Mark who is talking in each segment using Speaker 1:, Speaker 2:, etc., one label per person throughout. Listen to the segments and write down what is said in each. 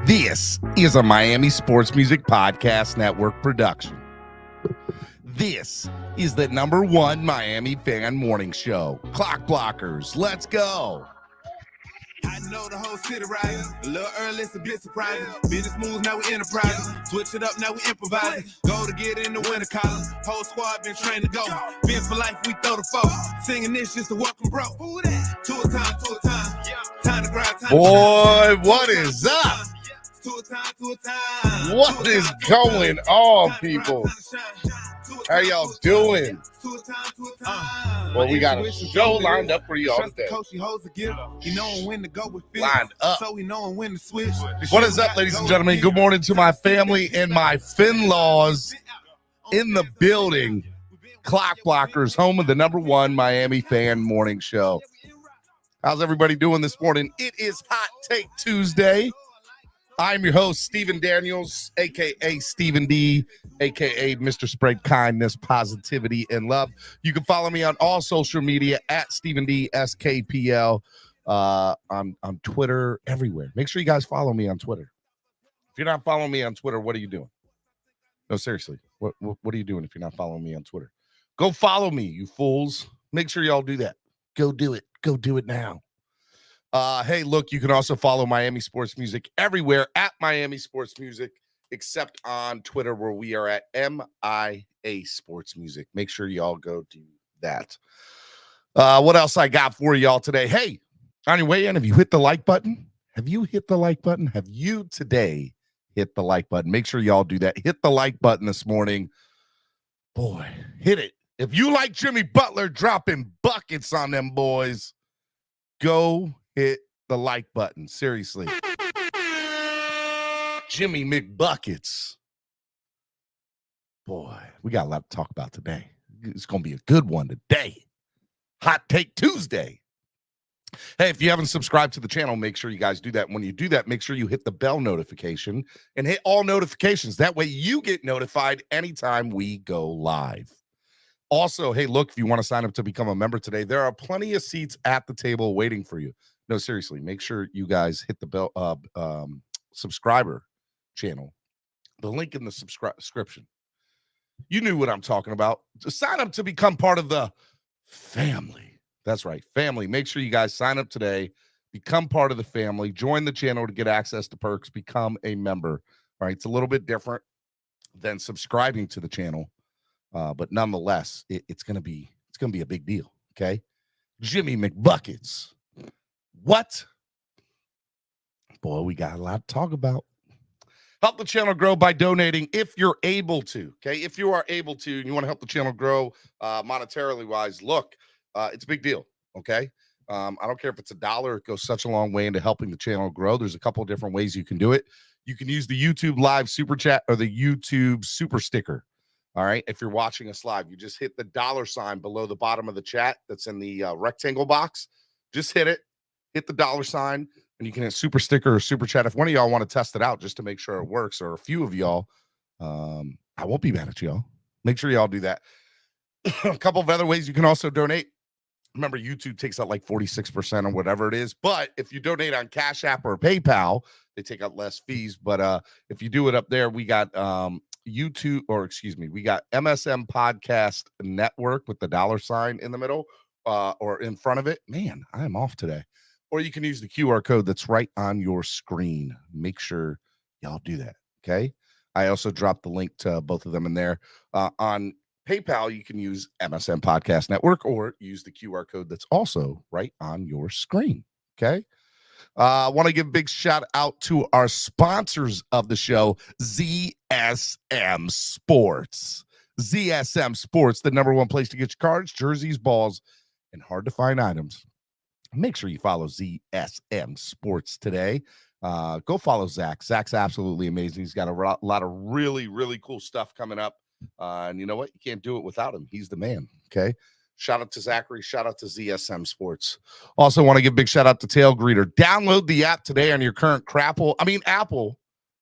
Speaker 1: This is a Miami Sports Music Podcast Network production. This is the #1 Miami fan morning show. Clock Blockers, let's go.
Speaker 2: I know the whole city riding. A little early, it's a bit surprising. Business moves, now we enterprising. Switch it up, now we improvising. Go to get in the winter collar. Whole squad been trained to go. Phins for life, we throw the foe. Singing this just to welcome bro. Two a time. Time to grind, time
Speaker 1: Boy, what is up?
Speaker 2: Two a time.
Speaker 1: What is going on, people? How y'all doing? Well, we got a show lined up for y'all today. Lined up.
Speaker 2: So we know when to switch.
Speaker 1: What is up, ladies and gentlemen? Good morning to my family and my Fin-laws in the building. Clock Blockers, home of the #1 Miami fan morning show. How's everybody doing this morning? It is Hot Take Tuesday. I'm your host, Stephen Daniels, a.k.a. Stephen D., a.k.a. Mr. Spread Kindness, Positivity, and Love. You can follow me on all social media at Stephen D. SKPL, on Twitter, everywhere. Make sure you guys follow me on Twitter. If you're not following me on Twitter, what are you doing? No, seriously. What are you doing if you're not following me on Twitter? Go follow me, you fools. Make sure y'all do that. Go do it. Go do it now. Hey, look, you can also follow Miami Sports Music everywhere at Miami Sports Music, except on Twitter, where we are at MIA Sports Music. Make sure y'all go do that. What else I got for y'all today? Hey, on your way in, have you hit the like button? Have you hit the like button? Have you today hit the like button? Make sure y'all do that. Hit the like button this morning. Boy, hit it. If you like Jimmy Butler dropping buckets on them boys, go hit the like button. Seriously. Jimmy McBuckets. Boy, we got a lot to talk about today. It's going to be a good one today. Hot Take Tuesday. Hey, if you haven't subscribed to the channel, make sure you guys do that. When you do that, make sure you hit the bell notification and hit all notifications. That way you get notified anytime we go live. Also, hey, look, if you want to sign up to become a member today, there are plenty of seats at the table waiting for you. No, seriously, make sure you guys hit the bell subscriber channel. The link in the subscription. You knew what I'm talking about. Just sign up to become part of the family. That's right, family. Make sure you guys sign up today. Become part of the family. Join the channel to get access to perks. Become a member. All right, it's a little bit different than subscribing to the channel. But nonetheless, it's gonna be a big deal. Okay, Jimmy McBuckets. What? Boy, we got a lot to talk about. Help the channel grow by donating if you're able to. Okay, if you are able to, and you want to help the channel grow monetarily wise, look, it's a big deal. Okay, I don't care if it's $1; it goes such a long way into helping the channel grow. There's a couple of different ways you can do it. You can use the YouTube Live Super Chat or the YouTube Super Sticker. All right, if you're watching us live, you just hit the $sign below the bottom of the chat that's in the rectangle box. Just hit it, hit the $sign, and you can hit super sticker or super chat. If one of y'all want to test it out just to make sure it works, or a few of y'all, I won't be mad at y'all. Make sure y'all do that. A couple of other ways you can also donate. Remember, YouTube takes out like 46% or whatever it is. But if you donate on Cash App or PayPal, they take out less fees. But if you do it up there, we got we got MSM Podcast Network with the $sign in the middle or in front of it. Man, I am off today. Or you can use the QR code that's right on your screen. Make sure y'all do that. Okay. I also dropped the link to both of them in there. On PayPal, you can use MSM Podcast Network or use the QR code that's also right on your screen. Okay. I want to give a big shout out to our sponsors of the show, ZSM Sports. ZSM Sports, the #1 place to get your cards, jerseys, balls, and hard to find items. Make sure you follow ZSM Sports today. Go follow Zach. Zach's absolutely amazing. He's got a lot of really, really cool stuff coming up. And you know what? You can't do it without him. He's the man. Okay. Shout out to Zachary. Shout out to ZSM Sports. Also want to give a big shout out to Tail Greeter. Download the app today on your current Apple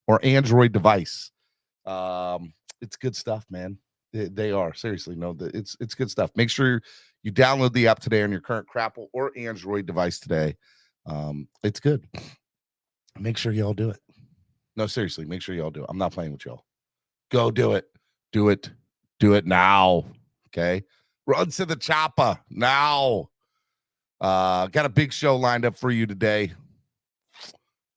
Speaker 1: or Android device. It's good stuff, man. They are. Seriously, no, it's good stuff. Make sure you download the app today on your current Crapple or Android device today. It's good. Make sure y'all do it. No, seriously, make sure y'all do it. I'm not playing with y'all. Go do it. Do it. Do it now. Okay. Run to the chopper now. Got a big show lined up for you today.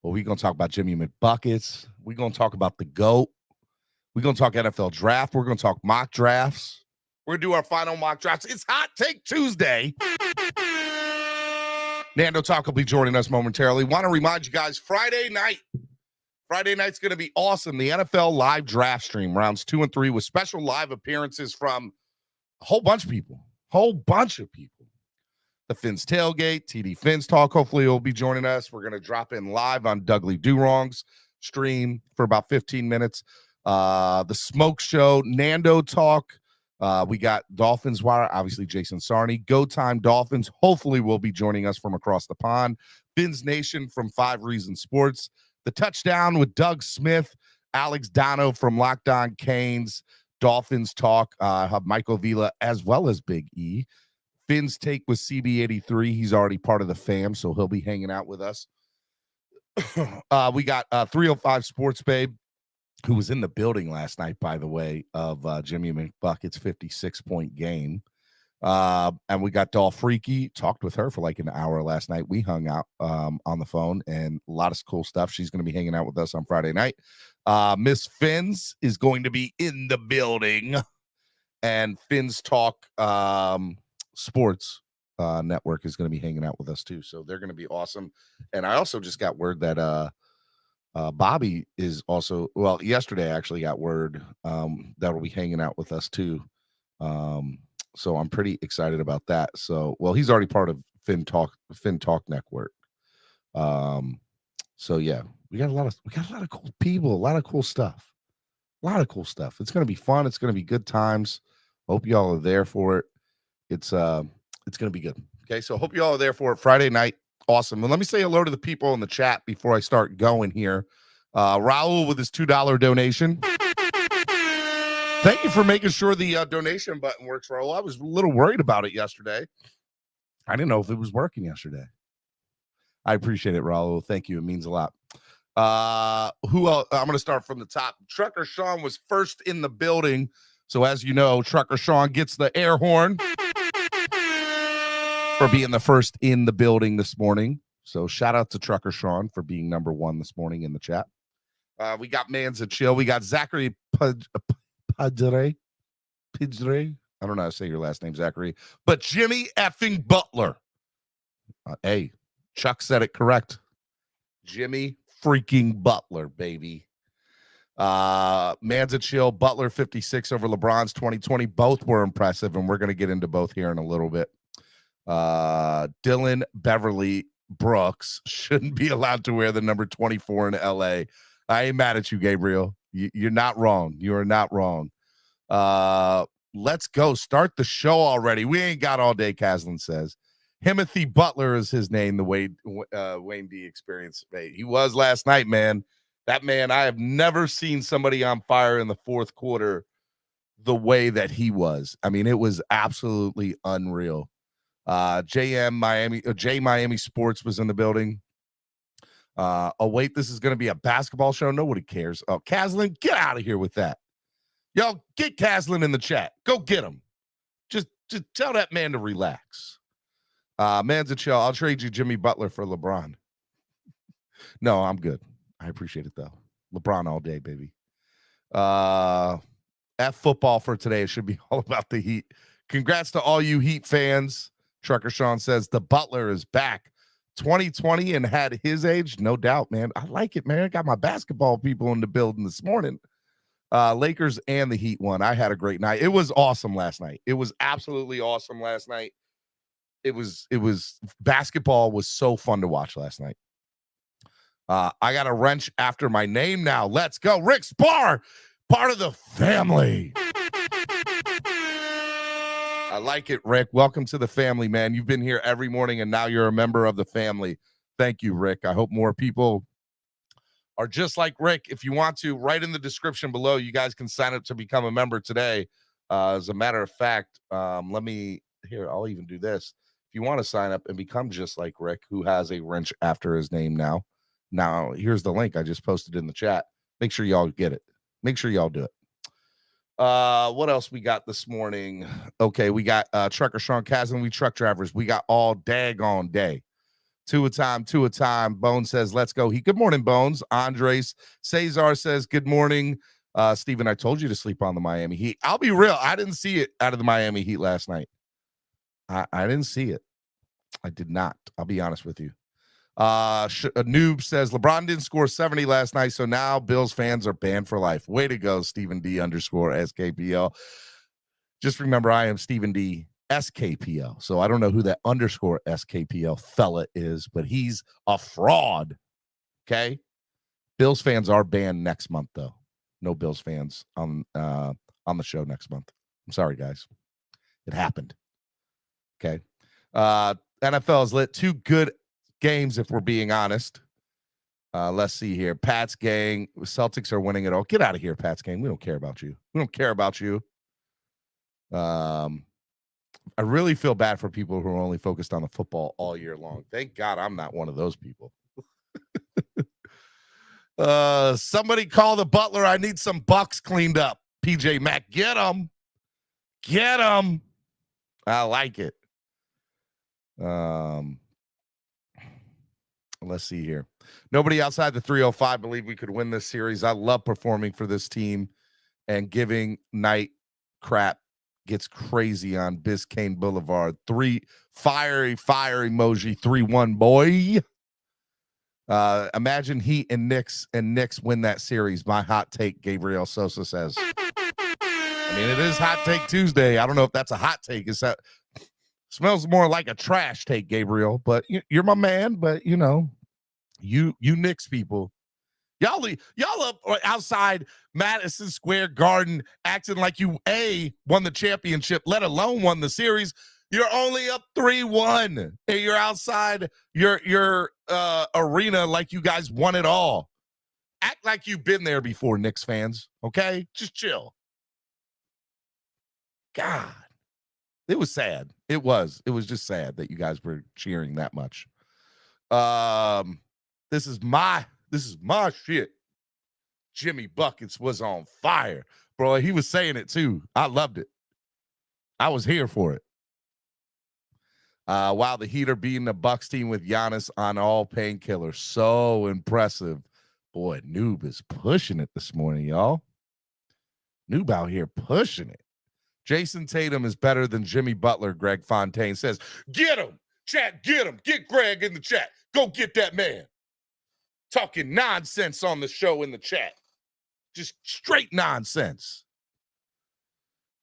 Speaker 1: Well, we're going to talk about Jimmy McBuckets. We're going to talk about the GOAT. We're going to talk NFL draft. We're going to talk mock drafts. We're going to do our final mock drafts. It's Hot Take Tuesday. Nando Talk will be joining us momentarily. Want to remind you guys, Friday night's going to be awesome. The NFL live draft stream, rounds 2 and 3, with special live appearances from a whole bunch of people. The Phins tailgate, TD Phins Talk. Hopefully he'll be joining us. We're going to drop in live on Dougley Do-Wrong's stream for about 15 minutes. The Smoke Show, Nando Talk. We got Dolphins Wire, obviously Jason Sarney. Go Time Dolphins hopefully will be joining us from across the pond. Phins Nation from 5 Reasons Sports. The Touchdown with Doug Smith, Alex Dono from Locked On Canes. Dolphins Talk, have Michael Vila as well as Big E. Phins Take with CB83. He's already part of the fam, so he'll be hanging out with us. We got 305 Sports Babe, who was in the building last night, by the way, of Jimmy McBucket's 56-point game. And we got Doll Freaky. Talked with her for like an hour last night. We hung out on the phone, and a lot of cool stuff. She's going to be hanging out with us on Friday night. Miss Phins is going to be in the building, and Phins Talk Sports Network is going to be hanging out with us too. So they're going to be awesome. And I also just got word that Bobby is also, well, yesterday I actually got word that will be hanging out with us too. So I'm pretty excited about that. So, well, he's already part of Fin Talk Network. So yeah, we got a lot of cool people, a lot of cool stuff. It's going to be fun. It's going to be good times. Hope y'all are there for it. It's going to be good. Okay. So hope y'all are there for it Friday night. Awesome. And let me say hello to the people in the chat before I start going here. Raul with his $2 donation. Thank you for making sure the donation button works, Raul. I was a little worried about it yesterday. I didn't know if it was working yesterday. I appreciate it, Raul. Thank you. It means a lot. Who else? I'm going to start from the top. Trucker Sean was first in the building. So as you know, Trucker Sean gets the air horn for being the first in the building this morning. So shout out to Trucker Sean for being number 1 this morning in the chat. We got Manza Chill. We got Zachary Padre. I don't know how to say your last name, Zachary. But Jimmy effing Butler. Hey, Chuck said it correct. Jimmy freaking Butler, baby. Manza Chill, Butler 56 over LeBron's 2020. Both were impressive, and we're going to get into both here in a little bit. Dylan Beverly Brooks shouldn't be allowed to wear the number 24 in LA. I ain't mad at you, Gabriel. You're not wrong. You are not wrong. Let's go. Start the show already. We ain't got all day, Caslin says. Timothy Butler is his name, the Wayne D experience. He was last night, man. That man, I have never seen somebody on fire in the fourth quarter the way that he was. I mean, it was absolutely unreal. J Miami Sports was in the building. Oh, wait, this is going to be a basketball show. Nobody cares. Oh, Caslin, get out of here with that. Y'all, get Caslin in the chat. Go get him. Just tell that man to relax. Man's a chill. I'll trade you Jimmy Butler for LeBron. No, I'm good. I appreciate it, though. LeBron all day, baby. F football for today. It should be all about the Heat. Congrats to all you Heat fans. Trucker Sean says the Butler is back. 2020 and had his age, no doubt, man. I like it, man. I got my basketball people in the building this morning. Lakers and the Heat won. I had a great night. It was awesome last night. It was absolutely awesome last night. It was basketball was so fun to watch last night. I got a wrench after my name now. Let's go. Rick Spar, part of the family. I like it, Rick. Welcome to the family, man. You've been here every morning, and now you're a member of the family. Thank you, Rick. I hope more people are just like Rick. If you want to, right in the description below, you guys can sign up to become a member today. As a matter of fact, I'll even do this. If you want to sign up and become just like Rick, who has a wrench after his name now, Now, here's the link I just posted in the chat. Make sure y'all get it. Make sure y'all do it. What else we got this morning? Okay, we got Trucker Sean Kazan. We truck drivers. We got all daggone day. Two a time. Bones says, let's go. Good morning, Bones. Andres Cesar says, good morning. Steven, I told you to sleep on the Miami Heat. I'll be real. I didn't see it out of the Miami Heat last night. I didn't see it. I did not. I'll be honest with you. A noob says LeBron didn't score 70 last night, so now Bills fans are banned for life. Way to go, Stephen D _SKPL. Just remember, I am Stephen D SKPL. So I don't know who that _ SKPL fella is, but he's a fraud. Okay. Bills fans are banned next month, though. No Bills fans on the show next month. I'm sorry, guys. It happened. Okay. NFL is lit. 2 good games, if we're being honest. Let's see here. Pat's gang. Celtics are winning it all. Get out of here, Pat's gang. We don't care about you. We don't care about you. I really feel bad for people who are only focused on the football all year long. Thank God I'm not one of those people. Somebody call the Butler. I need some Bucks cleaned up. PJ Mack, get them. Get them. I like it. Let's see here. Nobody outside the 305 believe we could win this series. I love performing for this team, and giving night crap gets crazy on Biscayne Boulevard. 3 fire emoji 3-1 boy. Imagine Heat and Knicks win that series. My hot take, Gabriel Sosa says. I mean, it is Hot Take Tuesday. I don't know if that's a hot take. Is that smells more like a trash take, Gabriel? But you're my man. But you Knicks people, y'all up outside Madison Square Garden acting like you won the championship, let alone won the series. You're only up 3-1, and you're outside your arena like you guys won it all. Act like you've been there before, Knicks fans. Okay, just chill. God, it was sad. It was just sad that you guys were cheering that much. This is my shit. Jimmy Buckets was on fire, bro. He was saying it too. I loved it. I was here for it. Wow, the Heat are beating the Bucks team with Giannis on all painkillers. So impressive. Boy, Noob is pushing it this morning, y'all. Noob out here pushing it. Jason Tatum is better than Jimmy Butler, Greg Fontaine says. Get him. Chat, get him. Get Greg in the chat. Go get that man. Talking nonsense on the show in the chat. Just straight nonsense.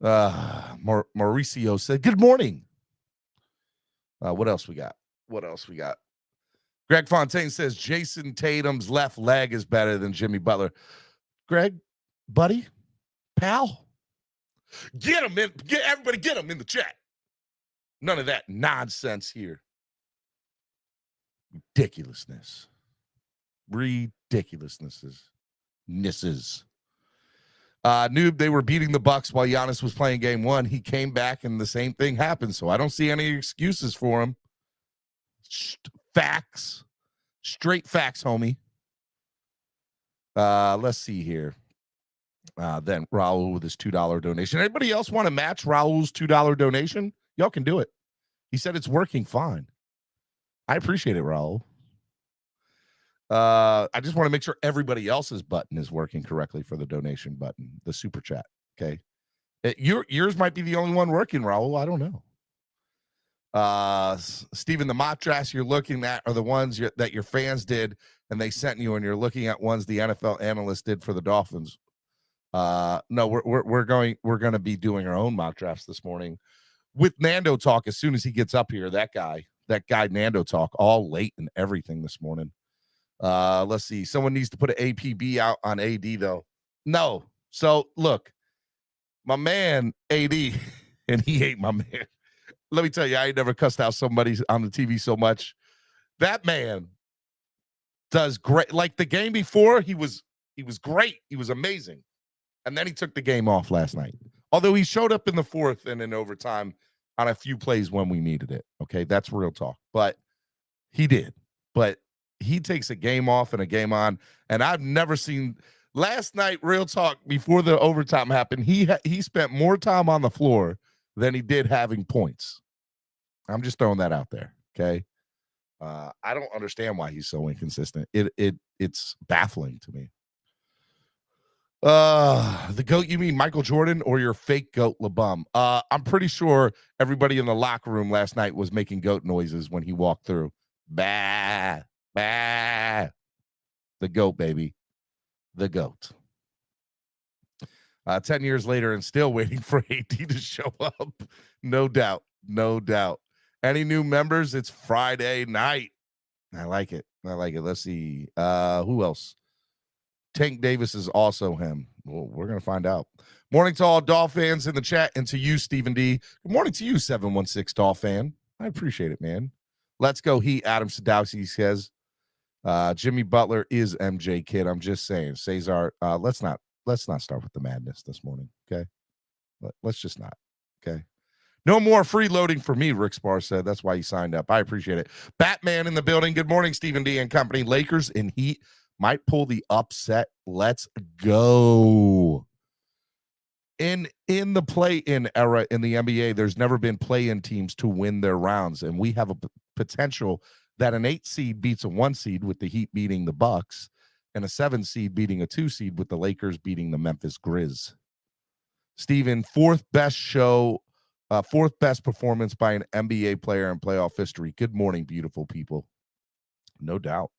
Speaker 1: Mauricio said, good morning. What else we got? Greg Fontaine says Jason Tatum's left leg is better than Jimmy Butler. Greg, buddy, pal, get him in. Everybody get him in the chat. None of that nonsense here. Ridiculousnesses. Noob, they were beating the Bucks while Giannis was playing game 1. He came back and the same thing happened. So I don't see any excuses for him. Facts. Straight facts, homie. Let's see here. Then Raul with his $2 donation. Anybody else want to match Raul's $2 donation? Y'all can do it. He said it's working fine. I appreciate it, Raul. I just want to make sure everybody else's button is working correctly for the donation button, the super chat. Okay. Yours might be the only one working, Raul. I don't know. Steven, the mock drafts you're looking at are the ones that your fans did and they sent you, and you're looking at ones the NFL analysts did for the Dolphins. No, we're going to be doing our own mock drafts this morning with Nando Talk as soon as he gets up here. That guy Nando Talk all late and everything this morning. Let's see. Someone needs to put an APB out on AD though. No. So look, my man AD, and he ain't my man. Let me tell you, I ain't never cussed out somebody on the TV so much. That man does great. Like the game before, he was great. He was amazing. And then he took the game off last night. Although he showed up in the 4th and in overtime on a few plays when we needed it. Okay, that's real talk. But he did. But he takes a game off and a game on, and I've never seen. Last night, real talk, before the overtime happened, he spent more time on the floor than he did having points. I'm just throwing that out there, okay? I don't understand why he's so inconsistent. It's baffling to me. The GOAT, you mean Michael Jordan or your fake GOAT LeBum? I'm pretty sure everybody in the locker room last night was making GOAT noises when he walked through. Bah, bah. The GOAT, baby. The GOAT. 10 years later and still waiting for AD to show up. No doubt. No doubt. Any new members? It's Friday night. I like it. Let's see. Who else? Tank Davis is also him. Well, we're going to find out. Morning to all Dolphins in the chat, and to you, Stephen D. Good morning to you, 716 Dolphin. I appreciate it, man. Let's go Heat. Adam Sadowski says, Jimmy Butler is MJ Kid. I'm just saying. Cesar, let's not start with the madness this morning, okay? Let's just not, okay? No more freeloading for me, Rick Spar said. That's why he signed up. I appreciate it. Batman in the building. Good morning, Stephen D. and company. Lakers and Heat might pull the upset. Let's go. In the play-in era in the NBA, there's never been play-in teams to win their rounds, and we have a potential that an 8 seed beats a 1 seed with the Heat beating the Bucks, and a 7 seed beating a 2 seed with the Lakers beating the Memphis Grizz. Steven, fourth best performance by an NBA player in playoff history. Good morning, beautiful people. No doubt.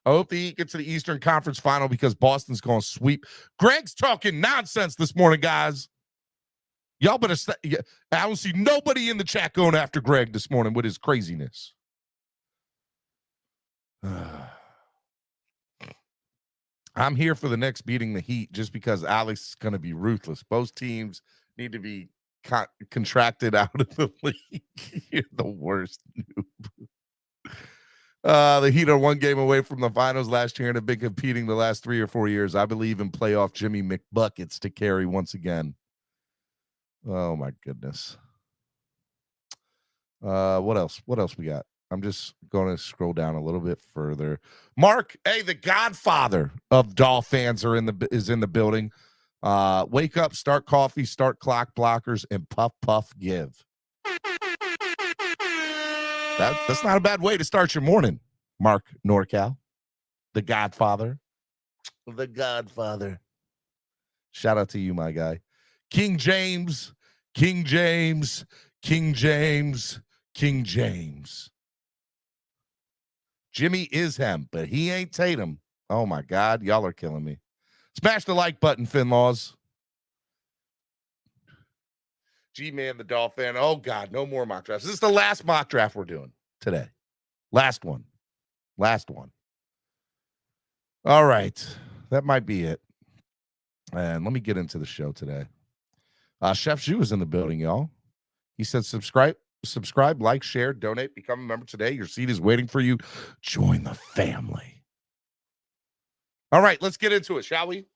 Speaker 1: I hope the Heat get to the Eastern Conference Final because Boston's going to sweep. Greg's talking nonsense this morning, guys. Y'all better I don't see nobody in the chat going after Greg this morning with his craziness. I'm here for the Knicks beating the Heat just because Alex is going to be ruthless. Both teams need to be contracted out of the league. You're the worst noob. The Heat are 1 game away from the finals last year and have been competing the last 3 or 4 years. I believe in playoff Jimmy McBuckets to carry once again. Oh, my goodness. What else? What else we got? I'm just going to scroll down a little bit further. Mark, hey, the godfather of Dolphins is in the building. Wake up, start coffee, start clock blockers, and puff, puff, give. That's not a bad way to start your morning, Mark NorCal, the godfather. The godfather. Shout out to you, my guy. King James, King James, King James, King James. Jimmy is him, but he ain't Tatum. Oh, my God. Y'all are killing me. Smash the like button, Finlaws. G-Man, the Dolphin. Oh, God, no more mock drafts. This is the last mock draft we're doing today. Last one. All right. That might be it. And let me get into the show today. Chef Zhu is in the building, y'all. He said subscribe, like, share, donate, become a member today. Your seat is waiting for you. Join the family. All right, let's get into it, shall we?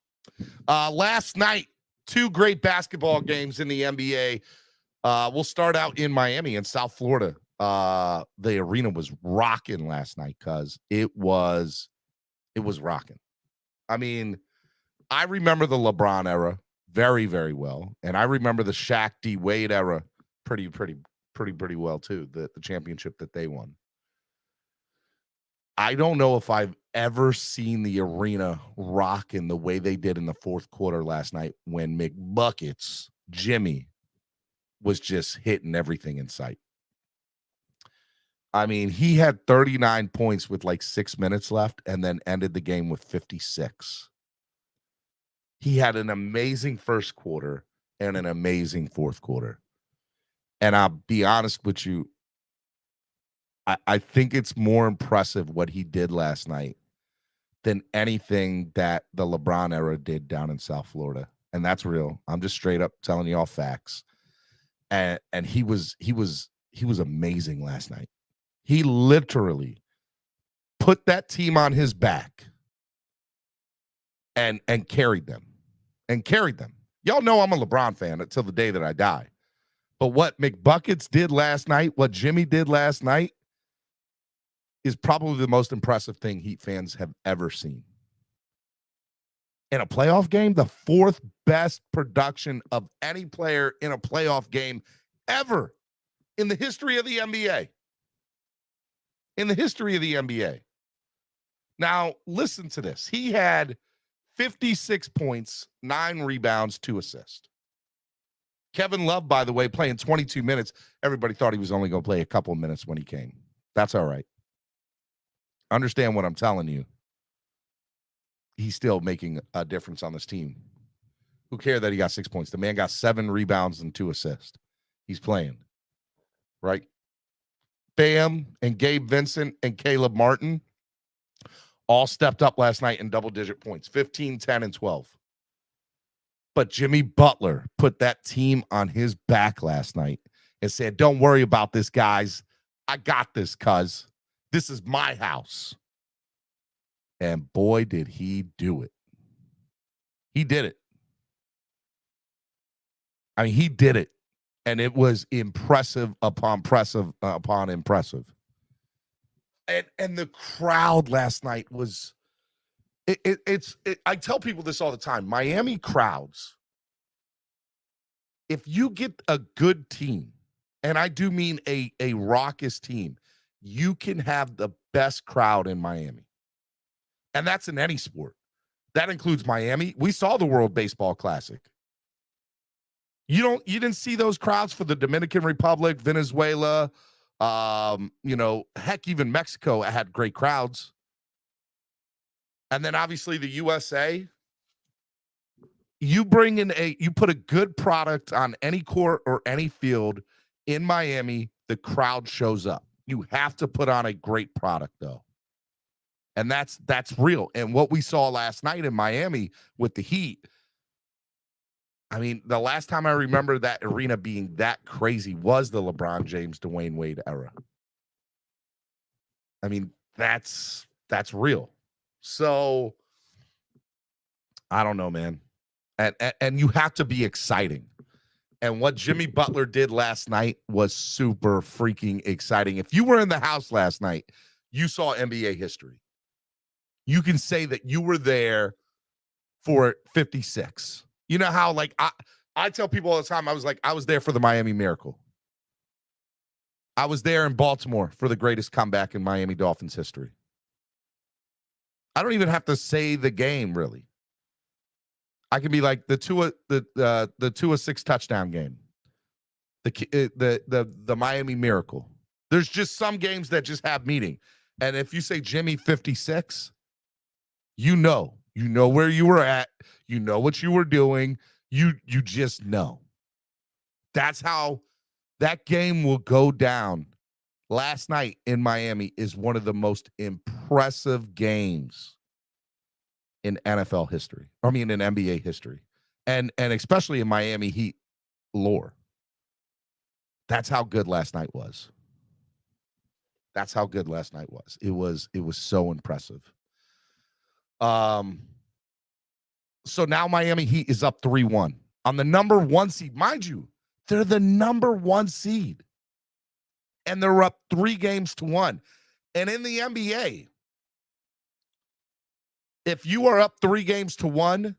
Speaker 1: Last night, 2 great basketball games in the NBA. We'll start out in Miami and South Florida. The arena was rocking last night because it was rocking. I mean, I remember the LeBron era very, very well, and I remember the Shaq D Wade era pretty well too. The championship that they won. I don't know if I've ever seen the arena rock in the way they did in the fourth quarter last night when McBuckets, Jimmy, was just hitting everything in sight. I mean, he had 39 points with like 6 minutes left and then ended the game with 56. He had an amazing first quarter and an amazing fourth quarter. And I'll be honest with you, I think it's more impressive what he did last night than anything that the LeBron era did down in South Florida. And that's real. I'm just straight up telling you all facts. And he was amazing last night. He literally put that team on his back and carried them. Y'all know I'm a LeBron fan until the day that I die. But what McBuckets did last night, what Jimmy did last night, is probably the most impressive thing Heat fans have ever seen. In a playoff game, the fourth best production of any player in a playoff game ever in the history of the NBA. In the history of the NBA. Now, listen to this. He had 56 points, 9 rebounds, 2 assists. Kevin Love, by the way, playing 22 minutes. Everybody thought he was only going to play a couple of minutes when he came. That's all right. Understand what I'm telling you. He's still making a difference on this team. Who cared that he got 6 points? The man got 7 rebounds and 2 assists. He's playing, right? Bam and Gabe Vincent and Caleb Martin all stepped up last night in double-digit points, 15, 10, and 12. But Jimmy Butler put that team on his back last night and said, don't worry about this, guys. I got this, cuz. This is my house. And boy, did he do it. He did it. I mean, he did it. And it was impressive upon impressive. And the crowd last night was, I tell people this all the time. Miami crowds, if you get a good team, and I do mean a raucous team, you can have the best crowd in Miami. And that's in any sport. That includes Miami. We saw the World Baseball Classic. You didn't see those crowds for the Dominican Republic, Venezuela, heck, even Mexico had great crowds. And then obviously the USA, you put a good product on any court or any field in Miami, the crowd shows up. You have to put on a great product though. And that's real. And what we saw last night in Miami with the Heat, I mean, the last time I remember that arena being that crazy was the LeBron James, Dwayne Wade era. I mean, that's real. So I don't know, man. And you have to be exciting. And what Jimmy Butler did last night was super freaking exciting. If you were in the house last night, you saw NBA history. You can say that you were there for 56. You know how, like, I tell people all the time, I was there for the Miami Miracle. I was there in Baltimore for the greatest comeback in Miami Dolphins history. I don't even have to say the game, really. I can be like the Tua 6 touchdown game, the Miami Miracle. There's just some games that just have meaning. And if you say Jimmy 56, you know where you were at, you know what you were doing, you just know. That's how that game will go down. Last night in Miami is one of the most impressive games in NFL history. I mean, in NBA history. And especially in Miami Heat lore. That's how good last night was. That's how good last night was. It was so impressive. So now Miami Heat is up 3-1 on the number 1 seed. Mind you, they're the number 1 seed. And they're up 3-1. And in the NBA, if you are up 3-1,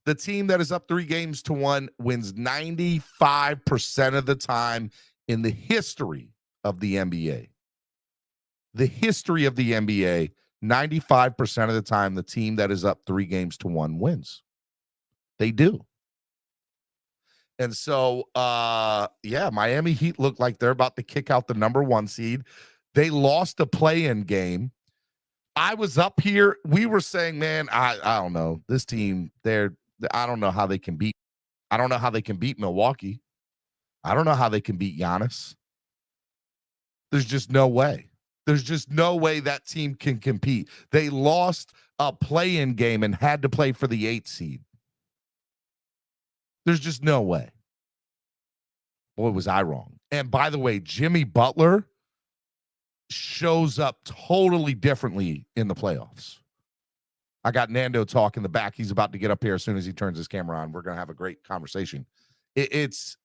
Speaker 1: the team that is up 3-1 wins 95% of the time in the history of the NBA. The history of the NBA, 95% of the time, the team that is up 3-1 wins. They do. And so, Miami Heat look like they're about to kick out the number 1 seed. They lost a play-in game. I was up here. We were saying, man, I don't know. This team, I don't know how they can beat. I don't know how they can beat Milwaukee. I don't know how they can beat Giannis. There's just no way. There's just no way that team can compete. They lost a play-in game and had to play for the 8th seed. There's just no way. Boy, was I wrong. And by the way, Jimmy Butler shows up totally differently in the playoffs. I got Nando talk in the back. He's about to get up here as soon as he turns his camera on. We're going to have a great conversation. It's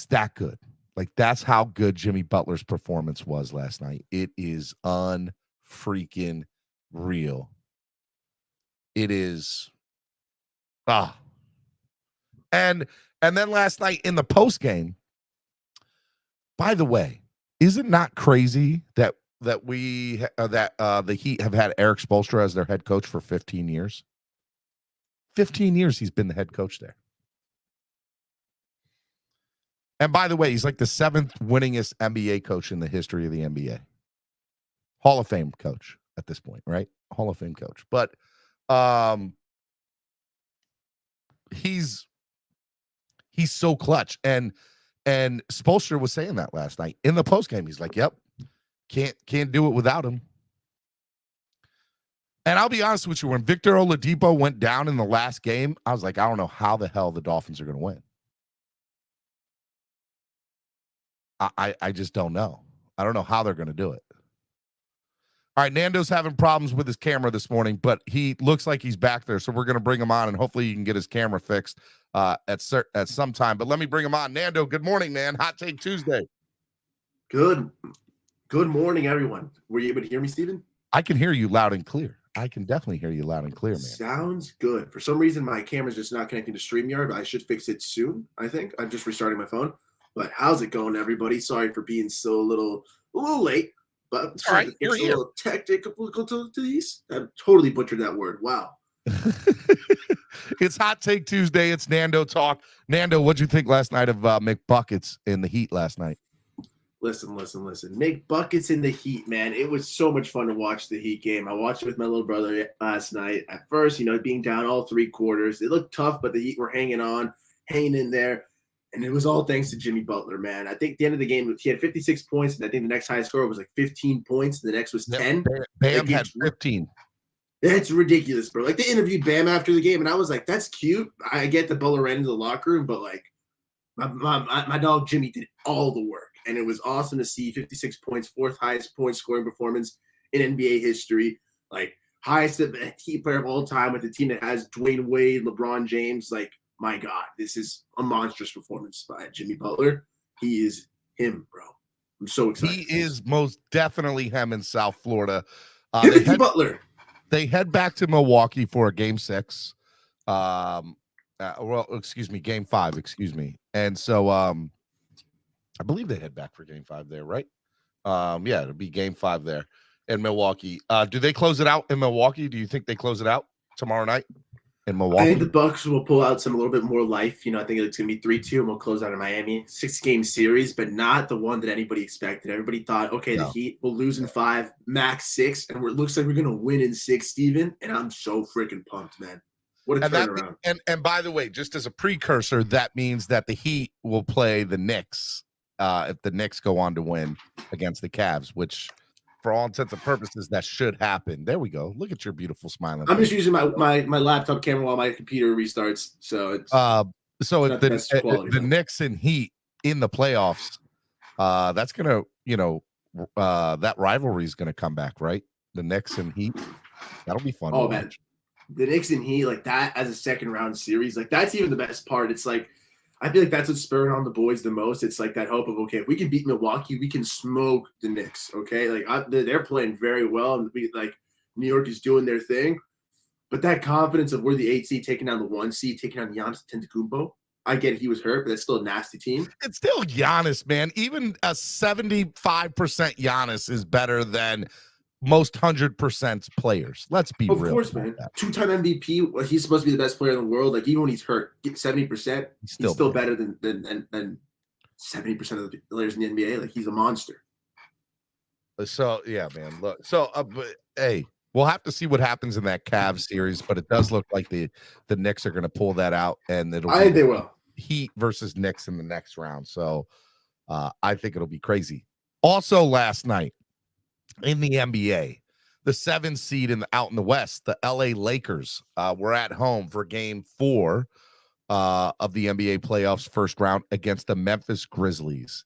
Speaker 1: that good. Like, that's how good Jimmy Butler's performance was last night. It is unfreaking real. It is. And then last night in the post game, by the way, is it not crazy that the Heat have had Eric Spoelstra as their head coach for 15 years? 15 years he's been the head coach there. And by the way, he's like the 7th winningest NBA coach in the history of the NBA. Hall of Fame coach at this point, right? Hall of Fame coach. But he's so clutch. And Spoelstra was saying that last night in the postgame. He's like, yep, can't do it without him. And I'll be honest with you, when Victor Oladipo went down in the last game, I was like, I don't know how the hell the Dolphins are going to win. I just don't know. I don't know how they're going to do it. All right, Nando's having problems with his camera this morning, but he looks like he's back there, so we're going to bring him on, and hopefully you can get his camera fixed at some time. But let me bring him on. Nando, good morning, man. Hot Take Tuesday.
Speaker 3: Good morning, everyone. Were you able to hear me, Steven?
Speaker 1: I can hear you loud and clear. I can definitely hear you loud and clear, man.
Speaker 3: Sounds good. For some reason, my camera's just not connecting to StreamYard, but I should fix it soon, I think. I'm just restarting my phone. But how's it going, everybody? Sorry for being so a little late. But
Speaker 1: all right,
Speaker 3: it's a little technical difficulties. I totally butchered that word. Wow.
Speaker 1: It's Hot Take Tuesday. It's Nando Talk. Nando, what'd you think last night of McBuckets in the Heat last night?
Speaker 3: Listen. McBuckets in the Heat, man. It was so much fun to watch the Heat game. I watched it with my little brother last night. At first, being down all 3 quarters, it looked tough, but the Heat were hanging in there. And it was all thanks to Jimmy Butler, man. I think at the end of the game, he had 56 points, and I think the next highest score was like 15 points, and the next was 10.
Speaker 1: Bam had 15.
Speaker 3: That's ridiculous, bro. Like, they interviewed Bam after the game, and I was like, that's cute. I get that Butler ran into the locker room, but, like, my dog Jimmy did all the work. And it was awesome to see 56 points, 4th highest point scoring performance in NBA history. Like, highest Heat player of all time with a team that has Dwayne Wade, LeBron James, like, my God, this is a monstrous performance by Jimmy Butler. He is him, bro. I'm so excited.
Speaker 1: He is most definitely him in South Florida.
Speaker 3: Butler.
Speaker 1: They head back to Milwaukee for a game 6. Game 5, excuse me. And so I believe they head back for game 5 there, right? Yeah, it'll be game 5 there in Milwaukee. Do they close it out in Milwaukee? Do you think they close it out tomorrow night in Milwaukee?
Speaker 3: I think the Bucks will pull out a little bit more life. I think it's going to be 3-2, and we'll close out in Miami. 6-game series, but not the one that anybody expected. Everybody thought, okay, the Heat will lose in 5, max 6, and it looks like we're going to win in 6, Steven. And I'm so freaking pumped, man. What a turnaround.
Speaker 1: And by the way, just as a precursor, that means that the Heat will play the Knicks if the Knicks go on to win against the Cavs, which – for all intents and purposes, that should happen. There we go. Look at your beautiful smiling.
Speaker 3: I'm just using my laptop camera while my computer restarts. So it's
Speaker 1: the Knicks and Heat in the playoffs. That's gonna, that rivalry is gonna come back, right? The Knicks and Heat. That'll be fun.
Speaker 3: Oh man, the Knicks and Heat, like that as a second round series, like that's even the best part. It's like, I feel like that's what's spurring on the boys the most. It's like that hope of, okay, if we can beat Milwaukee, we can smoke the Knicks, okay? Like, they're playing very well, and New York is doing their thing. But that confidence of we're the 8 seed taking down the 1 seed, taking on Giannis Antetokounmpo, I get he was hurt, but that's still a nasty team.
Speaker 1: It's still Giannis, man. Even a 75% Giannis is better than most 100% players. Let's be real.
Speaker 3: Of course, man. 2-time MVP. He's supposed to be the best player in the world. Like, even when he's hurt, get 70%. He's still better than 70% of the players in the NBA. Like, he's a monster.
Speaker 1: So yeah, man. Look, so but, hey, we'll have to see what happens in that Cavs series, but it does look like the Knicks are going to pull that out, and
Speaker 3: I think they will.
Speaker 1: Heat versus Knicks in the next round. So I think it'll be crazy. Also, last night, in the NBA, the 7th seed out in the West, the LA Lakers were at home for game 4 of the NBA playoffs first round against the Memphis Grizzlies.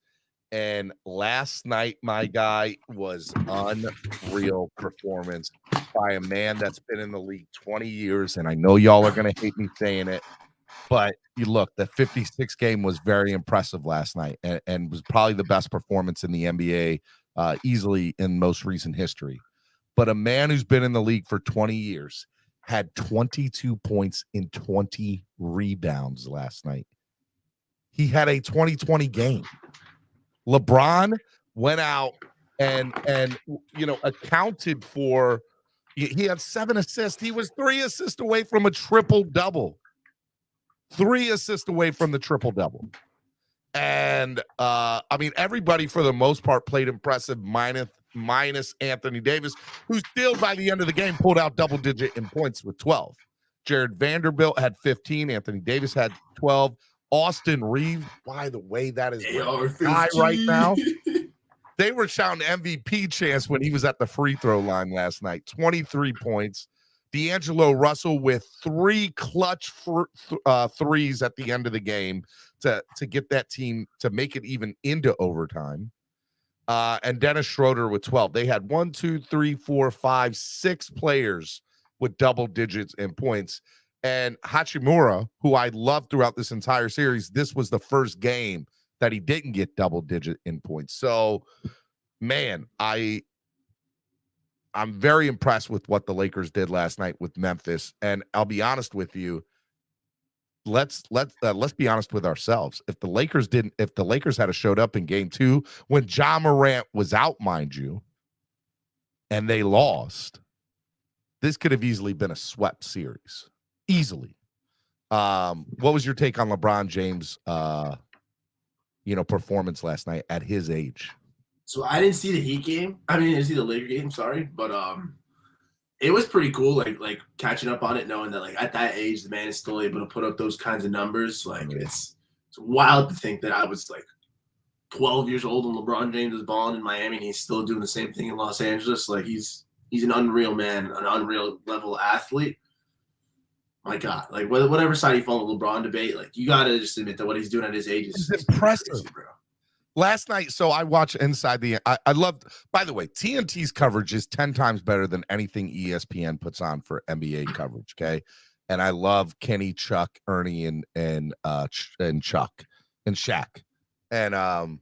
Speaker 1: And last night, my guy, was unreal performance by a man that's been in the league 20 years. And I know y'all are going to hate me saying it, But you look, the 56 game was very impressive last night and was probably the best performance in the NBA easily in most recent history. But a man who's been in the league for 20 years had 22 points in 20 rebounds last night. He had a 2020 game. LeBron went out and accounted for, he had 7 assists. He was 3 assists away from a triple-double. 3 assists away from the triple-double. And everybody for the most part played impressive, minus Anthony Davis, who still by the end of the game pulled out double-digit in points with 12. Jared Vanderbilt had 15. Anthony Davis had 12. Austin Reeves, by the way, that is high right now. They were shouting MVP chants when he was at the free throw line last night. 23 points. D'Angelo Russell with 3 clutch threes at the end of the game to get that team to make it even into overtime. And Dennis Schroeder with 12. They had 6 players with double digits in points. And Hachimura, who I loved throughout this entire series, this was the first game that he didn't get double digit in points. So, man, I'm very impressed with what the Lakers did last night with Memphis. And I'll be honest with you. Let's be honest with ourselves. If the Lakers had showed up in game 2 when Ja Morant was out, mind you, and they lost, this could have easily been a swept series. Easily. What was your take on LeBron James performance last night at his age?
Speaker 3: So I didn't see the Heat game. I didn't see the Laker game, sorry. But it was pretty cool, like catching up on it, knowing that like at that age the man is still able to put up those kinds of numbers. Like it's wild to think that I was like 12 years old when LeBron James was balling in Miami and he's still doing the same thing in Los Angeles. Like he's an unreal man, an unreal level athlete. My God, like whatever side you fall on the LeBron debate, like you gotta just admit that what he's doing at his age is
Speaker 1: impressive,
Speaker 3: crazy, bro.
Speaker 1: Last night, so I watched Inside the. I loved. By the way, TNT's coverage is 10 times better than anything ESPN puts on for NBA coverage. Okay, and I love Kenny, Chuck, Ernie, and Chuck and Shaq. And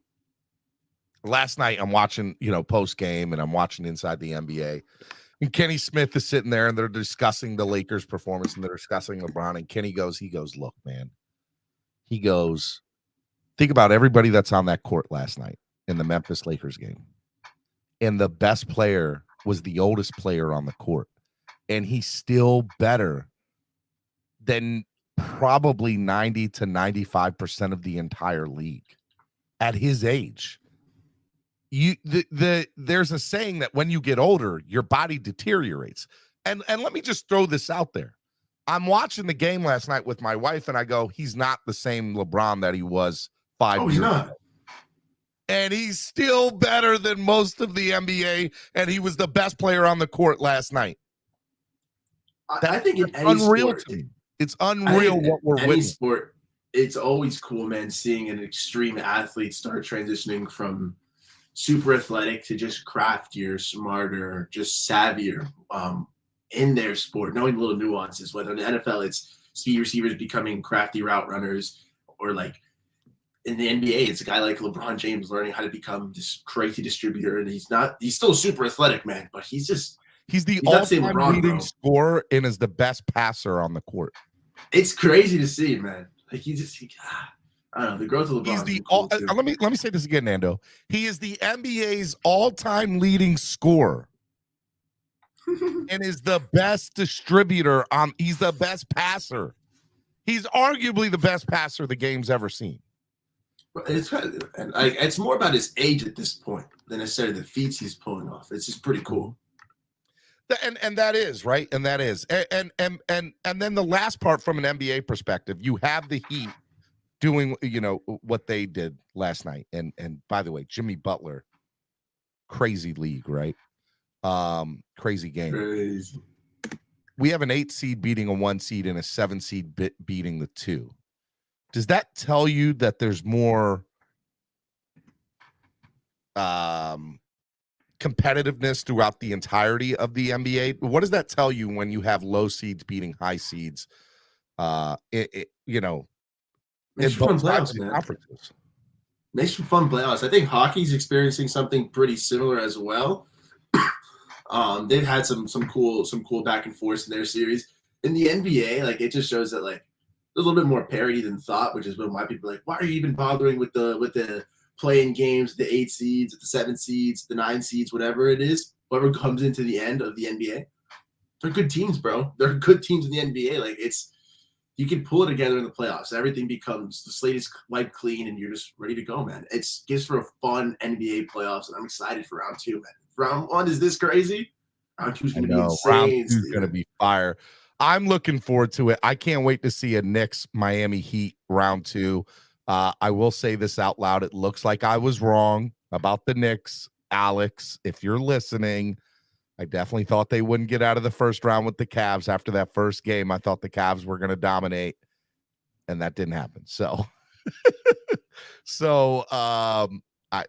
Speaker 1: last night I'm watching post game, and I'm watching Inside the NBA. And Kenny Smith is sitting there, and they're discussing the Lakers' performance, and they're discussing LeBron. And Kenny goes, look, man. He goes, think about everybody that's on that court last night in the Memphis Lakers game. And the best player was the oldest player on the court. And he's still better than probably 90 to 95% of the entire league at his age. There's a saying that when you get older, your body deteriorates. And let me just throw this out there. I'm watching the game last night with my wife, and I go, he's not the same LeBron that he was 5 years ago. And he's still better than most of the NBA, and he was the best player on the court last night.
Speaker 3: I think in any
Speaker 1: unreal
Speaker 3: sport,
Speaker 1: to me. It's unreal what we're
Speaker 3: winning.
Speaker 1: Sport,
Speaker 3: it's always cool, man, seeing an extreme athlete start transitioning from super athletic to just craftier, smarter, just savvier in their sport, knowing little nuances. Whether in the NFL it's speed receivers becoming crafty route runners, or like in the NBA it's a guy like LeBron James learning how to become this crazy distributor. And he's still super athletic, man, but he's
Speaker 1: the all-time leading scorer and is the best passer on the court.
Speaker 3: It's crazy to see, man. Like I don't know, the growth of LeBron.
Speaker 1: Let me say this again, Nando. He is the NBA's all-time leading scorer and is the best distributor. He's the best passer. He's arguably the best passer the game's ever seen.
Speaker 3: It's more about his age at this point than necessarily the feats he's pulling off. It's just pretty cool.
Speaker 1: And that is right, and that is, and then the last part from an NBA perspective, you have the Heat doing what they did last night, and by the way, Jimmy Butler, crazy league, right? Crazy game.
Speaker 3: Crazy.
Speaker 1: We have an 8 seed beating a 1 seed and a 7 seed beating the 2. Does that tell you that there's more competitiveness throughout the entirety of the NBA? What does that tell you when you have low seeds beating high seeds You know,
Speaker 3: Makes
Speaker 1: in
Speaker 3: for fun
Speaker 1: both sides of
Speaker 3: playoffs,
Speaker 1: the
Speaker 3: man.
Speaker 1: conferences.
Speaker 3: Makes for fun playoffs. I think hockey's experiencing something pretty similar as well. They've had some cool back and forth in their series. In the NBA, like it just shows that like there's a little bit more parity than thought, which is why people are like, why are you even bothering with the playing games, the 8 seeds, the 7 seeds, the 9 seeds, whatever it is, whoever comes into the end of the NBA, they're good teams, bro. They're good teams in the NBA. Like you can pull it together in the playoffs. Everything becomes the slate is wiped clean, and you're just ready to go, man. It's gives for a fun NBA playoffs, and I'm excited for round 2, man. Round 1 is this crazy. Round 2 is going to be insane.
Speaker 1: Round 2 is going to be fire. I'm looking forward to it. I can't wait to see a Knicks Miami Heat round 2. I will say this out loud. It looks like I was wrong about the Knicks. Alex, if you're listening, I definitely thought they wouldn't get out of the first round with the Cavs after that first game. I thought the Cavs were going to dominate, and that didn't happen. So,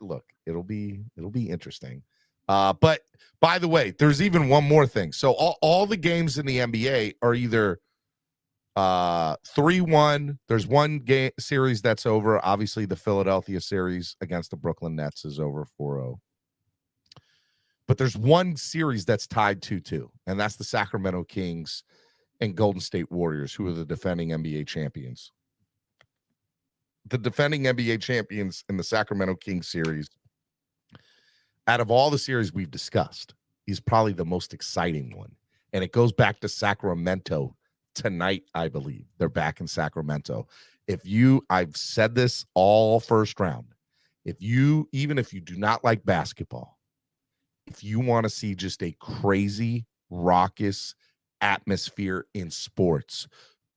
Speaker 1: look, it'll be interesting. But by the way, there's even one more thing. So all the games in the NBA are either 3-1. There's one game series that's over. Obviously, the Philadelphia series against the Brooklyn Nets is over 4-0. But there's one series that's tied 2-2, and that's the Sacramento Kings and Golden State Warriors, who are the defending NBA champions. The defending NBA champions in the Sacramento Kings series, out of all the series we've discussed, is probably the most exciting one. And it goes back to Sacramento tonight, I believe. They're back in Sacramento. I've said this all first round. Even if you do not like basketball, if you want to see just a crazy, raucous atmosphere in sports,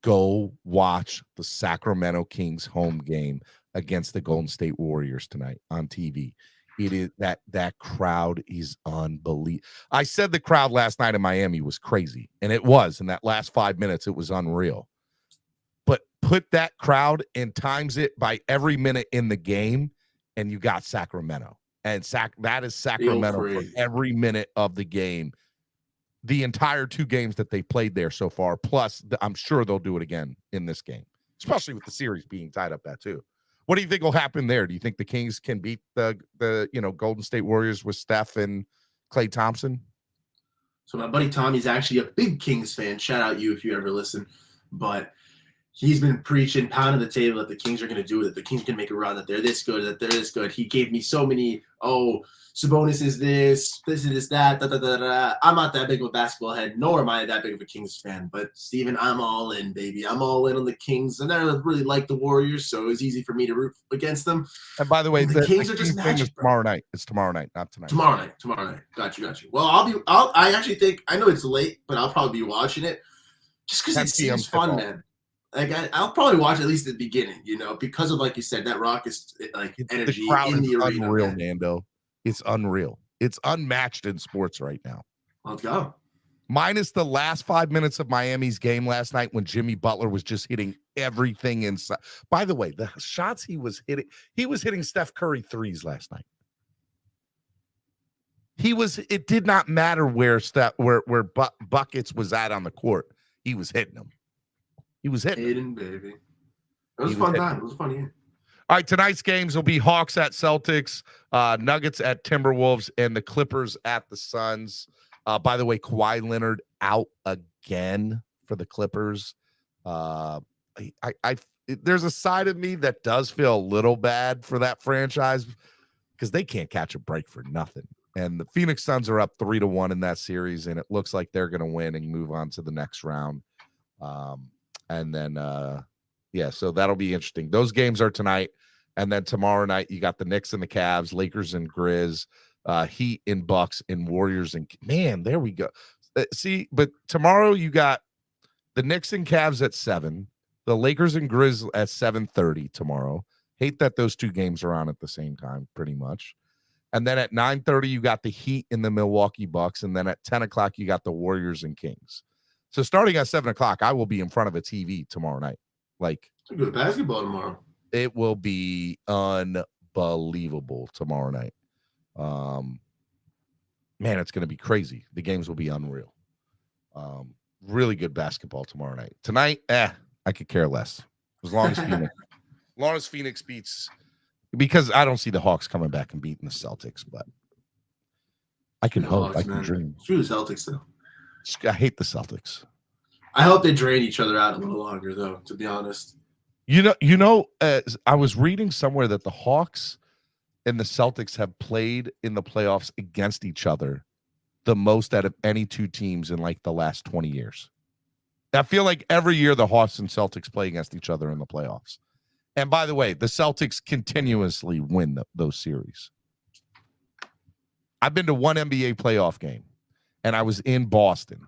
Speaker 1: go watch the Sacramento Kings home game against the Golden State Warriors tonight on TV. It is that crowd is unbelievable. I said the crowd last night in Miami was crazy, and it was. In that last 5 minutes, it was unreal. But put that crowd and times it by every minute in the game, and you got Sacramento. And that is Sacramento for every minute of the game. The entire 2 games that they played there so far, plus I'm sure they'll do it again in this game, especially with the series being tied up at 2. What do you think will happen there? Do you think the Kings can beat the Golden State Warriors with Steph and Klay Thompson?
Speaker 3: So my buddy Tommy's actually a big Kings fan. Shout out you if you ever listen. But he's been preaching, pounding the table that the Kings are going to do it, that the Kings can make a run, that they're this good, that they're this good. He gave me so many, Sabonis is this is that, da, da, da, da. I'm not that big of a basketball head, nor am I that big of a Kings fan. But, Steven, I'm all in, baby. I'm all in on the Kings. And I really like the Warriors, so it was easy for me to root against them.
Speaker 1: And by the way,
Speaker 3: the Kings are just magic,
Speaker 1: tomorrow night. It's tomorrow night, not tonight.
Speaker 3: Tomorrow night. Got you. Well, I actually think, I know it's late, but I'll probably be watching it just because it seems fun, man. Like I'll probably watch at least at the beginning, because of, like you said, that raucous energy in the arena.
Speaker 1: Unreal, Nando. It's unreal. It's unmatched in sports right now.
Speaker 3: Let's go.
Speaker 1: Minus the last 5 minutes of Miami's game last night when Jimmy Butler was just hitting everything inside. By the way, the shots he was hitting Steph Curry threes last night. It did not matter where Buckets was at on the court. He was hitting them. He was hitting,
Speaker 3: baby. It was a fun time. It was a fun year.
Speaker 1: All right, tonight's games will be Hawks at Celtics, Nuggets at Timberwolves, and the Clippers at the Suns. By the way, Kawhi Leonard out again for the Clippers. There's a side of me that does feel a little bad for that franchise because they can't catch a break for nothing. And the Phoenix Suns are up 3-1 in that series, and it looks like they're going to win and move on to the next round. So that'll be interesting. Those games are tonight. And then tomorrow night, you got the Knicks and the Cavs, Lakers and Grizz, Heat and Bucks, and Warriors. And man, there we go. But tomorrow you got the Knicks and Cavs at 7, the Lakers and Grizz at 7:30 tomorrow. Hate that those 2 games are on at the same time, pretty much. And then at 9:30, you got the Heat and the Milwaukee Bucks. And then at 10 o'clock, you got the Warriors and Kings. So starting at 7 o'clock, I will be in front of a TV tomorrow night. Like,
Speaker 3: good basketball tomorrow.
Speaker 1: It will be unbelievable tomorrow night. Man, it's going to be crazy. The games will be unreal. Really good basketball tomorrow night. Tonight, I could care less as long as Phoenix beats, because I don't see the Hawks coming back and beating the Celtics, but I can hope.
Speaker 3: Hawks,
Speaker 1: I can
Speaker 3: man.
Speaker 1: dream.
Speaker 3: Screw the Celtics, though.
Speaker 1: I hate the Celtics.
Speaker 3: I hope they drain each other out a little longer, though, to be honest.
Speaker 1: I was reading somewhere that the Hawks and the Celtics have played in the playoffs against each other the most out of any two teams in like the last 20 years. I feel like every year the Hawks and Celtics play against each other in the playoffs. And by the way, the Celtics continuously win those series. I've been to one NBA playoff game, and I was in Boston.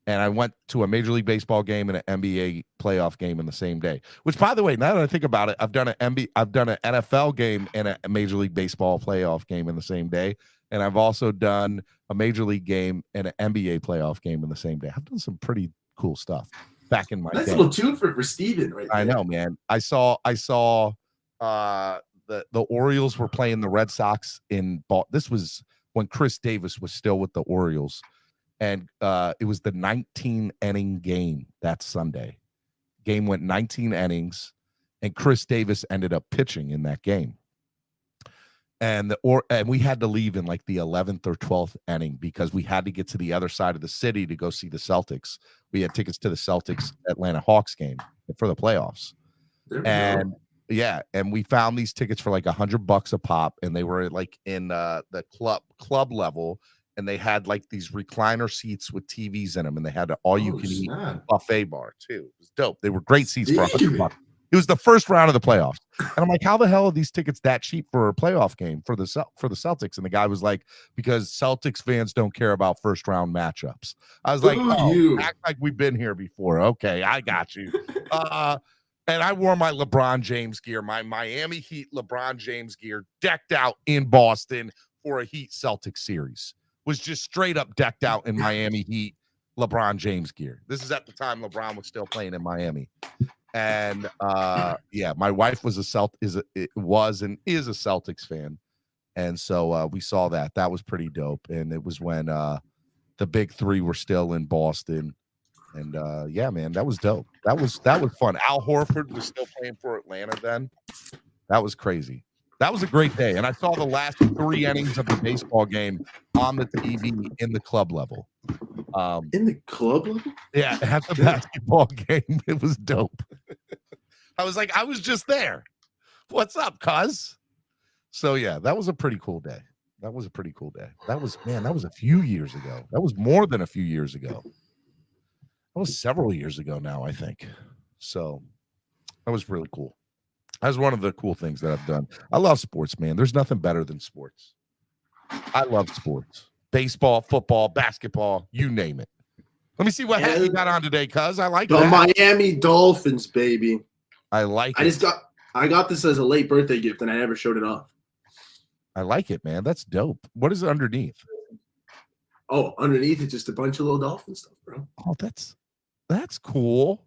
Speaker 1: And I went to a Major League Baseball game and an NBA playoff game in the same day. Which, by the way, now that I think about it, I've done an NFL game and a Major League Baseball playoff game in the same day, and I've also done a Major League game and an NBA playoff game in the same day. I've done some pretty cool stuff back in my day.
Speaker 3: That's a little too for Steven right there.
Speaker 1: I know, man. I saw the Orioles were playing the Red Sox in this was when Chris Davis was still with the Orioles. And it was the 19-inning game that Sunday. Game went 19 innings, and Chris Davis ended up pitching in that game. And we had to leave in like the 11th or 12th inning because we had to get to the other side of the city to go see the Celtics. We had tickets to the Celtics Atlanta Hawks game for the playoffs. And we found these tickets for like $100 a pop, and they were like in the club level. And they had like these recliner seats with TVs in them, and they had an all-you-can-eat buffet bar too. It was dope. They were great seats for $100. It was the first round of the playoffs, and I'm like, "How the hell are these tickets that cheap for a playoff game for the Celtics?" And the guy was like, "Because Celtics fans don't care about first-round matchups." I was like, act like we've been here before." Okay, I got you. And I wore my LeBron James gear, my Miami Heat LeBron James gear, decked out in Boston for a Heat Celtics series. Was just straight up decked out in Miami Heat LeBron James gear. This is at the time LeBron was still playing in Miami. And my wife was a Celtics fan. And so we saw that. That was pretty dope. And it was when the big three were still in Boston. And man, that was dope. That was fun. Al Horford was still playing for Atlanta then. That was crazy. That was a great day. And I saw the last 3 innings of the baseball game on the TV in the club level.
Speaker 3: In the club level?
Speaker 1: Yeah, at the basketball game. It was dope. I was like, I was just there. What's up, cuz? So, yeah, that was a pretty cool day. That was a few years ago. That was more than a few years ago. That was several years ago now, I think. So, that was really cool. That's one of the cool things that I've done. I love sports, man. There's nothing better than sports. I love sports. Baseball, football, basketball, you name it. Let me see what hat you got on today, cuz. I like
Speaker 3: the
Speaker 1: that.
Speaker 3: Miami Dolphins, baby.
Speaker 1: I like it.
Speaker 3: I got this as a late birthday gift, and I never showed it off.
Speaker 1: I like it, man. That's dope. What is it underneath?
Speaker 3: Oh, underneath it's just a bunch of little dolphin stuff, bro.
Speaker 1: Oh, that's cool.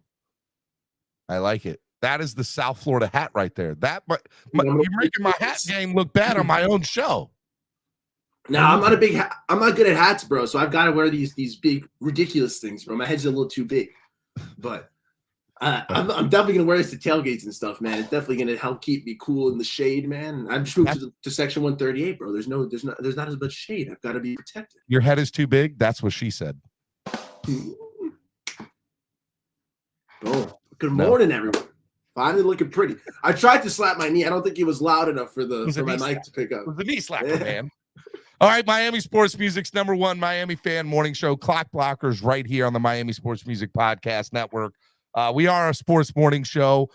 Speaker 1: I like it. That is the South Florida hat right there. You're making my hat game look bad on my own show.
Speaker 3: Now I'm not good at hats, bro. So I've got to wear these big ridiculous things, bro. My head's a little too big, but I'm definitely gonna wear this to tailgates and stuff, man. It's definitely gonna help keep me cool in the shade, man. I'm just moved to section 138, bro. There's not as much shade. I've got to be protected.
Speaker 1: Your head is too big. That's what she said.
Speaker 3: Oh, good morning, everyone. Finally looking pretty. I tried to slap my knee. I don't think it was loud enough for my mic to pick up.
Speaker 1: It was the knee slapper, man. All right, Miami Sports Music's #1 Miami fan morning show, Clock Blockers, right here on the Miami Sports Music Podcast Network. We are a sports morning show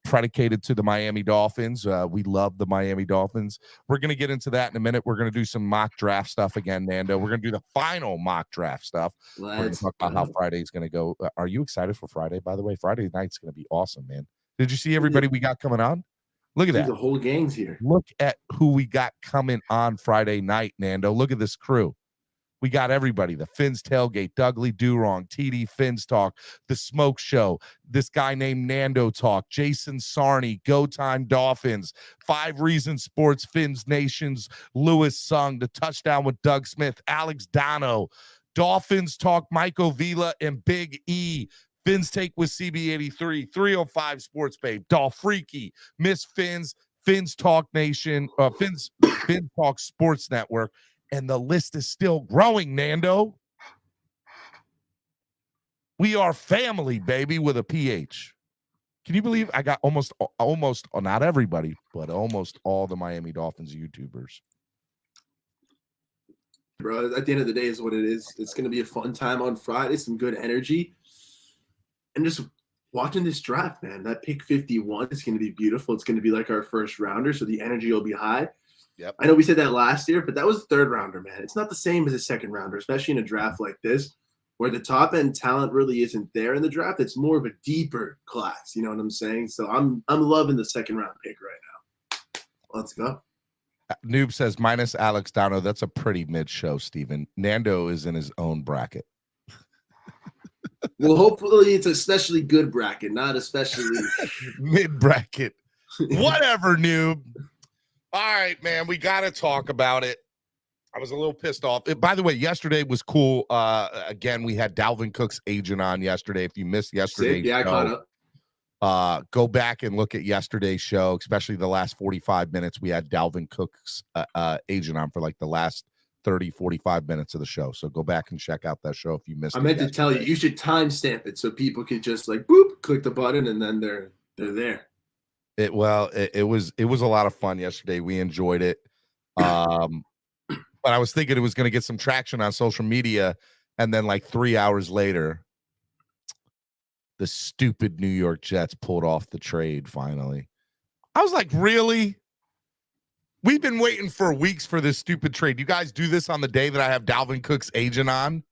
Speaker 1: predicated to the Miami Dolphins. We love the Miami Dolphins. We're going to get into that in a minute. We're going to do some mock draft stuff again, Nando. We're going to do the final mock draft stuff. We're going to talk about how Friday is going to go. Are you excited for Friday, by the way? Friday night's going to be awesome, man. Did you see everybody we got coming on? Look at that.
Speaker 3: The whole gang's here.
Speaker 1: Look at who we got coming on Friday night, Nando. Look at this crew. We got everybody. The Phins Tailgate, Dougley Durong, TD Phins Talk, The Smoke Show, this guy named Nando Talk, Jason Sarney, Go Time Dolphins, 5 Reasons Sports, Phins Nations, Lewis Sung, The Touchdown with Doug Smith, Alex Dono, Dolphins Talk, Michael Vila, and Big E. Phins Take with CB83, 305 Sports Babe, Dolph Freaky, Miss Phins, Phins Talk Nation, Phins Talk Sports Network, and the list is still growing, Nando. We are family, baby, with a PH. Can you believe I got almost, not everybody, but almost all the Miami Dolphins YouTubers?
Speaker 3: Bro, at the end of the day is what it is. It's going to be a fun time on Friday, some good energy. And just watching this draft, man, that pick 51 is going to be beautiful. It's going to be like our first rounder, so the energy will be high.
Speaker 1: Yep.
Speaker 3: I know we said that last year, but that was the third rounder, man. It's not the same as a second rounder, especially in a draft like this, where the top end talent really isn't there in the draft. It's more of a deeper class. You know what I'm saying? So I'm loving the second round pick right now. Let's go.
Speaker 1: Noob says minus Alex Downo. That's a pretty mid show, Steven. Nando is in his own bracket.
Speaker 3: Well, hopefully it's especially good bracket, not especially
Speaker 1: mid bracket. Whatever, Noob. All right, man. We got to talk about it. I was a little pissed off. By the way, yesterday was cool. Again, we had Dalvin Cook's agent on yesterday. If you missed yesterday's
Speaker 3: I caught up.
Speaker 1: Go back and look at yesterday's show, especially the last 45 minutes. We had Dalvin Cook's agent on for like the last 30, 45 minutes of the show. So go back and check out that show if you missed it.
Speaker 3: I meant to tell you, you should timestamp it so people could just like boop, click the button, and then they're there.
Speaker 1: It was a lot of fun yesterday. We enjoyed it. But I was thinking it was going to get some traction on social media, and then like 3 hours later, the stupid New York Jets pulled off the trade finally. I was like, really? We've been waiting for weeks for this stupid trade. You guys do this on the day that I have Dalvin Cook's agent on?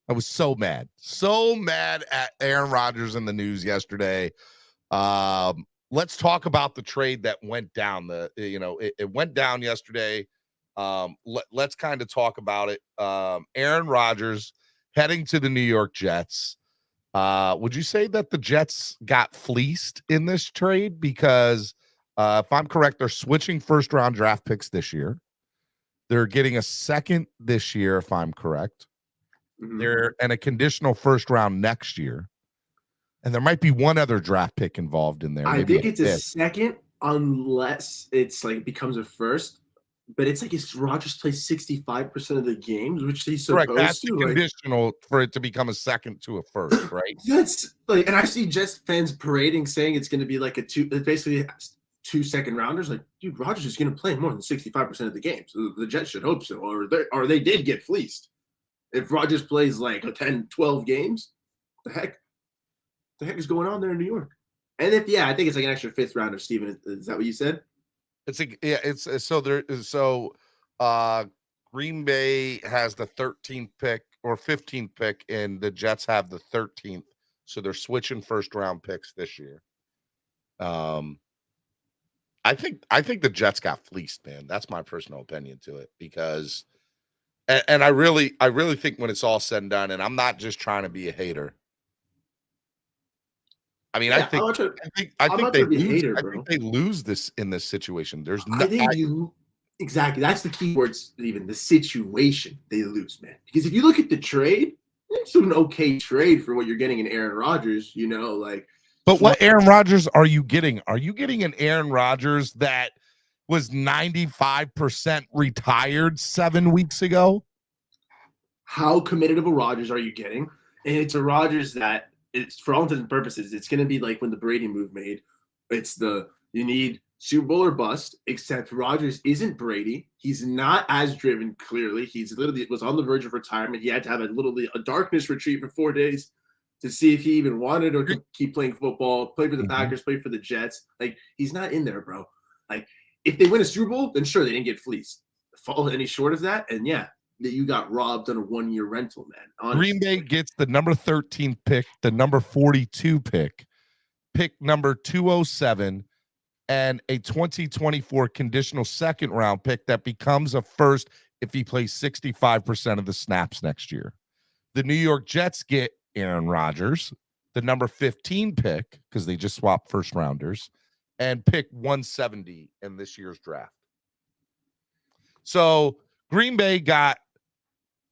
Speaker 1: I was so mad. So mad at Aaron Rodgers in the news yesterday. Let's talk about the trade that went down. It went down yesterday. Let's kind of talk about it. Aaron Rodgers heading to the New York Jets. Would you say that the Jets got fleeced in this trade? Because if I'm correct, they're switching first round draft picks this year. They're getting a second this year, if I'm correct.
Speaker 3: Mm-hmm.
Speaker 1: They're and a conditional first round next year. And there might be one other draft pick involved in there.
Speaker 3: I think it's a second unless it's like becomes a first. But it's like Rodgers plays 65% of the games, which he's supposed
Speaker 1: Correct. That's
Speaker 3: to.
Speaker 1: the conditional for it to become a second to a first, right?
Speaker 3: That's like, and I see Jets fans parading saying it's going to be like basically 2 second rounders. Like, dude, Rodgers is going to play more than 65% of the games. So the Jets should hope so, or they did get fleeced. If Rodgers plays like 10, 12 games, the heck is going on there in New York? And I think it's like an extra fifth rounder. Steven, is that what you said?
Speaker 1: Green Bay has the 13th pick or 15th pick, and the Jets have the 13th. So they're switching first round picks this year. I think the Jets got fleeced, man. That's my personal opinion to it, because and I really think when it's all said and done, and I'm not just trying to be a hater. I mean, I think they lose this in this situation. There's no.
Speaker 3: Exactly. That's the key words, even the situation they lose, man. Because if you look at the trade, it's an okay trade for what you're getting in Aaron Rodgers.
Speaker 1: But what Aaron Rodgers are you getting? Are you getting an Aaron Rodgers that was 95% retired 7 weeks ago?
Speaker 3: How committed of a Rodgers are you getting? And it's a Rodgers that, it's for all intents and purposes, it's going to be like when the Brady move made. You need Super Bowl or bust, except Rodgers isn't Brady. He's not as driven, clearly. He's literally was on the verge of retirement. He had to have a darkness retreat for 4 days to see if he even wanted or could keep playing football, play for the Packers, play for the Jets. Like, he's not in there, bro. Like, if they win a Super Bowl, then sure, they didn't get fleeced. Fall any short of that, and that you got robbed on a 1-year rental, man. Honestly.
Speaker 1: Green Bay gets the number 13 pick, the number 42 pick number 207, and a 2024 conditional second round pick that becomes a first if he plays 65% of the snaps next year. The New York Jets get Aaron Rodgers, the number 15 pick, because they just swapped first rounders, and pick 170 in this year's draft. So Green Bay got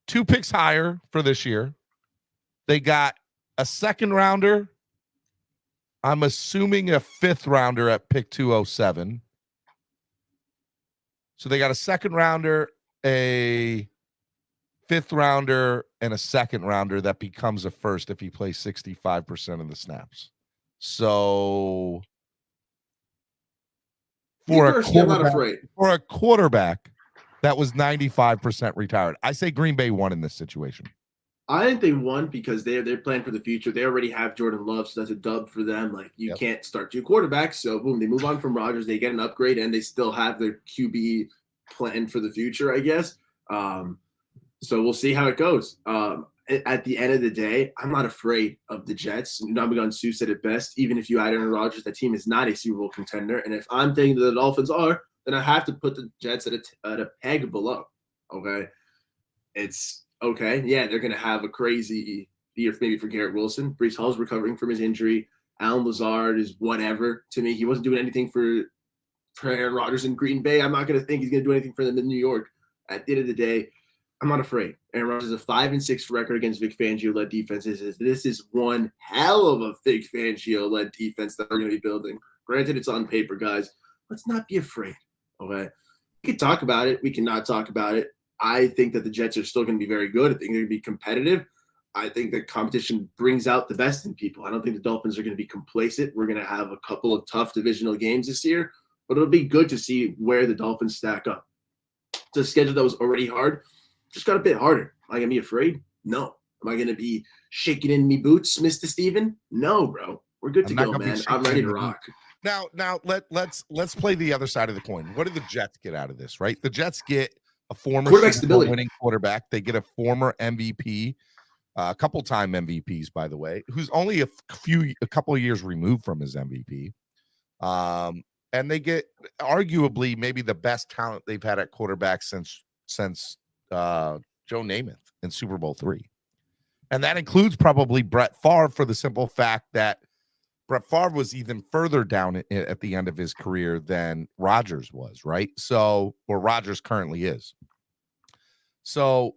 Speaker 1: 2 picks higher for this year. They got a second rounder. I'm assuming a fifth rounder at pick 207. So they got a second rounder, a fifth rounder, and a second rounder that becomes a first if he plays 65% of the snaps. So for
Speaker 3: I'm not afraid.
Speaker 1: For a quarterback that was 95% retired, I say Green Bay won in this situation.
Speaker 3: I think they won because they're playing for the future. They already have Jordan Love, so that's a dub for them. Like, you can't start two quarterbacks, so boom, they move on from Rodgers. They get an upgrade, and they still have their QB plan for the future, I guess. So we'll see how it goes. At the end of the day, I'm not afraid of the Jets. Nabigan Sue said it best. Even if you add Aaron Rodgers, that team is not a Super Bowl contender. And if I'm thinking that the Dolphins are, then I have to put the Jets at a peg below. Okay, it's okay. Yeah, they're going to have a crazy year maybe for Garrett Wilson. Breece Hall's recovering from his injury. Alan Lazard is whatever to me. He wasn't doing anything for Aaron Rodgers in Green Bay. I'm not going to think he's going to do anything for them in New York. At the end of the day, I'm not afraid. Aaron Rodgers has a 5-6 record against Vic Fangio-led defenses. This is one hell of a Vic Fangio-led defense that we're going to be building. Granted, it's on paper, guys. Let's not be afraid, okay? We can talk about it. We cannot talk about it. I think that the Jets are still going to be very good. I think they're going to be competitive. I think that competition brings out the best in people. I don't think the Dolphins are going to be complacent. We're going to have a couple of tough divisional games this year, but it'll be good to see where the Dolphins stack up. It's a schedule that was already hard. Just got a bit harder. Am I going to be afraid? No. Am I going to be shaking in me boots, Mr. Steven? No, bro. We're good to go, man. I'm ready to rock.
Speaker 1: Now let's play the other side of the coin. What do the Jets get out of this, right? The Jets get a former winning quarterback. They get a former MVP, a couple-time MVPs, by the way, who's only a couple of years removed from his MVP. And they get arguably maybe the best talent they've had at quarterback since Joe Namath in Super Bowl III. And that includes probably Brett Favre, for the simple fact that Brett Favre was even further down at the end of his career than Rodgers was, right? So, or Rodgers currently is. So,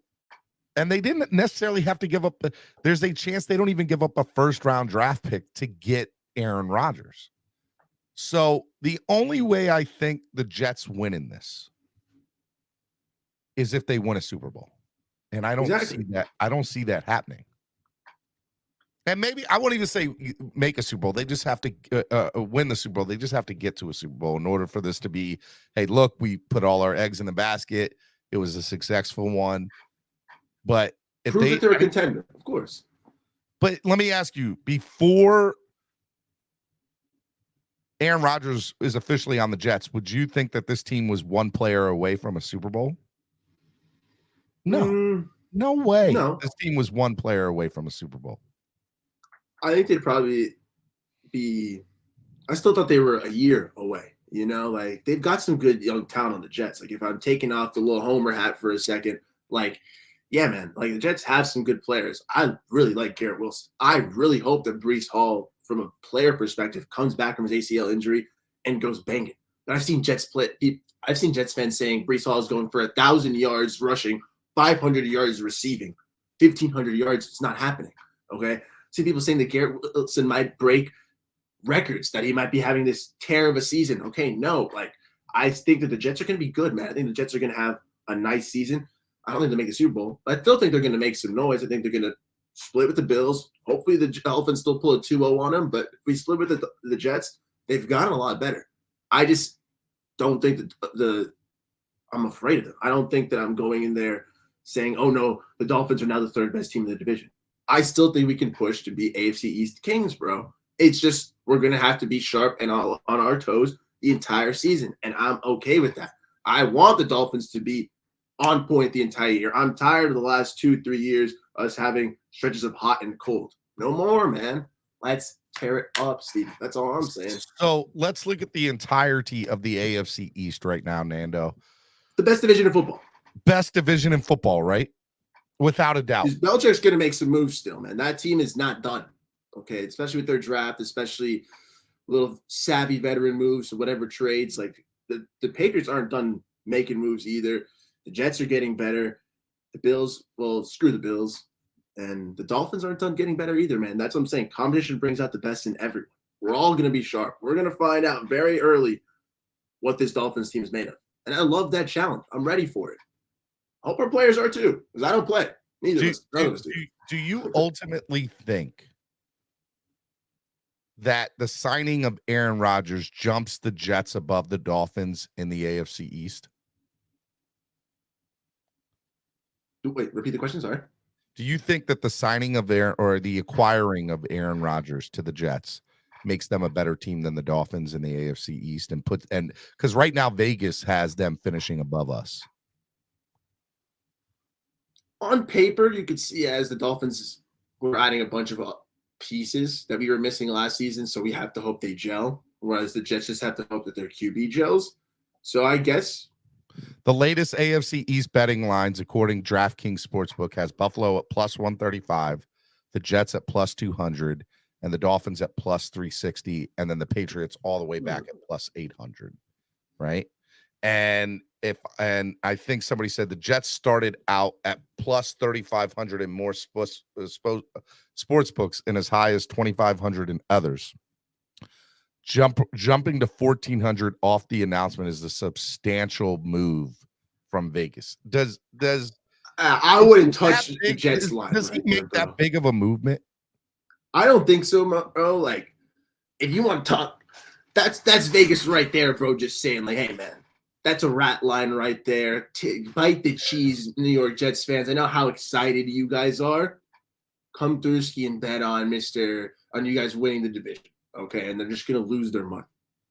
Speaker 1: and they didn't necessarily have to give up. There's a chance they don't even give up a first-round draft pick to get Aaron Rodgers. So the only way I think the Jets win in this is if they win a Super Bowl. And I don't see that. I don't see that happening. And maybe I won't even say make a Super Bowl. They just have to win the Super Bowl. They just have to get to a Super Bowl in order for this to be, hey, look, we put all our eggs in the basket. It was a successful one. But if
Speaker 3: prove that they're a contender, of course.
Speaker 1: But let me ask you, before Aaron Rodgers is officially on the Jets, would you think that this team was one player away from a Super Bowl? No. No way.
Speaker 3: No.
Speaker 1: This team was one player away from a Super Bowl.
Speaker 3: I think they'd probably be – I still thought they were a year away. You know, like, they've got some good young talent on the Jets. Like, if I'm taking off the little homer hat for a second, like, yeah, man, like, the Jets have some good players. I really like Garrett Wilson. I really hope that Breece Hall, from a player perspective, comes back from his ACL injury and goes banging. But I've seen Jets fans saying Breece Hall is going for 1,000 yards rushing, 500 yards receiving, 1,500 yards. It's not happening, okay? See people saying that Garrett Wilson might break records, that he might be having this tear of a season. Okay, no. Like, I think that the Jets are going to be good, man. I think the Jets are going to have a nice season. I don't think they'll make the Super Bowl, but I still think they're going to make some noise. I think they're going to split with the Bills. Hopefully the Dolphins still pull a 2-0 on them, but if we split with the Jets, they've gotten a lot better. I just don't think that I'm afraid of them. I don't think that I'm going in there saying, oh, no, the Dolphins are now the third best team in the division. I still think we can push to be AFC East kings, bro. It's just we're going to have to be sharp and all on our toes the entire season, and I'm okay with that. I want the Dolphins to be on point the entire year. I'm tired of the last 2-3 years us having stretches of hot and cold. No more, man. Let's tear it up, Steve. That's all I'm saying.
Speaker 1: So let's look at the entirety of the AFC East right now, Nando.
Speaker 3: The best division in football.
Speaker 1: Best division in football, right? Without a doubt.
Speaker 3: Belichick's going to make some moves still, man. That team is not done, okay? Especially with their draft, especially little savvy veteran moves or whatever trades. Like, the Patriots aren't done making moves either. The Jets are getting better. The Bills, well, screw the Bills. And the Dolphins aren't done getting better either, man. That's what I'm saying. Competition brings out the best in everyone. We're all going to be sharp. We're going to find out very early what this Dolphins team is made of. And I love that challenge. I'm ready for it. I hope our players are too, because I don't play. Neither of us do.
Speaker 1: Do you ultimately think that the signing of Aaron Rodgers jumps the Jets above the Dolphins in the AFC East?
Speaker 3: Wait, repeat the question. Sorry.
Speaker 1: Do you think that the signing of the acquiring of Aaron Rodgers to the Jets makes them a better team than the Dolphins in the AFC East, and because right now Vegas has them finishing above us?
Speaker 3: On paper, you could see as the Dolphins were adding a bunch of pieces that we were missing last season, so we have to hope they gel, whereas the Jets just have to hope that their QB gels. So I guess
Speaker 1: the latest AFC East betting lines, according to DraftKings Sportsbook, has Buffalo at plus 135, the Jets at plus 200, and the Dolphins at plus 360, and then the Patriots all the way back at plus 800, right? And I think somebody said the Jets started out at plus 3,500 in more sports books and as high as 2,500 in others. Jumping to 1,400 off the announcement is a substantial move from Vegas.
Speaker 3: I wouldn't touch the Jets line.
Speaker 1: Does he make that big of a movement?
Speaker 3: I don't think so, bro. Like, if you want to talk, that's Vegas right there, bro. Just saying, like, hey, man, that's a rat line right there. Bite the cheese, New York Jets fans. I know how excited you guys are. Come through ski and bet on you guys winning the division. Okay, and they're just gonna lose their money.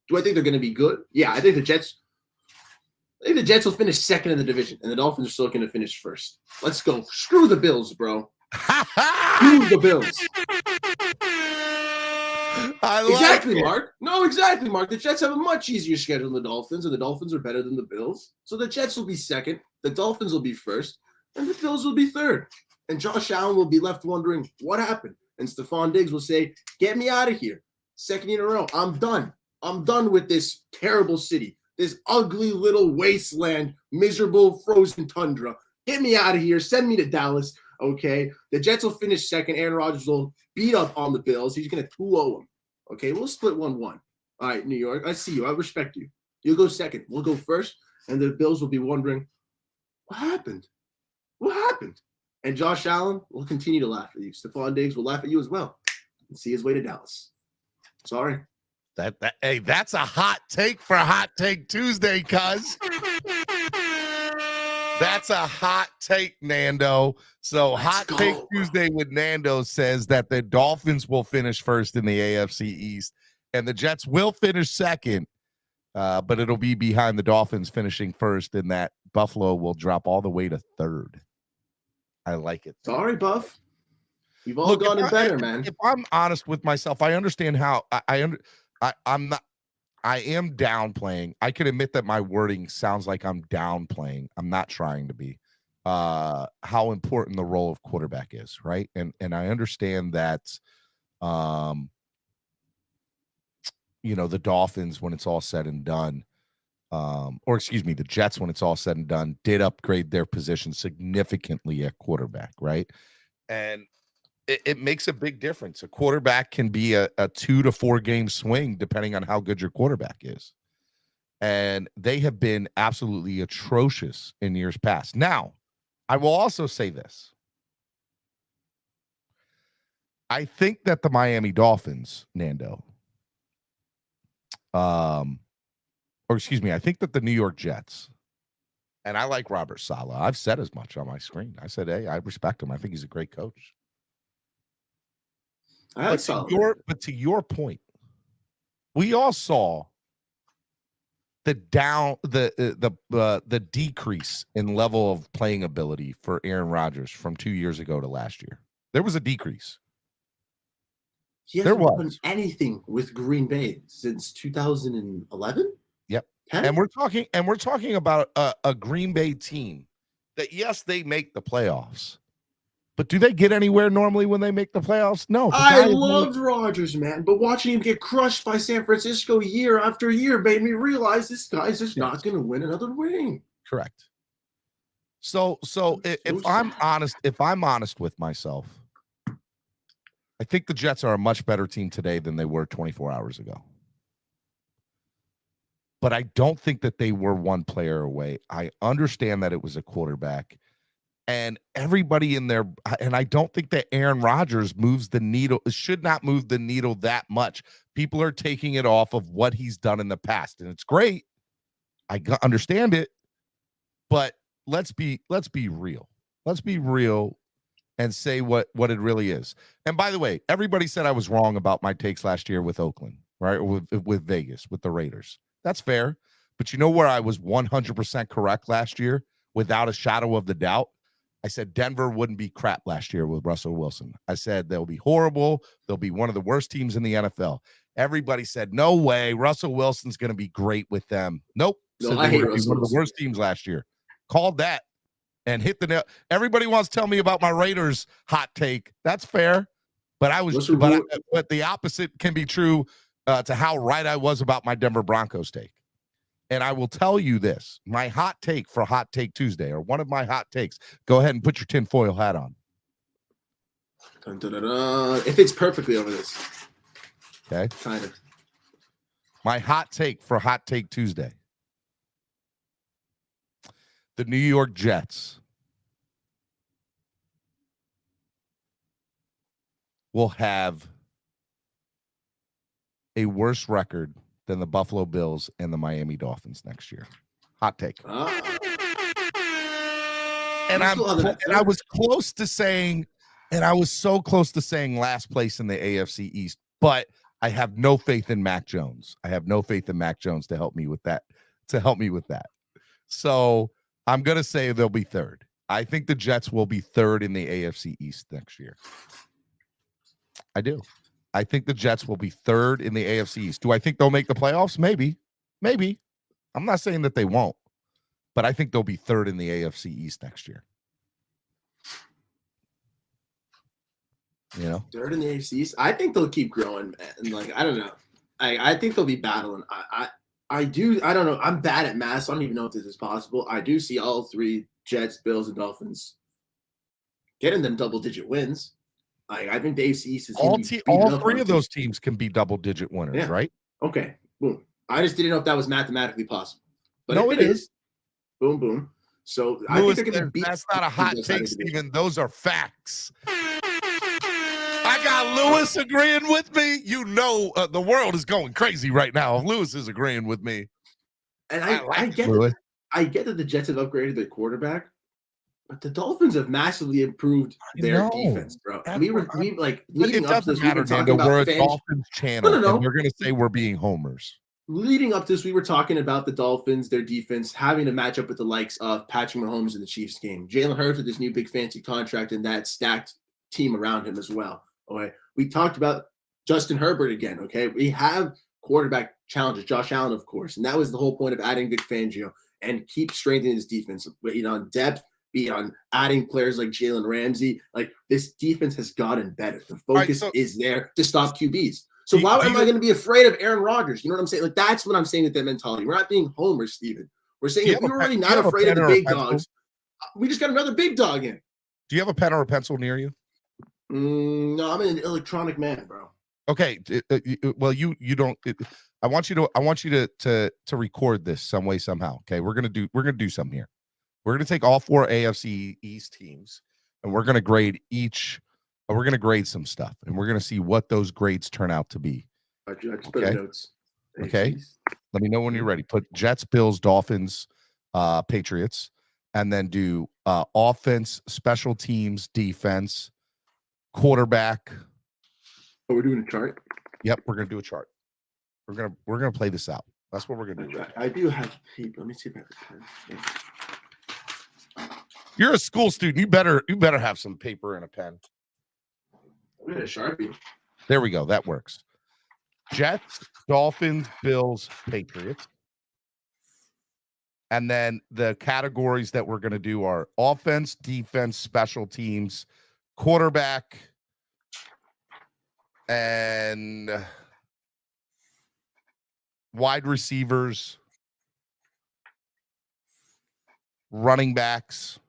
Speaker 3: Do I think they're gonna be good? Yeah, I think the Jets will finish second in the division, and the Dolphins are still gonna finish first. Let's go. Screw the Bills, bro. Screw the Bills. Exactly, Mark. No, exactly, Mark. The Jets have a much easier schedule than the Dolphins, and the Dolphins are better than the Bills. So the Jets will be second, the Dolphins will be first, and the Bills will be third. And Josh Allen will be left wondering what happened. And Stephon Diggs will say, "Get me out of here. Second year in a row. I'm done. I'm done with this terrible city, this ugly little wasteland, miserable frozen tundra. Get me out of here. Send me to Dallas." Okay. The Jets will finish second. Aaron Rodgers will beat up on the Bills. He's going to 2-0 them. Okay. We'll split 1-1. All right, New York. I see you. I respect you. You'll go second. We'll go first. And the Bills will be wondering, what happened? What happened? And Josh Allen will continue to laugh at you. Stephon Diggs will laugh at you as well and see his way to Dallas. Sorry.
Speaker 1: Hey, that's a hot take for Hot Take Tuesday, cuz. That's a hot take, Nando. So Hot Take Tuesday with Nando says that the Dolphins will finish first in the AFC East, and the Jets will finish second, but it'll be behind the Dolphins finishing first, and that Buffalo will drop all the way to third. I like it.
Speaker 3: Sorry, Buff. We've all gotten better, man.
Speaker 1: If I'm honest with myself, I understand how I am downplaying. I can admit that my wording sounds like I'm downplaying. I'm not trying to be. How important the role of quarterback is, right? And I understand that the Dolphins, when it's all said and done, the Jets, when it's all said and done, did upgrade their position significantly at quarterback, right? And it makes a big difference. A quarterback can be a 2 to 4 game swing depending on how good your quarterback is. And they have been absolutely atrocious in years past. Now, I will also say this. I think that the Miami Dolphins, Nando, I think that the New York Jets, and I like Robert Saleh. I've said as much on my screen. I said, hey, I respect him. I think he's a great coach. But to your point, we all saw the decrease in level of playing ability for Aaron Rodgers from 2 years ago to last year. There was a decrease.
Speaker 3: He hasn't done anything with Green Bay since 2011.
Speaker 1: Yep.
Speaker 3: 10?
Speaker 1: And we're talking about a Green Bay team that, yes, they make the playoffs. But do they get anywhere normally when they make the playoffs? No.
Speaker 3: I loved Rodgers, man. But watching him get crushed by San Francisco year after year made me realize this guy's just not going to win another ring.
Speaker 1: Correct. So if I'm honest with myself, I think the Jets are a much better team today than they were 24 hours ago. But I don't think that they were one player away. I understand that it was a quarterback. And everybody in there, and I don't think that Aaron Rodgers moves the needle, should not move the needle that much. People are taking it off of what he's done in the past, and it's great. I understand it, but let's be real. Let's be real and say what it really is. And by the way, everybody said I was wrong about my takes last year with Oakland, right? Or with Vegas, with the Raiders. That's fair. But you know where I was 100% correct last year, without a shadow of the doubt? I said Denver wouldn't be crap last year with Russell Wilson. I said they'll be horrible. They'll be one of the worst teams in the NFL. Everybody said, no way, Russell Wilson's going to be great with them. Nope.
Speaker 3: No,
Speaker 1: Said
Speaker 3: I
Speaker 1: they
Speaker 3: hate
Speaker 1: would be
Speaker 3: Russell
Speaker 1: one of the
Speaker 3: Wilson.
Speaker 1: worst teams last year. Called that and hit the nail. Everybody wants to tell me about my Raiders hot take. That's fair. But but the opposite can be true to how right I was about my Denver Broncos take. And I will tell you this, my hot take for Hot Take Tuesday, or one of my hot takes, go ahead and put your tinfoil hat on.
Speaker 3: Dun, dun, dun, dun. It fits perfectly over this.
Speaker 1: Okay.
Speaker 3: Kind of.
Speaker 1: My hot take for Hot Take Tuesday. The New York Jets will have a worse record than the Buffalo Bills and the Miami Dolphins next year. Hot take. And I was close to saying, and I was so close to saying last place in the AFC East, but I have no faith in Mac Jones. I have no faith in Mac Jones to help me with that. So I'm going to say they'll be third. I think the Jets will be third in the AFC East next year. I do. I think the Jets will be third in the AFC East. Do I think they'll make the playoffs? Maybe. I'm not saying that they won't, but I think they'll be third in the AFC East next year. You know,
Speaker 3: third in the AFC East. I think they'll keep growing, man. And like, I don't know. I think they'll be battling. I don't know. I'm bad at math, so I don't even know if this is possible. I do see all three, Jets, Bills, and Dolphins, getting them double-digit wins. I think the AFC East is
Speaker 1: all three of those teams can be double-digit winners, right?
Speaker 3: Okay, boom. I just didn't know if that was mathematically possible. But
Speaker 1: no,
Speaker 3: if it is, boom, boom. So
Speaker 1: Lewis,
Speaker 3: I think they're going to beat.
Speaker 1: That's not a hot take, Steven. Those are facts. I got Lewis agreeing with me. You know, the world is going crazy right now. Lewis is agreeing with me.
Speaker 3: And I get that the Jets have upgraded their quarterback, but the Dolphins have massively improved their defense, bro. We leading up to this, we were talking about
Speaker 1: a Dolphins channel. No. And we're going to say we're being homers.
Speaker 3: Leading up to this, we were talking about the Dolphins, their defense, having to match up with the likes of Patrick Mahomes in the Chiefs game. Jalen Hurts with this new big fancy contract and that stacked team around him as well. Okay, we talked about Justin Herbert again. Okay, we have quarterback challenges, Josh Allen, of course, and that was the whole point of adding Vic Fangio and keep strengthening his defense, be it on depth, be it on adding players like Jalen Ramsey. Like, this defense has gotten better. The focus is there to stop QBs. So why am I going to be afraid of Aaron Rodgers? You know what I'm saying? Like, that's what I'm saying with that mentality. We're not being homers, Steven. We're saying if we were already not afraid of the big dogs, we just got another big dog in.
Speaker 1: Do you have a pen or a pencil near you?
Speaker 3: No, I'm an electronic man, bro.
Speaker 1: Okay. Well, you don't. I want you to record this some way, somehow. Okay, we're gonna do something here. We're gonna take all four AFC East teams, and we're gonna grade each. We're gonna grade some stuff, and we're gonna see what those grades turn out to be.
Speaker 3: I just put notes.
Speaker 1: Okay. Let me know when you're ready. Put Jets, Bills, Dolphins, Patriots, and then do offense, special teams, defense, quarterback.
Speaker 3: Oh, we're doing a chart?
Speaker 1: Yep, we're gonna do a chart. We're gonna play this out. That's what we're gonna do.
Speaker 3: I do have paper. Let me see if I have a pen.
Speaker 1: You're a school student. You better have some paper and a pen.
Speaker 3: I'm gonna Sharpie.
Speaker 1: There we go. That works. Jets, Dolphins, Bills, Patriots. And then the categories that we're gonna do are offense, defense, special teams, quarterback, and wide receivers, running backs,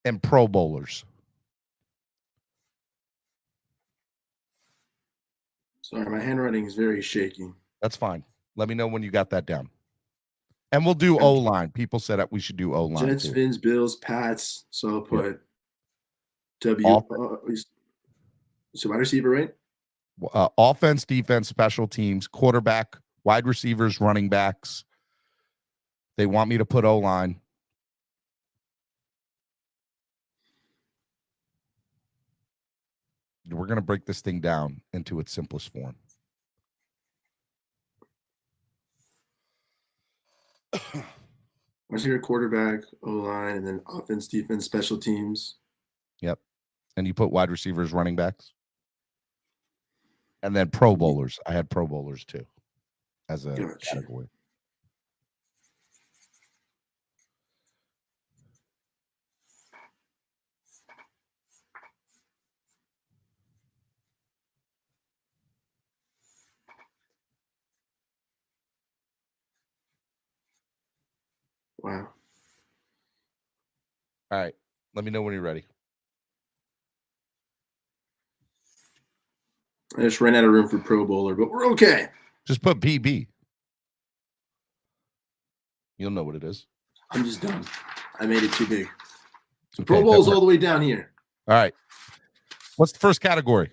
Speaker 1: and Pro Bowlers.
Speaker 3: Sorry, my handwriting is very shaky.
Speaker 1: That's fine. Let me know when you got that down. And we'll do O-line. People said that we should do O-line
Speaker 3: Jets,
Speaker 1: too.
Speaker 3: Phins, Bills, Pats. So I'll put so wide receiver, right?
Speaker 1: Offense, defense, special teams, quarterback, wide receivers, running backs. They want me to put O-line. We're going to break this thing down into its simplest form.
Speaker 3: Receiver, quarterback, O-line, and then offense, defense, special teams.
Speaker 1: Yep. And you put wide receivers, running backs. And then Pro Bowlers. I had Pro Bowlers too as a category.
Speaker 3: Wow.
Speaker 1: All right. Let me know when you're ready.
Speaker 3: I just ran out of room for Pro Bowler, but we're okay.
Speaker 1: Just put PB. You'll know what it is.
Speaker 3: I'm just done. I made it too big. So
Speaker 1: Okay,
Speaker 3: Pro Bowl's all the way down here.
Speaker 1: All right. What's the first category?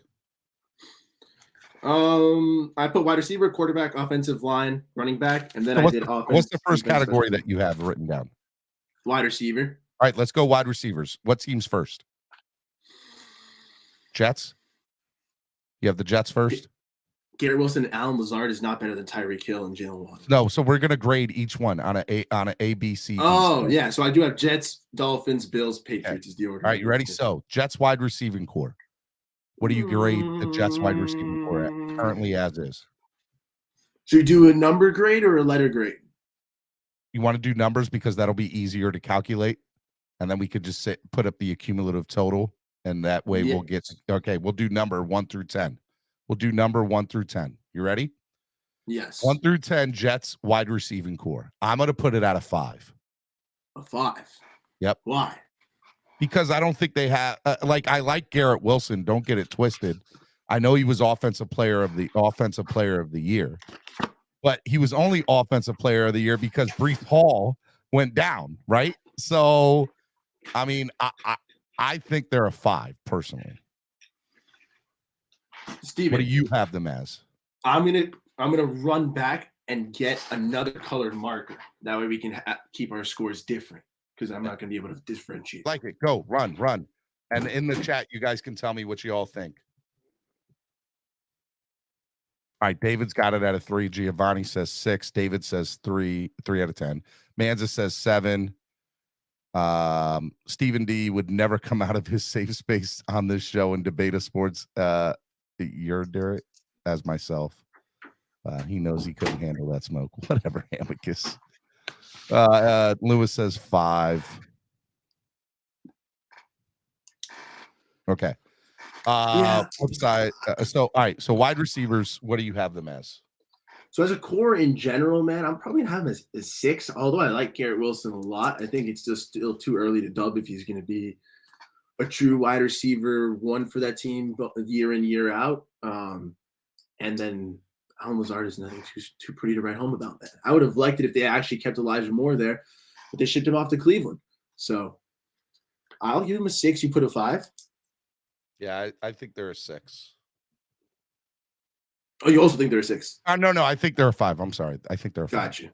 Speaker 3: I put wide receiver, quarterback, offensive line, running back, and then I did offense.
Speaker 1: What's the first category that you have written down?
Speaker 3: Wide receiver.
Speaker 1: All right, let's go wide receivers. What team's first? Jets? You have the Jets first?
Speaker 3: Garrett Wilson and Alan Lazard is not better than Tyreek Hill and Jalen Waddle.
Speaker 1: No, so we're gonna grade each one on a A, B, C.
Speaker 3: Oh, yeah. So I do have Jets, Dolphins, Bills, Patriots is the order.
Speaker 1: All right, you ready? So Jets wide receiving core. What do you grade the Jets wide receiving core at currently as is?
Speaker 3: Should we do a number grade or a letter grade?
Speaker 1: You want to do numbers because that'll be easier to calculate, and then we could just put up the accumulative total, and that way we'll get. Okay, we'll do number 1 through 10. We'll do number 1 through 10. You ready?
Speaker 3: Yes.
Speaker 1: 1 through 10, Jets wide receiving core. I'm going to put it at a 5.
Speaker 3: A 5.
Speaker 1: Yep.
Speaker 3: Why?
Speaker 1: Because I don't think they have I like Garrett Wilson. Don't get it twisted. I know he was offensive player of the year, but he was only offensive player of the year because Breece Hall went down, right? So, I mean, I think they're a 5 personally.
Speaker 3: Steven,
Speaker 1: what do you have them as?
Speaker 3: I'm gonna run back and get another colored marker. That way we can keep our scores different because I'm not gonna be able to differentiate.
Speaker 1: Like it. Go run. And in the chat, you guys can tell me what you all think. All right, David's got it at a 3. Giovanni says 6. David says 3 out of 10. Manza says 7. Stephen D would never come out of his safe space on this show and debate a sports. You're Derek as myself. He knows he couldn't handle that smoke. Whatever, Amicus. Lewis says 5. Okay. Flip side. So, all right. So, wide receivers, what do you have them as?
Speaker 3: So, as a core in general, man, I'm probably gonna have him as 6. Although I like Garrett Wilson a lot, I think it's just still too early to dub if he's going to be a true wide receiver one for that team year in, year out. And then Alan Lazard is nothing too pretty to write home about that. I would have liked it if they actually kept Elijah Moore there, but they shipped him off to Cleveland. So I'll give him a 6. You put a 5.
Speaker 1: Yeah, I think they're a 6.
Speaker 3: Oh, you also think they're a 6?
Speaker 1: No, I think they're a 5. I'm sorry. I think they're a 5.
Speaker 3: Gotcha.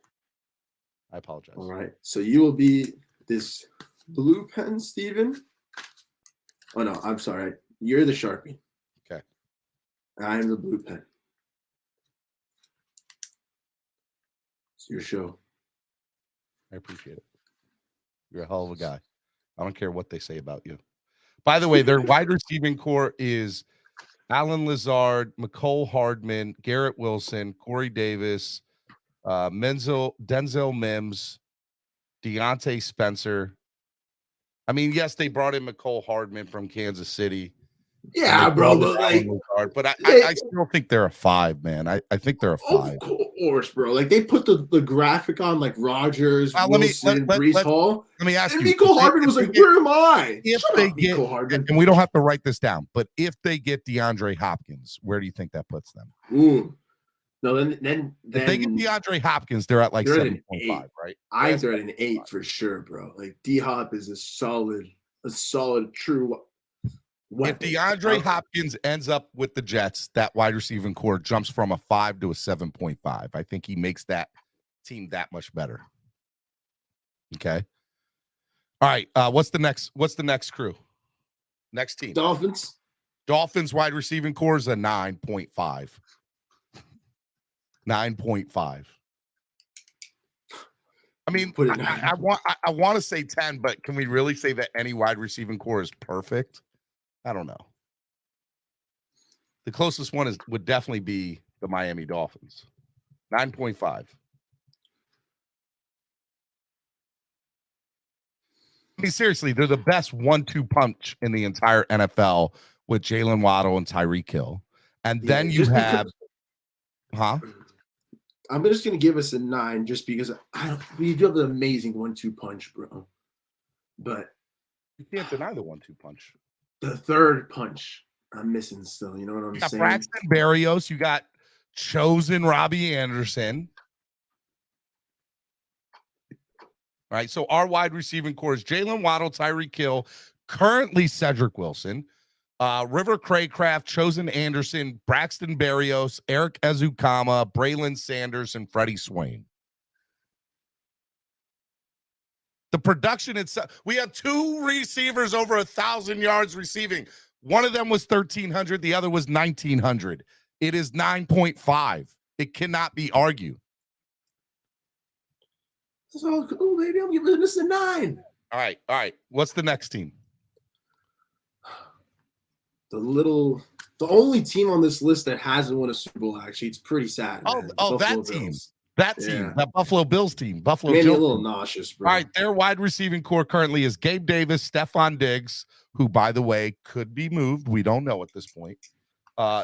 Speaker 1: I apologize.
Speaker 3: All right. So you will be this blue pen, Steven. Oh, no, I'm sorry. You're the Sharpie.
Speaker 1: Okay.
Speaker 3: I am the blue pen. It's your show.
Speaker 1: I appreciate it. You're a hell of a guy. I don't care what they say about you. By the way, their wide receiving core is Alan Lazard, McCole Hardman, Garrett Wilson, Corey Davis, Denzel Mims, Deontay Spencer. I mean, yes, they brought in McCole Hardman from Kansas City.
Speaker 3: Yeah, bro. But like,
Speaker 1: but I still think they're a 5, man. I think they're a 5.
Speaker 3: of course, bro. Like they put the graphic on like Rogers, Wilson, Brees Hall.
Speaker 1: Let me ask
Speaker 3: and
Speaker 1: you.
Speaker 3: Mecole Hardman was like, "Where am I?"
Speaker 1: If
Speaker 3: Shut
Speaker 1: they
Speaker 3: up,
Speaker 1: get,
Speaker 3: Mecole Hardman.
Speaker 1: and we don't have to write this down, but if they get DeAndre Hopkins, where do you think that puts them?
Speaker 3: Ooh. No, then
Speaker 1: if they get DeAndre Hopkins, they're at like 7.5, right?
Speaker 3: I think they're at an 8 for sure, bro. Like D Hop is a solid true weapon.
Speaker 1: If DeAndre Hopkins ends up with the Jets, that wide receiving core jumps from a 5 to a 7.5. I think he makes that team that much better. Okay. All right. What's the next crew? Next team. Dolphins wide receiving core is a 9.5. 9.5. I mean, I want to say 10, but can we really say that any wide receiving core is perfect? I don't know. The closest one would definitely be the Miami Dolphins. 9.5. I mean, seriously, they're the best 1-2 punch in the entire NFL with Jalen Waddle and Tyreek Hill. And then you have
Speaker 3: I'm just gonna give us a 9 just because we do have an amazing 1-2 punch, bro. But
Speaker 1: you can't deny the 1-2 punch.
Speaker 3: The third punch I'm missing still. You know what I'm saying?
Speaker 1: Braxton Berrios, you got chosen Robbie Anderson. All right, so our wide receiving core is Jalen Waddle, Tyreek Hill, currently Cedric Wilson, River Craycraft, Chosen Anderson, Braxton Berrios, Eric Ezukama, Braylon Sanders, and Freddie Swain. The production itself, we have 2 receivers over 1,000 yards receiving. One of them was 1,300. The other was 1,900. It is 9.5. It cannot be argued.
Speaker 3: That's all cool, baby. I'm giving this a 9.
Speaker 1: All right. What's the next team?
Speaker 3: The only team on this list that hasn't won a Super Bowl, actually. It's pretty sad.
Speaker 1: That team. That Buffalo Bills team.
Speaker 3: Maybe a little nauseous, bro.
Speaker 1: All right, their wide receiving core currently is Gabe Davis, Stephon Diggs, who, by the way, could be moved. We don't know at this point.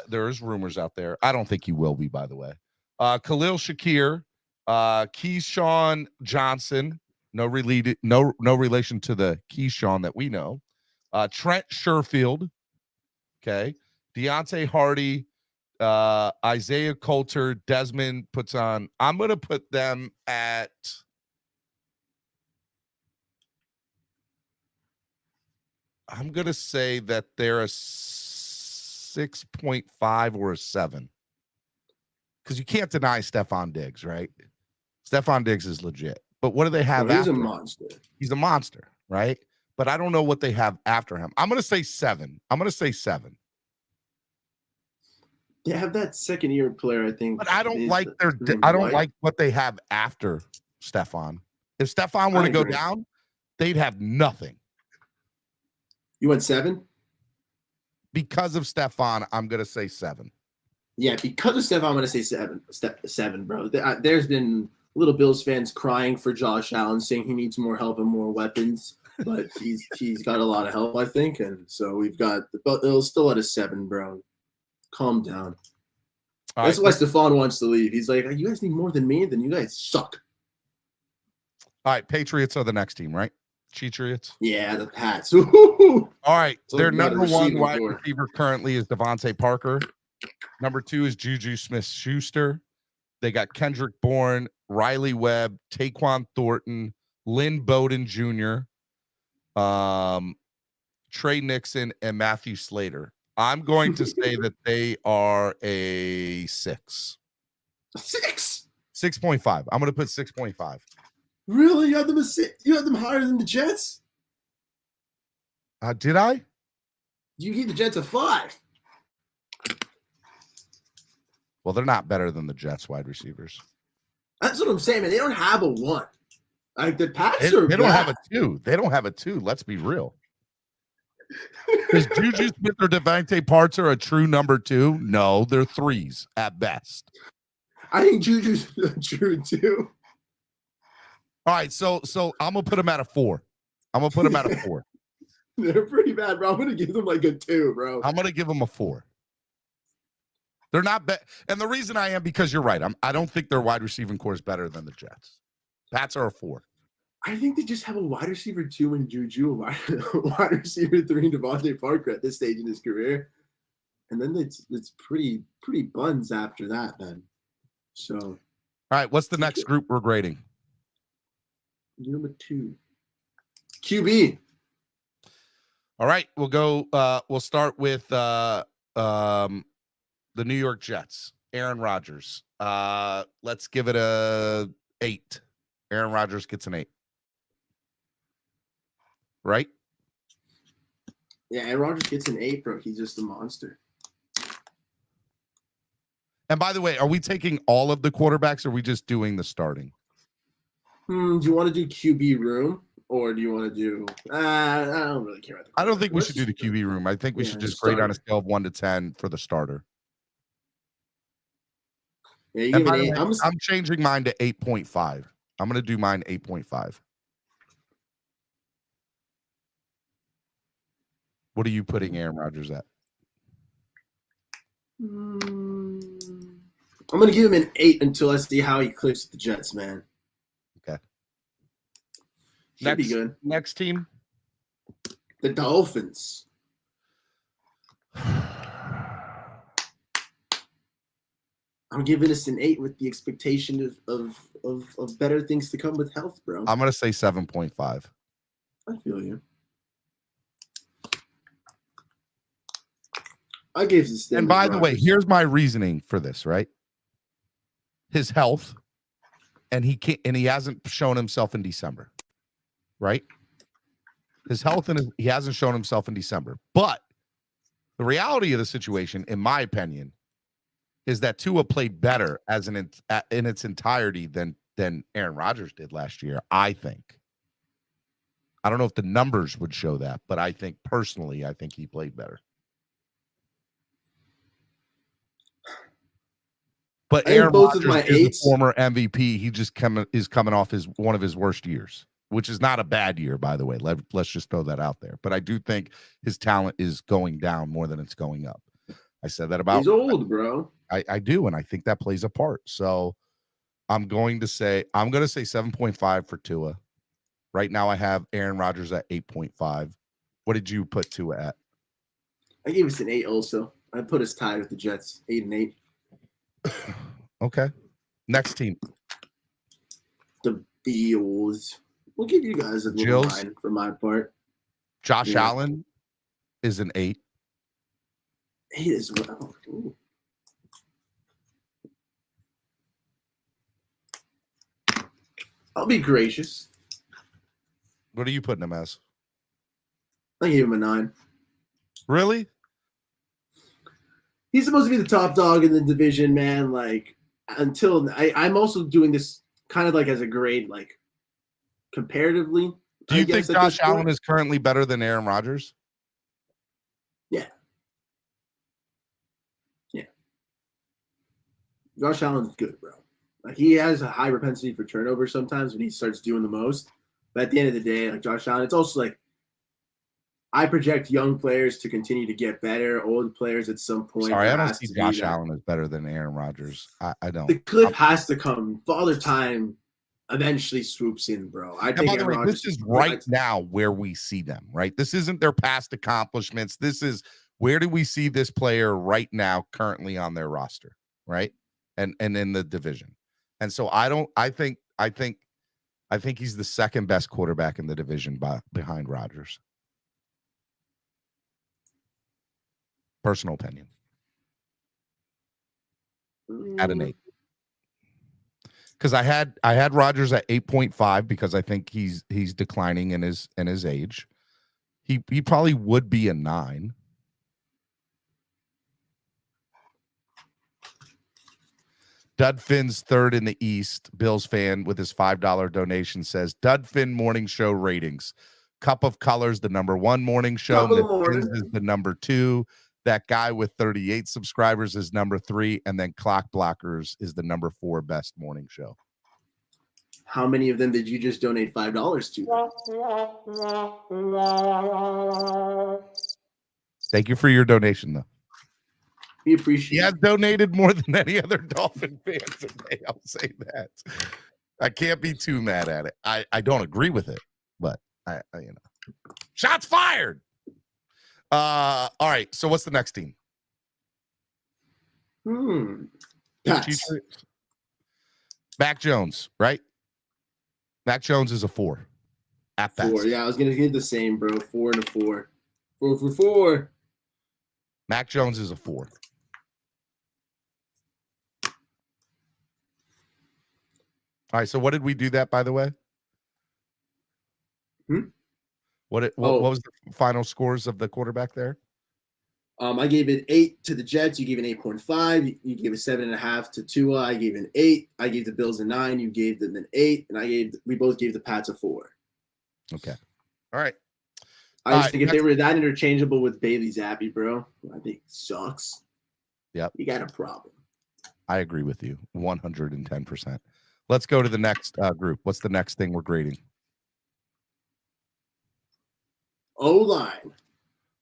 Speaker 1: There's rumors out there. I don't think he will be, by the way. Khalil Shakir, Keyshawn Johnson, no relation to the Keyshawn that we know. Trent Sherfield, okay. Deontay Hardy, Isaiah Coulter, Desmond puts on. I'm going to put them at I'm going to say that they're a 6.5 or a 7. Because you can't deny Stephon Diggs, right? Stephon Diggs is legit. But what do they have after?
Speaker 3: He's a monster.
Speaker 1: He's a monster, right? But I don't know what they have after him. I'm going to say 7.
Speaker 3: They have that second-year player, I think.
Speaker 1: But I don't like what they have after Stephon. If Stephon were to go down, they'd have nothing.
Speaker 3: You went 7?
Speaker 1: Because of Stephon, I'm going to say 7.
Speaker 3: Yeah, because of Stephon, I'm going to say 7, bro. There's been little Bills fans crying for Josh Allen, saying he needs more help and more weapons. But he's got a lot of help, I think. And so we've got – but it'll still at a 7, bro. Calm down. That's why Stephon wants to leave. He's like, you guys need more than me, then you guys suck.
Speaker 1: All right, Patriots are the next team, right? Patriots?
Speaker 3: Yeah, the Pats. All
Speaker 1: right, their number 1 wide receiver currently is Devontae Parker. Number 2 is Juju Smith-Schuster. They got Kendrick Bourne, Riley Webb, Taquan Thornton, Lynn Bowden Jr., Trey Nixon, and Matthew Slater. I'm going to say that they are a 6.
Speaker 3: 6?
Speaker 1: 6.5. I'm going to put 6.5.
Speaker 3: Really? You have them higher than the Jets?
Speaker 1: Did I?
Speaker 3: You gave the Jets a 5.
Speaker 1: Well, they're not better than the Jets wide receivers.
Speaker 3: That's what I'm saying, man. They don't have a 1. Like the Pats
Speaker 1: they don't have a 2. They don't have a 2. Let's be real. Is Juju Smith or Devontae Parker a true number 2? No, they're 3s at best.
Speaker 3: I think Juju's a true 2.
Speaker 1: All right, so I'm gonna put him at a 4.
Speaker 3: They're pretty bad, bro. I'm gonna give them like a 2, bro.
Speaker 1: I'm gonna give them a 4. They're not bad, and the reason I am because you're right. I don't think their wide receiving core is better than the Jets. Pats are a 4.
Speaker 3: I think they just have a wide receiver 2 in Juju, a wide receiver 3 in Devontae Parker at this stage in his career, and then it's pretty buns after that. Then, so
Speaker 1: all right, what's the next group we're grading?
Speaker 3: Number 2, QB.
Speaker 1: All right, we'll go. We'll start with the New York Jets, Aaron Rodgers. Let's give it a 8. Aaron Rodgers gets an 8. Right?
Speaker 3: Yeah, Aaron Rodgers gets an 8, bro. He's just a monster.
Speaker 1: And by the way, are we taking all of the quarterbacks or are we just doing the starting?
Speaker 3: Do you want to do QB room or do you want to do I don't really care about the
Speaker 1: I don't think we
Speaker 3: Let's
Speaker 1: should do the
Speaker 3: just
Speaker 1: QB room. I think we
Speaker 3: Yeah,
Speaker 1: should just
Speaker 3: starter.
Speaker 1: grade on a scale of 1 to 10 for the starter.
Speaker 3: Yeah, you
Speaker 1: And
Speaker 3: give
Speaker 1: by
Speaker 3: an
Speaker 1: the
Speaker 3: 8.
Speaker 1: way, I'm changing mine to 8.5. I'm going to do mine 8.5. What are you putting Aaron Rodgers at?
Speaker 3: I'm gonna give him an 8 until I see how he clicks with the Jets, man.
Speaker 1: Okay.
Speaker 3: Should be good.
Speaker 1: Next team.
Speaker 3: The Dolphins. I'm giving us an 8 with the expectation of better things to come with health, bro.
Speaker 1: I'm going to say 7.5.
Speaker 3: I feel you. I gave this.
Speaker 1: And by the way, here's my reasoning for this, right? His health, and he hasn't shown himself in December, right? His health and he hasn't shown himself in December. But the reality of the situation, in my opinion, is that Tua played better in its entirety than Aaron Rodgers did last year. I think. I don't know if the numbers would show that, but I think personally, I think he played better. But Aaron
Speaker 3: both
Speaker 1: Rodgers
Speaker 3: of my
Speaker 1: is
Speaker 3: 8s.
Speaker 1: a former MVP. He just is coming off one of his worst years, which is not a bad year, by the way. Let's just throw that out there. But I do think his talent is going down more than it's going up. I said that about.
Speaker 3: He's old, bro.
Speaker 1: I do, and I think that plays a part. So I'm going to say 7.5 for Tua. Right now, I have Aaron Rodgers at 8.5. What did you put Tua at?
Speaker 3: I gave us an 8 also. I put us tied with the Jets, 8 and 8.
Speaker 1: Okay. Next team.
Speaker 3: The Bills. We'll give you guys a little 9 for my part.
Speaker 1: Josh Allen is an 8.
Speaker 3: 8 as well. Ooh. I'll be gracious.
Speaker 1: What are you putting him as?
Speaker 3: I gave him a 9.
Speaker 1: Really?
Speaker 3: He's supposed to be the top dog in the division, man. Like, until I'm also doing this kind of like as a grade, like comparatively.
Speaker 1: Do you think Josh Allen is currently better than Aaron Rodgers?
Speaker 3: Yeah. Yeah. Josh Allen's good, bro. Like, he has a high propensity for turnover sometimes when he starts doing the most. But at the end of the day, like Josh Allen, it's also like I project young players to continue to get better. Old players at some point.
Speaker 1: Sorry, I don't see Josh Allen as better than Aaron Rodgers. I don't.
Speaker 3: The cliff has to come. Father Time eventually swoops in, bro. I think
Speaker 1: by the way, this is right now where we see them, right? This isn't their past accomplishments. This is where do we see this player right now currently on their roster, right? And in the division. And so I think he's the second best quarterback in the division behind Rodgers. Personal opinion. At an 8. Because I had Rodgers at 8.5 because I think he's declining in his age. He probably would be a 9. Dud Phins third in the East. Bills fan with his $5 donation says Dud Finn morning show ratings. Cup of Colors, the number 1 morning show. Phins is the number 2. That guy with 38 subscribers is number 3, and then Clock Blockers is the number 4 best morning show.
Speaker 3: How many of them did you just donate $5 to?
Speaker 1: Thank you for your donation, though.
Speaker 3: We appreciate
Speaker 1: He has donated more than any other Dolphin fan today. I'll say that. I can't be too mad at it. I don't agree with it, but I shots fired. All right. So what's the next team?
Speaker 3: Pats.
Speaker 1: Mac Jones, right? Mac Jones is a 4. At best.
Speaker 3: 4. Yeah, I was gonna get the same, bro. 4 and a 4. 4 for 4.
Speaker 1: Mac Jones is a 4. All right. So what did we do that, by the way? What was the final scores of the quarterback there?
Speaker 3: I gave it 8 to the Jets. You gave an 8.5. You gave a 7.5 to Tua. I gave an 8. I gave the Bills a 9. You gave them an 8, and we both gave the Pats a 4.
Speaker 1: Okay. All right.
Speaker 3: I just think if they were that interchangeable with Bailey Zappi, bro, I think sucks.
Speaker 1: Yep.
Speaker 3: You got a problem.
Speaker 1: I agree with you 110%. Let's go to the next group. What's the next thing we're grading?
Speaker 3: O-line.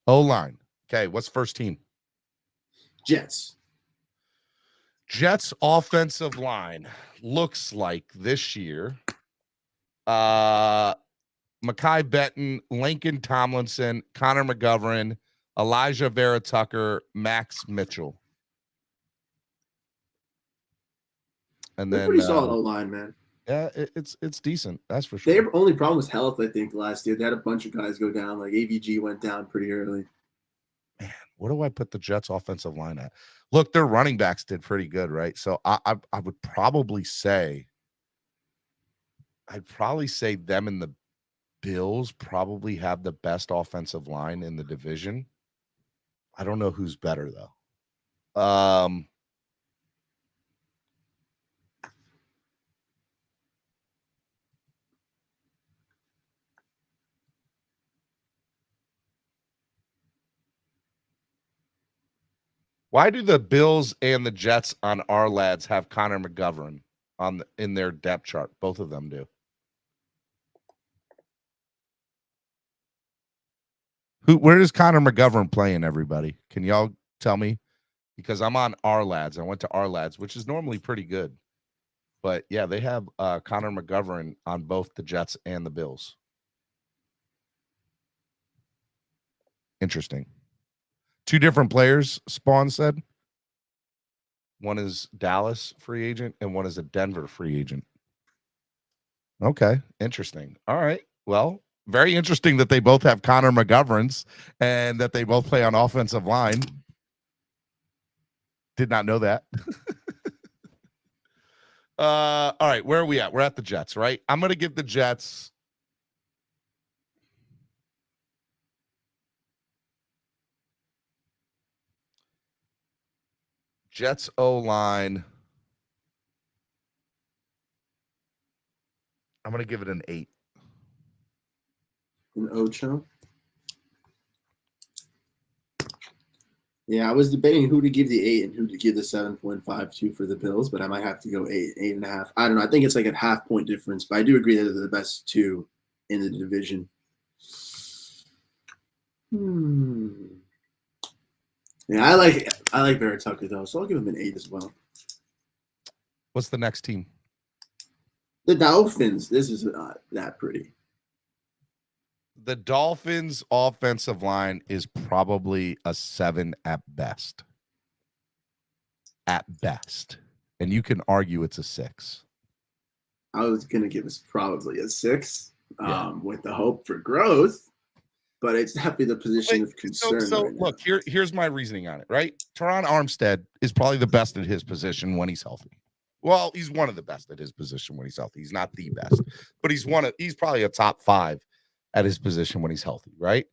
Speaker 1: O-line. Okay, what's first team?
Speaker 3: Jets.
Speaker 1: Jets offensive line looks like this year. Mekhi Benton, Lincoln Tomlinson, Connor McGovern, Elijah Vera Tucker, Max Mitchell. And
Speaker 3: They're
Speaker 1: then
Speaker 3: pretty solid O-line, man.
Speaker 1: Yeah, it's decent. That's for sure.
Speaker 3: Their only problem was health, I think, last year. They had a bunch of guys go down. Like AVG went down pretty early.
Speaker 1: Man, where do I put the Jets offensive line at? Look, their running backs did pretty good, right? So I would probably say them and the Bills probably have the best offensive line in the division. I don't know who's better though. Why do the Bills and the Jets on our lads have Connor McGovern in their depth chart? Both of them do. Where does Connor McGovern play in, everybody? Can y'all tell me? Because I'm on our lads. I went to our lads, which is normally pretty good. But yeah, they have Connor McGovern on both the Jets and the Bills. Interesting. 2 different players, Spawn said. One is Dallas free agent and one is a Denver free agent. Okay, interesting. All right. Well, very interesting that they both have Connor McGoverns and that they both play on offensive line. Did not know that. All right, where are we at? We're at the Jets, right? I'm going to give the Jets O-line. I'm going to give it an 8.
Speaker 3: An Ocho? Yeah, I was debating who to give the 8 and who to give the 7.52 for the Bills, but I might have to go 8, 8.5. I don't know. I think it's like a half-point difference, but I do agree that they're the best 2 in the division. Yeah, I like Vera Tucker though, so I'll give him an 8 as well.
Speaker 1: What's the next team?
Speaker 3: The Dolphins. This is not that pretty.
Speaker 1: The Dolphins' offensive line is probably a 7 at best. At best. And you can argue it's a 6.
Speaker 3: I was going to give us probably a 6 with the hope for growth, but it's definitely the position of concern.
Speaker 1: So
Speaker 3: right
Speaker 1: look, here's my reasoning on it, right? Teron Armstead is probably the best at his position when he's healthy. Well, he's one of the best at his position when he's healthy. He's not the best, but he's probably a top 5 at his position when he's healthy, right?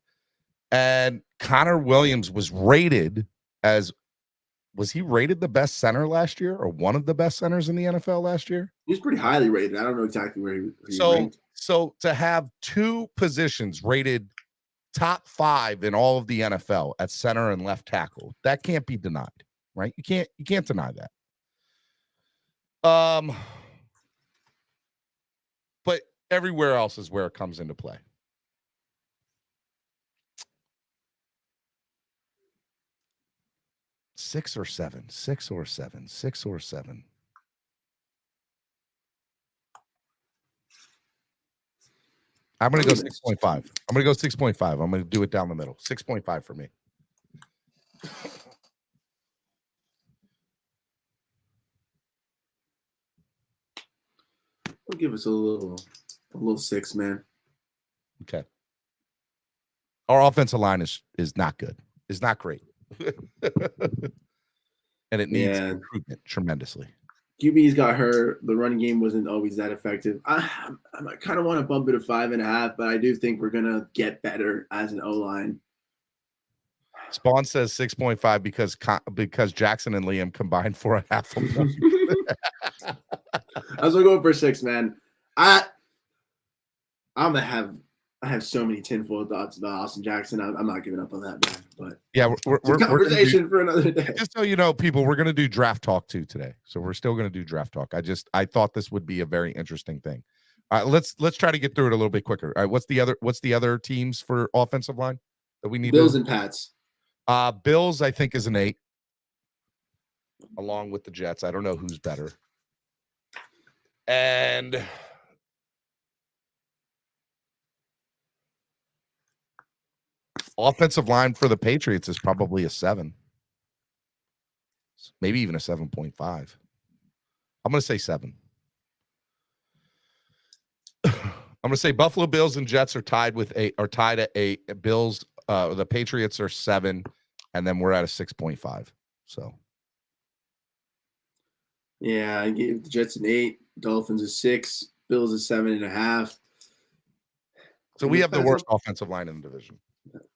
Speaker 1: And Connor Williams was rated the best center last year or one of the best centers in the NFL last year?
Speaker 3: He was pretty highly rated. I don't know exactly where he ranked.
Speaker 1: So to have 2 positions rated top 5 in all of the NFL at center and left tackle, that can't be denied, right? You can't deny that. Everywhere else is where it comes into play. Six or seven. I'm going to go 6.5. I'm going to go 6.5. I'm going to do it down the middle. 6.5 for me.
Speaker 3: We'll give us a little 6, man.
Speaker 1: Okay. Our offensive line is not good. Is not great. And it needs improvement tremendously.
Speaker 3: QB's got hurt. The running game wasn't always that effective. I kind of want to bump it to 5.5, but I do think we're gonna get better as an O-line.
Speaker 1: Spawn says 6.5 because Jackson and Liam combined for a half a point.
Speaker 3: I was gonna go for 6, man. I have so many tinfoil thoughts about Austin Jackson. I'm not giving up on that, man. But
Speaker 1: yeah, we're
Speaker 3: conversation for another day.
Speaker 1: Just so you know, people, we're going to do draft talk too today. So we're still going to do draft talk. I thought this would be a very interesting thing. All right, let's try to get through it a little bit quicker. All right, what's the other teams for offensive line that we need?
Speaker 3: Bills and Pats.
Speaker 1: Bills, I think, is an 8, along with the Jets. I don't know who's better. And offensive line for the Patriots is probably a 7. Maybe even a 7.5. I'm going to say 7. I'm going to say Buffalo Bills and Jets are tied at 8. Bills, the Patriots are 7, and then we're at a 6.5. So,
Speaker 3: yeah, I gave the Jets an 8, Dolphins a 6, Bills a 7.5.
Speaker 1: So we have the worst offensive line in the division.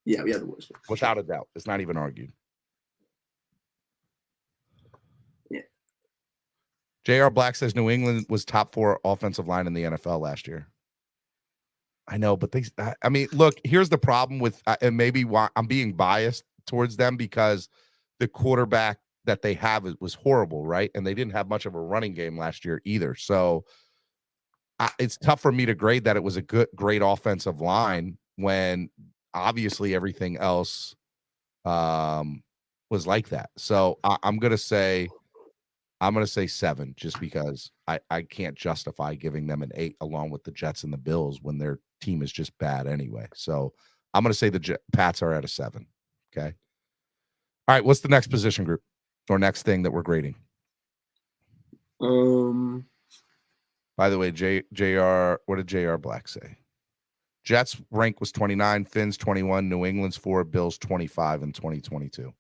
Speaker 3: Yeah, we have the worst one.
Speaker 1: Without a doubt. It's not even argued.
Speaker 3: Yeah.
Speaker 1: JR Black says New England was top 4 offensive line in the NFL last year. I know, but I mean, look, here's the problem with, and maybe why I'm being biased towards them, because the quarterback that they have was horrible, right? And they didn't have much of a running game last year either. So it's tough for me to grade that it was a great offensive line when obviously everything else was like that. So I'm gonna say 7, just because I can't justify giving them an 8 along with the Jets and the Bills when their team is just bad anyway. So I'm gonna say the Pats are at a 7. Okay. All right. What's the next position group or next thing that we're grading? By the way, JR, what did JR Black say? Jets rank was 29, Phins 21, New England's 4, Bills 25 in 2022.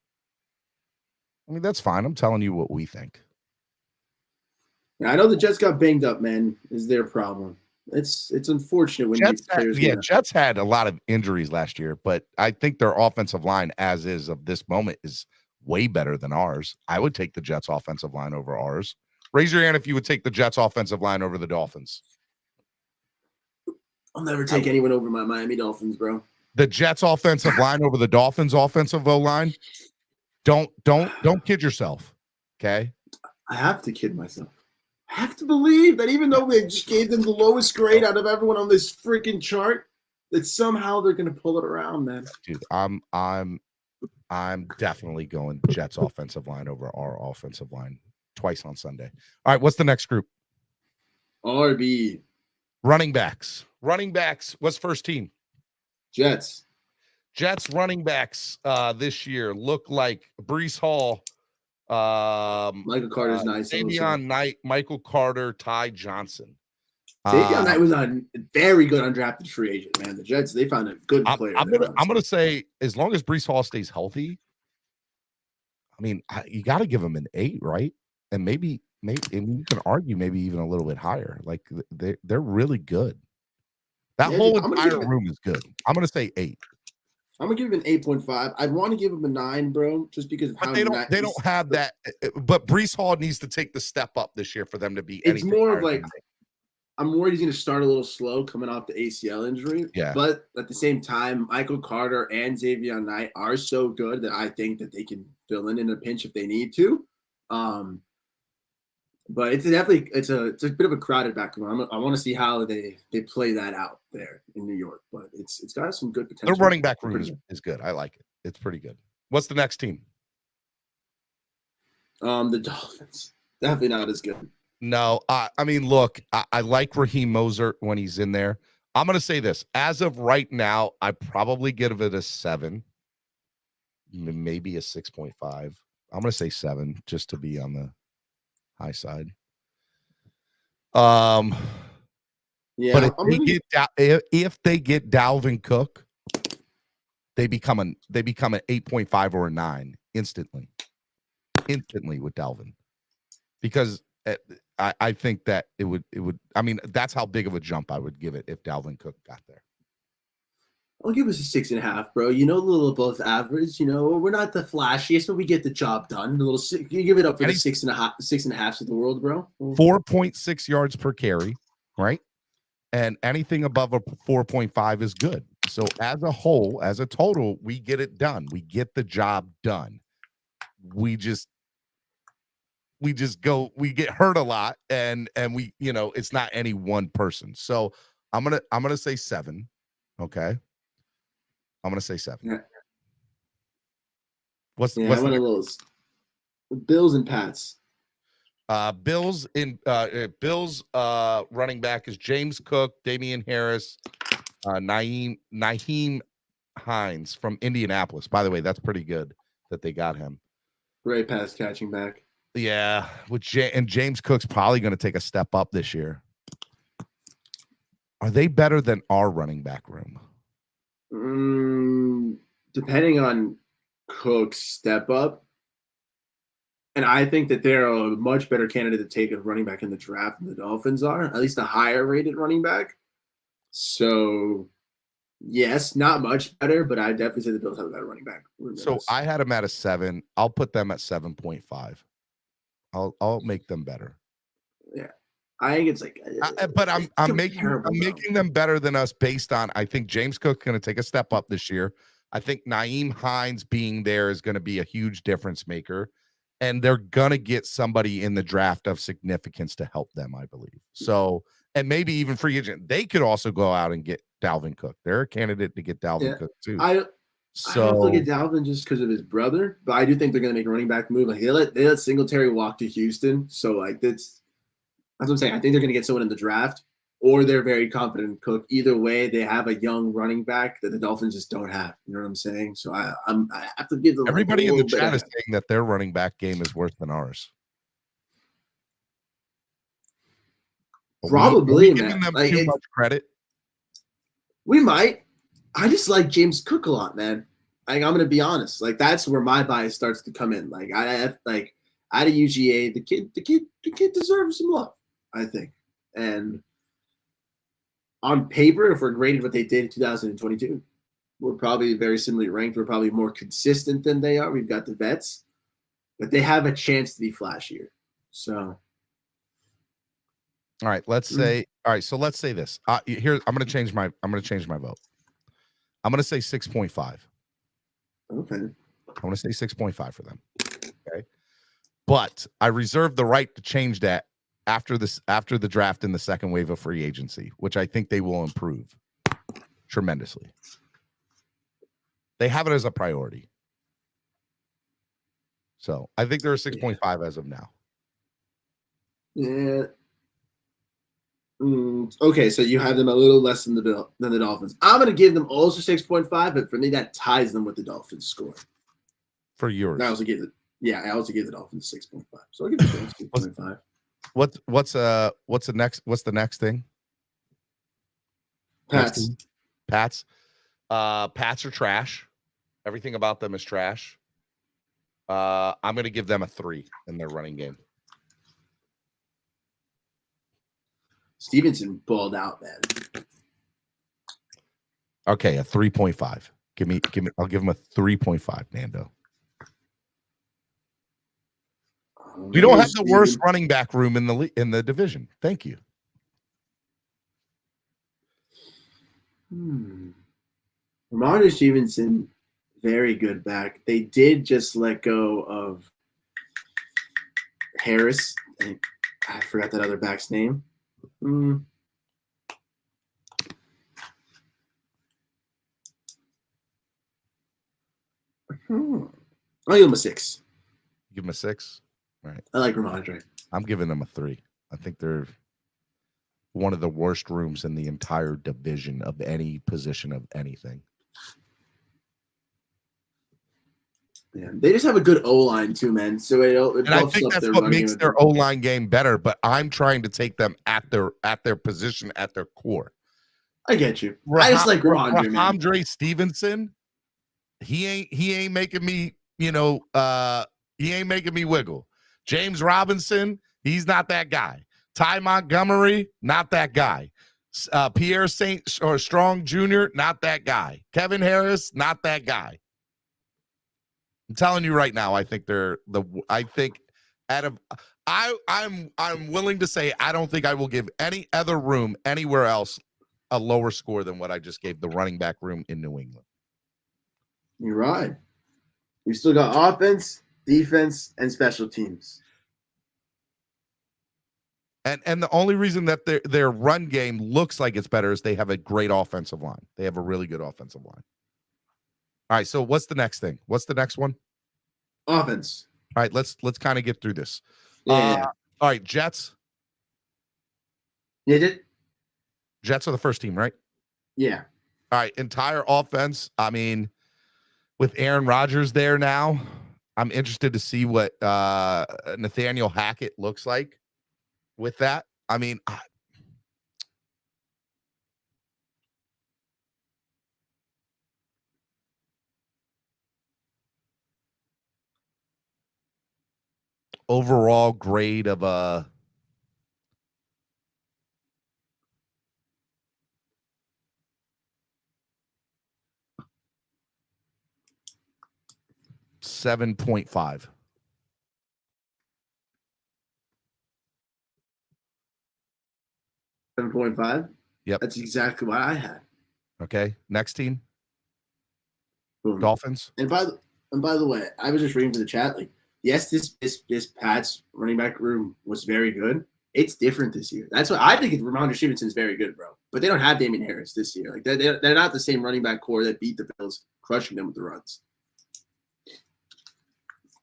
Speaker 1: I mean, that's fine. I'm telling you what we think.
Speaker 3: I know the Jets got banged up, man. Is their problem? It's unfortunate when these players.
Speaker 1: Jets had a lot of injuries last year, but I think their offensive line, as is of this moment, is way better than ours. I would take the Jets offensive line over ours. Raise your hand if you would take the Jets offensive line over the Dolphins.
Speaker 3: I'll never take anyone over my Miami Dolphins, bro.
Speaker 1: The Jets offensive line over the Dolphins offensive O-line. Don't kid yourself. Okay.
Speaker 3: I have to kid myself. I have to believe that even though they just gave them the lowest grade out of everyone on this freaking chart, that somehow they're gonna pull it around, man.
Speaker 1: Dude, I'm definitely going Jets offensive line over our offensive line twice on Sunday. All right, what's the next group?
Speaker 3: RB.
Speaker 1: Running backs. What's first team?
Speaker 3: Jets
Speaker 1: running backs this year look like Breece Hall,
Speaker 3: Michael Carter's nice.
Speaker 1: Davion Knight, Michael Carter, Ty Johnson.
Speaker 3: Davion Knight was a very good undrafted free agent, man. The Jets, they found a good player.
Speaker 1: I'm gonna say, as long as Breece Hall stays healthy, I mean, you got to give him an 8, right? And maybe and you can argue maybe even a little bit higher. Like they're really good. That whole entire room is good. I'm gonna say 8.
Speaker 3: I'm gonna give him an 8.5. I'd want to give him a 9, bro, just because of how
Speaker 1: they don't have that. But Breece Hall needs to take the step up this year for them to be.
Speaker 3: It's more of like, I'm worried he's gonna start a little slow coming off the ACL injury.
Speaker 1: Yeah.
Speaker 3: But at the same time, Michael Carter and Davion Knight are so good that I think that they can fill in a pinch if they need to. But it's definitely it's a bit of a crowded background. I want to see how they play that out there in New York. But it's got some good potential.
Speaker 1: Their running back room is good. I like it. It's pretty good. What's the next team?
Speaker 3: The Dolphins. Definitely not as good.
Speaker 1: No, I mean, look, I like Raheem Mostert when he's in there. I'm going to say this. As of right now, I probably give it a 7, maybe a 6.5. I'm going to say 7 just to be on the high side.
Speaker 3: Yeah,
Speaker 1: but if they get Dalvin Cook, they become an 8.5 or a 9 instantly with Dalvin, because I think that it would. I mean, that's how big of a jump I would give it if Dalvin Cook got there.
Speaker 3: I'll give us a 6.5, bro. You know, a little above average. You know, we're not the flashiest, but we get the job done. A little. You give it up for the 6.5 of the world, bro.
Speaker 1: 4.6 yards per carry, right? And anything above a 4.5 is good. So as a whole, as a total, we get it done. We get the job done. We get hurt a lot, and we, it's not any one person. So I'm gonna say 7. Okay. I'm gonna say 7.
Speaker 3: Yeah.
Speaker 1: What's
Speaker 3: I went a little Bills and Pats.
Speaker 1: Bills running back is James Cook, Damian Harris, Nyheim Hines from Indianapolis. By the way, that's pretty good that they got him.
Speaker 3: Great pass catching back.
Speaker 1: Yeah, and James Cook's probably going to take a step up this year. Are they better than our running back room?
Speaker 3: Depending on Cook's step up. And I think that they're a much better candidate to take a running back in the draft than the Dolphins are, at least a higher rated running back. So, yes, not much better, but I definitely say the Bills have a better running back.
Speaker 1: So I had them at a 7. I'll put them at 7.5. I'll make them better.
Speaker 3: Yeah, I think it's like,
Speaker 1: but I'm making them better than us based on, I think James Cook's going to take a step up this year. I think Nyheim Hines being there is going to be a huge difference maker, and they're going to get somebody in the draft of significance to help them, I believe. So, and maybe even free agent. They could also go out and get Dalvin Cook. They're a candidate to get Dalvin Cook too. I
Speaker 3: don't look at Dalvin just because of his brother, but I do think they're going to make a running back move. Like they let Singletary walk to Houston, so like that's what I'm saying. I think they're going to get someone in the draft, or they're very confident in Cook. Either way, they have a young running back that the Dolphins just don't have. You know what I'm saying? So I have to give them.
Speaker 1: Everybody in the chat is saying that their running back game is worse than ours.
Speaker 3: Probably,
Speaker 1: giving them too much credit.
Speaker 3: We might. I just like James Cook a lot, man. Like I'm gonna be honest. Like that's where my bias starts to come in. Like I like out of UGA, the kid deserves some love, I think. And on paper, if we're graded what they did in 2022, we're probably very similarly ranked. We're probably more consistent than they are. We've got the vets, but they have a chance to be flashier. So.
Speaker 1: All right, let's say. All right, so let's say this. Here, I'm going to change my vote. I'm going to say 6.5.
Speaker 3: Okay.
Speaker 1: I'm going to say 6.5 for them. Okay, but I reserve the right to change that after the draft in the second wave of free agency, which I think they will improve tremendously. They have it as a priority, so I think they're a 6.5 as of now.
Speaker 3: Yeah. Okay, so you have them a little less than the Dolphins. I'm going to give them also 6.5, but for me, that ties them with the Dolphins score.
Speaker 1: For yours,
Speaker 3: I also give the Dolphins 6.5. So I'll give them 6.5.
Speaker 1: What's the next thing?
Speaker 3: Pats.
Speaker 1: Pats are trash. Everything about them is trash. I'm going to give them a 3 in their running game.
Speaker 3: Stevenson balled out, man.
Speaker 1: Okay, a 3.5. Give me. I'll give him a 3.5, Nando. We don't have the worst running back room in the division. Thank you.
Speaker 3: Ramondre Stevenson, very good back. They did just let go of Harris. I forgot that other back's name. I'll give him a 6.
Speaker 1: Give him a 6. All right.
Speaker 3: I like Ramondre.
Speaker 1: I'm giving them a 3. I think they're one of the worst rooms in the entire division of any position of anything.
Speaker 3: Yeah, they just have a good O-line too, man. So it
Speaker 1: and I think that's what makes their O-line game better. But I'm trying to take them at their position, at their core.
Speaker 3: I get you. I just like Ramondre, man.
Speaker 1: Ramondre Stevenson, he ain't making me, he ain't making me wiggle. James Robinson, he's not that guy. Ty Montgomery, not that guy. Pierre St. or Strong Jr., not that guy. Kevin Harris, not that guy. I'm telling you right now, I think I'm willing to say I don't think I will give any other room anywhere else a lower score than what I just gave the running back room in New England.
Speaker 3: You're right. We still got offense, defense, and special teams.
Speaker 1: And the only reason that their run game looks like it's better is they have a great offensive line. They have a really good offensive line. All right, so what's the next thing? What's the next one?
Speaker 3: Offense.
Speaker 1: All right, let's kind of get through this.
Speaker 3: Yeah.
Speaker 1: All right, Jets.
Speaker 3: Yeah,
Speaker 1: Jets are the first team, right?
Speaker 3: Yeah.
Speaker 1: All right, entire offense. I mean, with Aaron Rodgers there now, I'm interested to see what Nathaniel Hackett looks like with that. I mean, overall grade of a 7.5.
Speaker 3: 7.5?
Speaker 1: Yep.
Speaker 3: That's exactly what I had.
Speaker 1: Okay. Next team.
Speaker 3: Boom.
Speaker 1: Dolphins.
Speaker 3: And by the way, I was just reading for the chat. Like, yes, this Pats running back room was very good. It's different this year. That's what I think. Ramondre Stevenson is very good, bro. But they don't have Damian Harris this year. Like they're not the same running back core that beat the Bills, crushing them with the runs.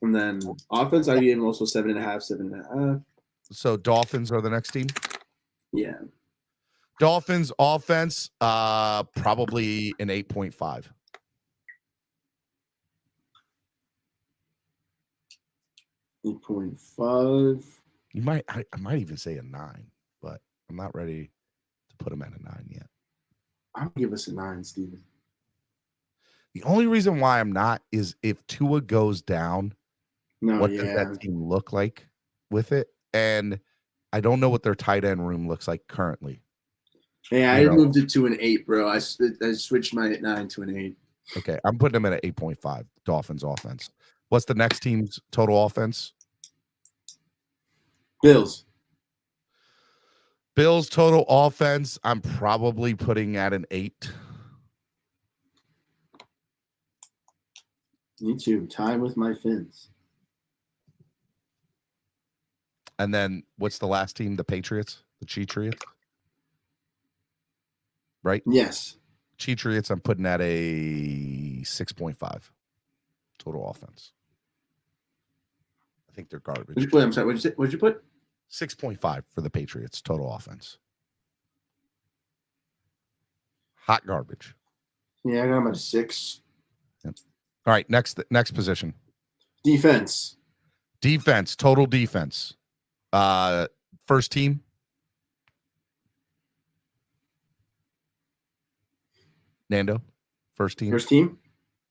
Speaker 3: And then offense, I gave him also 7.5, 7.5.
Speaker 1: So Dolphins are the next team.
Speaker 3: Yeah.
Speaker 1: Dolphins offense, probably an 8.5.
Speaker 3: 8.5.
Speaker 1: I might even say a 9, but I'm not ready to put him at a 9 yet.
Speaker 3: I'm gonna give us a 9, Steven.
Speaker 1: The only reason why I'm not is if Tua goes down, what does
Speaker 3: Yeah.
Speaker 1: that team look like with it? And I don't know what their tight end room looks like currently.
Speaker 3: Yeah, I moved it to an 8, bro. I switched my 9 to an 8.
Speaker 1: Okay, I'm putting them at an 8.5. Dolphins offense. What's the next team's total offense?
Speaker 3: Bills.
Speaker 1: Bills total offense, I'm probably putting at an 8.
Speaker 3: Me too. Time with my Phins.
Speaker 1: And then what's the last team? The Patriots? The Cheatriots? Right?
Speaker 3: Yes.
Speaker 1: Cheatriots, I'm putting at a 6.5 total offense. I think they're garbage.
Speaker 3: What'd you put? I'm sorry. What'd you put?
Speaker 1: 6.5 for the Patriots total offense. Hot garbage.
Speaker 3: Yeah, I got him at a 6.
Speaker 1: Yep. All right, next position.
Speaker 3: Defense.
Speaker 1: Defense, total defense. First team. Nando, first team.
Speaker 3: First team?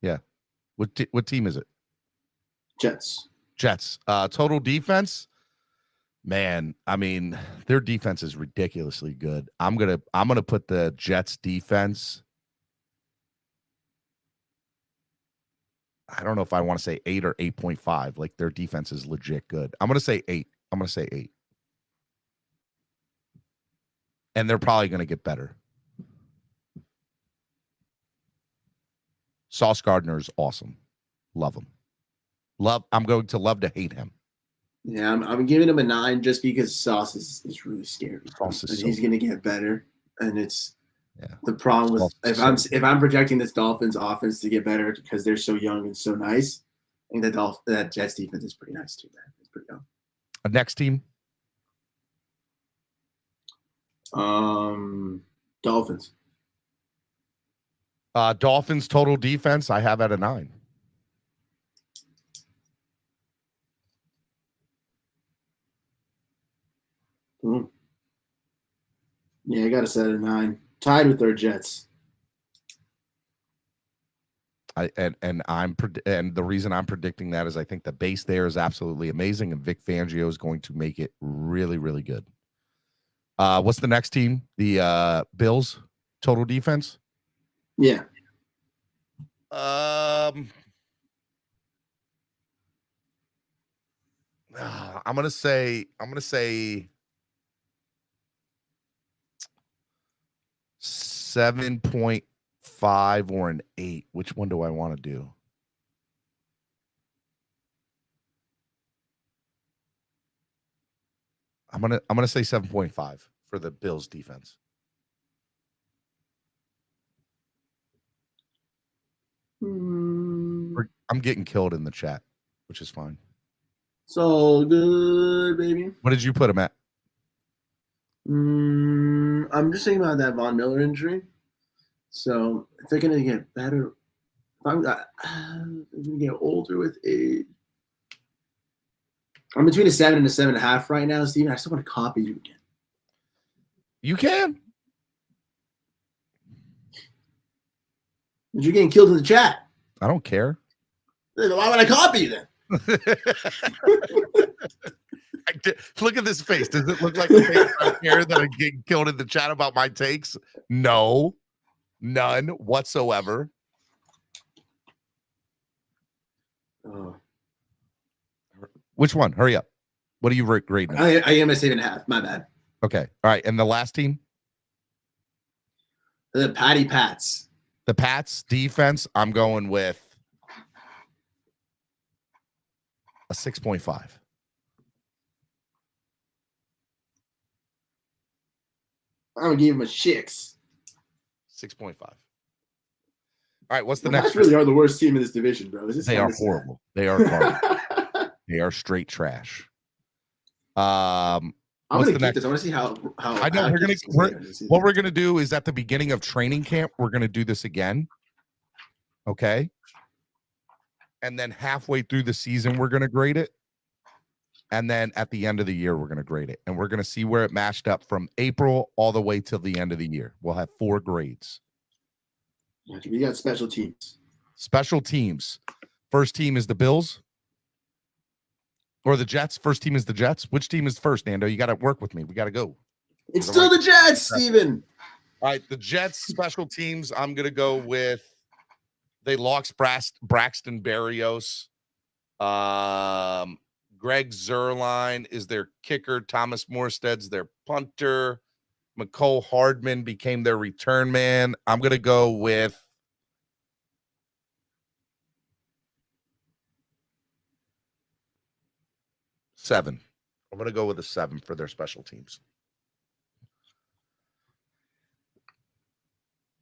Speaker 1: Yeah. What team is it?
Speaker 3: Jets.
Speaker 1: Jets. Total defense. Man, I mean, their defense is ridiculously good. I'm gonna put the Jets defense. I don't know if I want to say 8 or 8.5. Like their defense is legit good. I'm gonna say 8. I'm gonna say 8. And they're probably gonna get better. Sauce Gardner is awesome. Love him. I'm going to love to hate him.
Speaker 3: Yeah, I'm giving him a 9 just because Sauce is really scary.
Speaker 1: Sauce is
Speaker 3: And
Speaker 1: so
Speaker 3: he's going to get better, and it's
Speaker 1: yeah.
Speaker 3: the problem with
Speaker 1: Sauce is
Speaker 3: if I'm projecting this Dolphins offense to get better because they're so young and so nice. I think that Jets defense is pretty nice too, man. It's pretty young.
Speaker 1: Next team.
Speaker 3: Dolphins.
Speaker 1: Dolphins total defense, I have at a 9.
Speaker 3: Yeah, I got to set a 9. Tied with their Jets.
Speaker 1: And the reason I'm predicting that is I think the base there is absolutely amazing, and Vic Fangio is going to make it really, really good. What's the next team? The Bills total defense?
Speaker 3: Yeah.
Speaker 1: I'm gonna say 7.5 or an 8. Which one do I want to do? I'm gonna say 7.5 for the Bills defense. I'm getting killed in the chat, which is fine.
Speaker 3: So good, baby.
Speaker 1: What did you put him at?
Speaker 3: I'm just thinking about that Von Miller injury. So if they're gonna get better, if I'm gonna get older with age. I'm between a 7 and a 7.5 right now, Steven. I still want to copy you again.
Speaker 1: You can.
Speaker 3: But you're getting killed in the chat.
Speaker 1: I don't care.
Speaker 3: Why would I copy you then?
Speaker 1: Look at this face. Does it look like a face right here that I'm getting killed in the chat about my takes? No, none whatsoever. Which one? Hurry up. What are you grading?
Speaker 3: I am a 7.5. My bad.
Speaker 1: Okay. All right. And the last team?
Speaker 3: The Patty Pats.
Speaker 1: The Pats defense, I'm going with a 6.5.
Speaker 3: I would give him a 6.
Speaker 1: 6.5. All right, what's the next?
Speaker 3: Pats really are the worst team in this division, bro.
Speaker 1: They are horrible. They are garbage. They are straight trash.
Speaker 3: I'm gonna keep this. I want to see how
Speaker 1: I know what we're gonna do is at the beginning of training camp, we're gonna do this again. Okay. And then halfway through the season, we're gonna grade it. And then at the end of the year, we're gonna grade it. And we're gonna see where it matched up from April all the way till the end of the year. We'll have 4 grades.
Speaker 3: We got special teams.
Speaker 1: Special teams. First team is the Bills. Or the Jets. First team is the Jets. Which team is first, Nando? You got to work with me. We got to go.
Speaker 3: It's still the Jets, Steven.
Speaker 1: All right, the Jets special teams. I'm going to go with they lost Braxton Berrios. Greg Zuerlein is their kicker. Thomas Morstead's their punter. McCole Hardman became their return man. I'm going to go with seven. I'm going to go with a 7 for their special teams.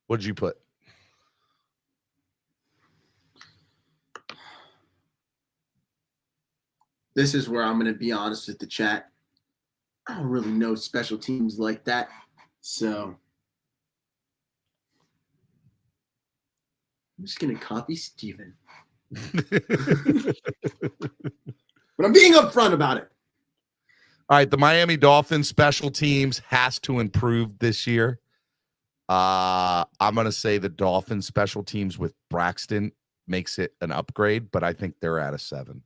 Speaker 1: What'd you put?
Speaker 3: This is where I'm going to be honest with the chat. I don't really know special teams like that. So I'm just going to copy Steven. But I'm being upfront about it.
Speaker 1: All right, the Miami Dolphins special teams has to improve this year. I'm going to say the Dolphins special teams with Braxton makes it an upgrade, but I think they're at a 7.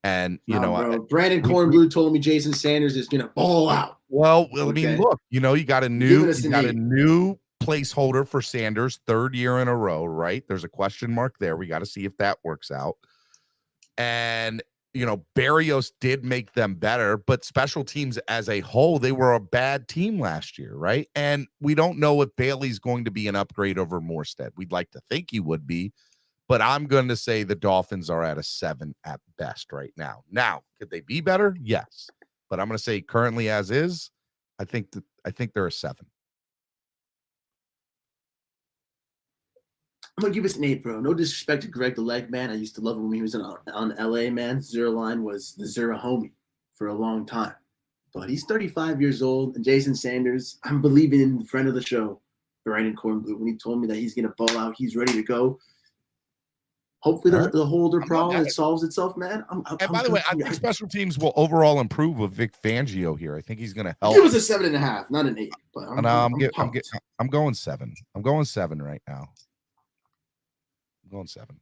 Speaker 1: And,
Speaker 3: Brandon Cornblue told me Jason Sanders is going to ball out.
Speaker 1: Well, I mean, look, you got a new placeholder for Sanders, 3rd year in a row, right? There's a question mark there. We got to see if that works out. And, Berrios did make them better, but special teams as a whole, they were a bad team last year, right? And we don't know if Bailey's going to be an upgrade over Morstead. We'd like to think he would be, but I'm going to say the Dolphins are at a 7 at best right now. Now, could they be better? Yes, but I'm going to say currently as is, I think they're a 7.
Speaker 3: I'm gonna give us an 8, bro. No disrespect to Greg the Leg Man. I used to love him when he was on LA, man. Zero Line was the Zero homie for a long time. But he's 35 years old. And Jason Sanders, I'm believing in the friend of the show, Brandon Cornblue, when he told me that he's gonna ball out, he's ready to go. Hopefully the holder problem solves itself, man.
Speaker 1: And by the way, I think special teams will overall improve with Vic Fangio here. I think he's going to help.
Speaker 3: Give us a 7.5, not an 8. But
Speaker 1: I'm going 7. I'm going 7 right now. I'm going 7.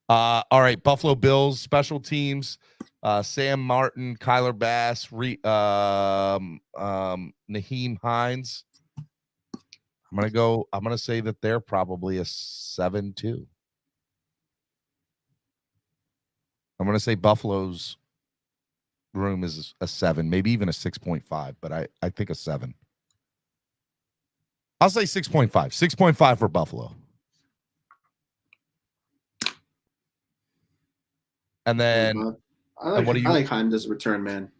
Speaker 1: All right, Buffalo Bills special teams. Sam Martin, Kyler Bass, Naheem Hines. I'm gonna say that they're probably a 7 too. I'm gonna say Buffalo's room is a 7, maybe even a 6.5, but I think a 7. I'll say 6.5. 6.5 for Buffalo. And then
Speaker 3: I like Hines as a return man.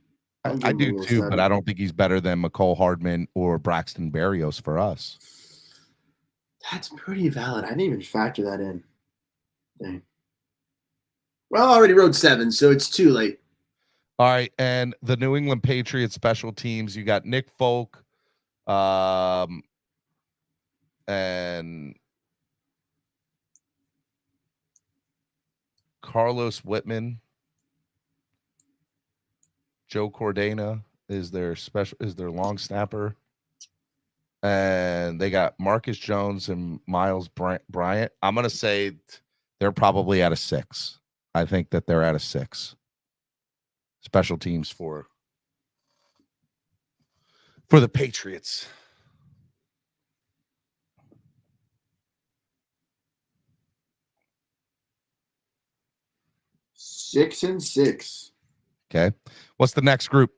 Speaker 1: I do too, 7. But I don't think he's better than McCole Hardman or Braxton Berrios for us.
Speaker 3: That's pretty valid. I didn't even factor that in. Dang. Well, I already wrote 7, so it's too late.
Speaker 1: All right, and the New England Patriots special teams, you got Nick Folk, and Carlos Whitman. Joe Cordana is their long snapper. And they got Marcus Jones and Miles Bryant. I'm going to say they're probably at a 6. I think that they're at a 6. Special teams for the Patriots.
Speaker 3: Six and 6.
Speaker 1: Okay. What's the next group?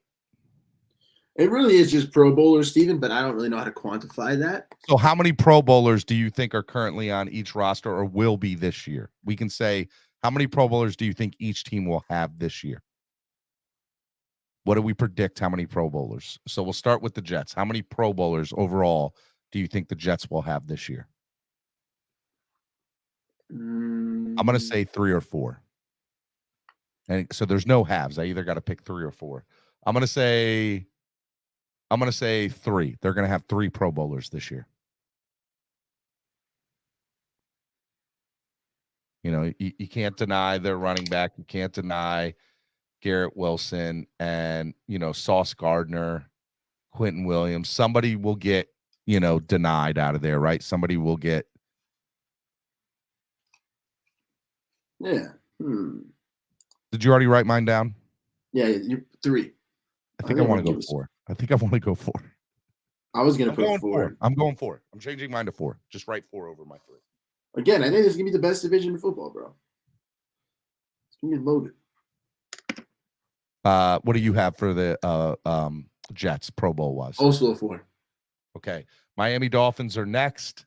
Speaker 3: It really is just Pro Bowlers, Steven, but I don't really know how to quantify that.
Speaker 1: So how many Pro Bowlers do you think are currently on each roster or will be this year? We can say, how many Pro Bowlers do you think each team will have this year? What do we predict how many Pro Bowlers? So we'll start with the Jets. How many Pro Bowlers overall do you think the Jets will have this year? I'm going to say 3 or 4. And so there's no halves. I either got to pick 3 or 4. I'm going to say 3. They're going to have 3 Pro Bowlers this year. You know, you can't deny their running back. You can't deny Garrett Wilson and, Sauce Gardner, Quentin Williams. Somebody will get, denied out of there, right? Somebody will get.
Speaker 3: Yeah.
Speaker 1: Did you already write mine down?
Speaker 3: Yeah, you 3.
Speaker 1: I think I want to go 4. I think I want to go 4.
Speaker 3: I was going to put 4.
Speaker 1: I'm going 4. I'm changing mine to 4. Just write 4 over my 3.
Speaker 3: Again, I think this is going to be the best division in football, bro. It's going to be loaded.
Speaker 1: What do you have for the Jets Pro Bowl was?
Speaker 3: Also a 4.
Speaker 1: Okay. Miami Dolphins are next.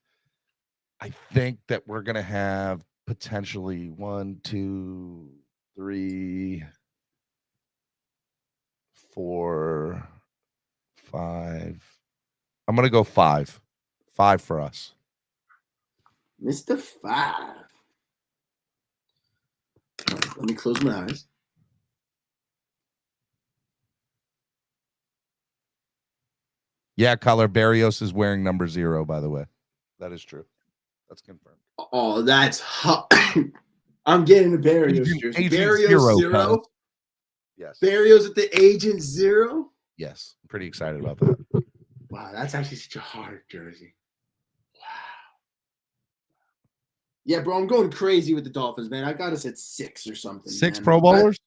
Speaker 1: I think that we're going to have potentially 1, 2, 3, 4, 5. I'm going to go 5. 5 for us.
Speaker 3: Mr. 5. Let me close my eyes.
Speaker 1: Yeah, Kyler Berrios is wearing number 0, by the way. That is true. That's confirmed.
Speaker 3: Oh, that's hot. I'm getting the Berrios jersey. Berrios 0?
Speaker 1: Yes.
Speaker 3: Berrios at the Agent 0?
Speaker 1: Yes. I'm pretty excited about that.
Speaker 3: Wow, that's actually such a hard jersey. Wow. Yeah, bro, I'm going crazy with the Dolphins, man. I got us at 6 or something.
Speaker 1: 6
Speaker 3: man.
Speaker 1: Pro Bowlers?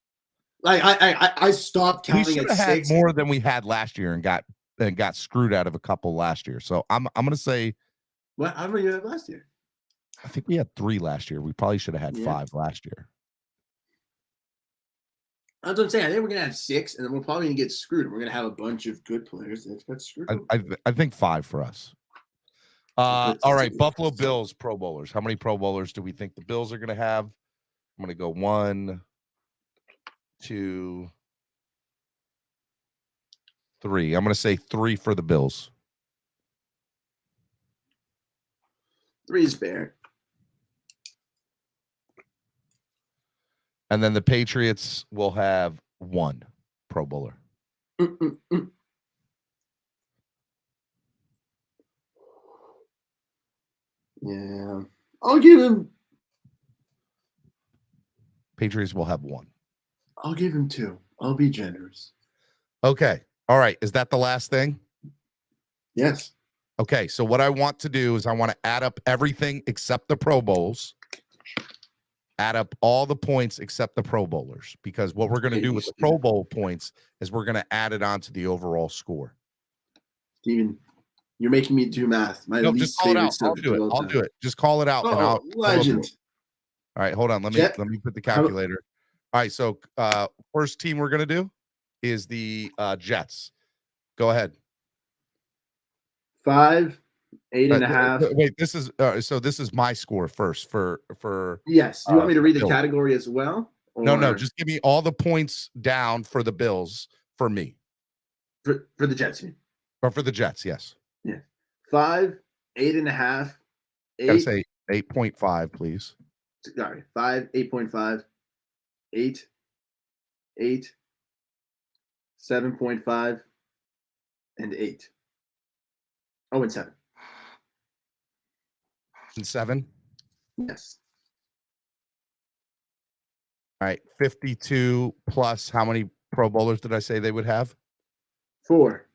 Speaker 3: I stopped counting at 6.
Speaker 1: We should have had more than we had last year and got screwed out of a couple last year. So I'm going to say.
Speaker 3: What? How many you had last year?
Speaker 1: I think we had 3 last year. We probably should have had 5 last year.
Speaker 3: That's what I'm saying. I think we're gonna have 6, and then we're probably gonna get screwed. We're gonna have a bunch of good players that got screwed.
Speaker 1: I think 5 for us. All right, Buffalo Bills Pro Bowlers. How many Pro Bowlers do we think the Bills are going to have? I'm going to go 1, 2, 3. I'm going to say 3 for the Bills.
Speaker 3: 3 is fair.
Speaker 1: And then the Patriots will have 1 Pro Bowler.
Speaker 3: Yeah. I'll give him.
Speaker 1: Patriots will have 1.
Speaker 3: I'll give him 2. I'll be generous.
Speaker 1: Okay. All right. Is that the last thing?
Speaker 3: Yes.
Speaker 1: Okay. So what I want to do is I want to add up everything except the Pro Bowls. Add up all the points except the Pro Bowlers, because what we're going to do with the Pro Bowl points is we're going to add it onto the overall score.
Speaker 3: Steven, you're making me do math. My
Speaker 1: No,
Speaker 3: least
Speaker 1: just call it
Speaker 3: favorite
Speaker 1: out. I'll
Speaker 3: subject
Speaker 1: do
Speaker 3: of
Speaker 1: it.
Speaker 3: all
Speaker 1: I'll
Speaker 3: time.
Speaker 1: do it. Just call it out, and I'll
Speaker 3: legend.
Speaker 1: All right, hold on. Let me put the calculator. All right, so first team we're gonna do is the Jets. Go ahead.
Speaker 3: 5, 8.5.
Speaker 1: Wait, this is so this is my score first for
Speaker 3: Yes. You want me to read the
Speaker 1: Bills.
Speaker 3: category as well? Or
Speaker 1: No. Just give me all the points down for the Bills for me.
Speaker 3: For the Jets.
Speaker 1: Or for the Jets, yes.
Speaker 3: Yeah. 5, 8.5.
Speaker 1: Gotta say 8.5, please.
Speaker 3: Sorry. 5, 8.5. 8, 8, 7.5, and 8. Oh, and 7.
Speaker 1: And 7.
Speaker 3: Yes.
Speaker 1: All right, 52 plus how many Pro Bowlers did I say they would have?
Speaker 3: 4.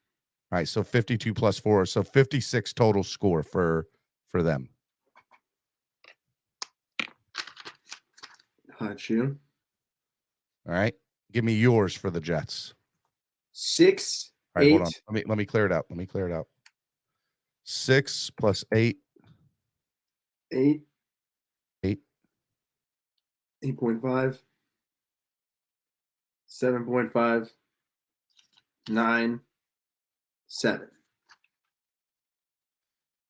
Speaker 1: All right, so 52 plus 4, so 56 total score for them.
Speaker 3: Got you.
Speaker 1: All right, give me yours for the Jets.
Speaker 3: 6,
Speaker 1: All right,
Speaker 3: 8.
Speaker 1: hold on. Let me clear it out. 6 plus 8.
Speaker 3: 8.
Speaker 1: 8.
Speaker 3: 8.5. 7.5. 9. 7.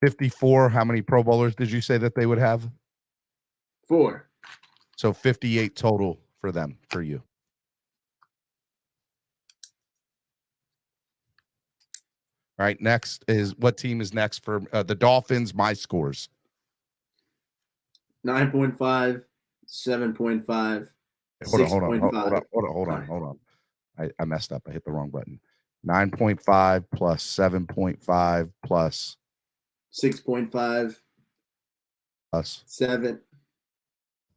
Speaker 1: 54. How many Pro Bowlers did you say that they would have?
Speaker 3: 4.
Speaker 1: So 58 total for them, for you. All right, next is what team is next for the Dolphins? My scores.
Speaker 3: 9.5. 7.5.
Speaker 1: Hold on. I messed up. I hit the wrong button. 9.5 plus 7.5 plus
Speaker 3: 6.5
Speaker 1: plus
Speaker 3: 7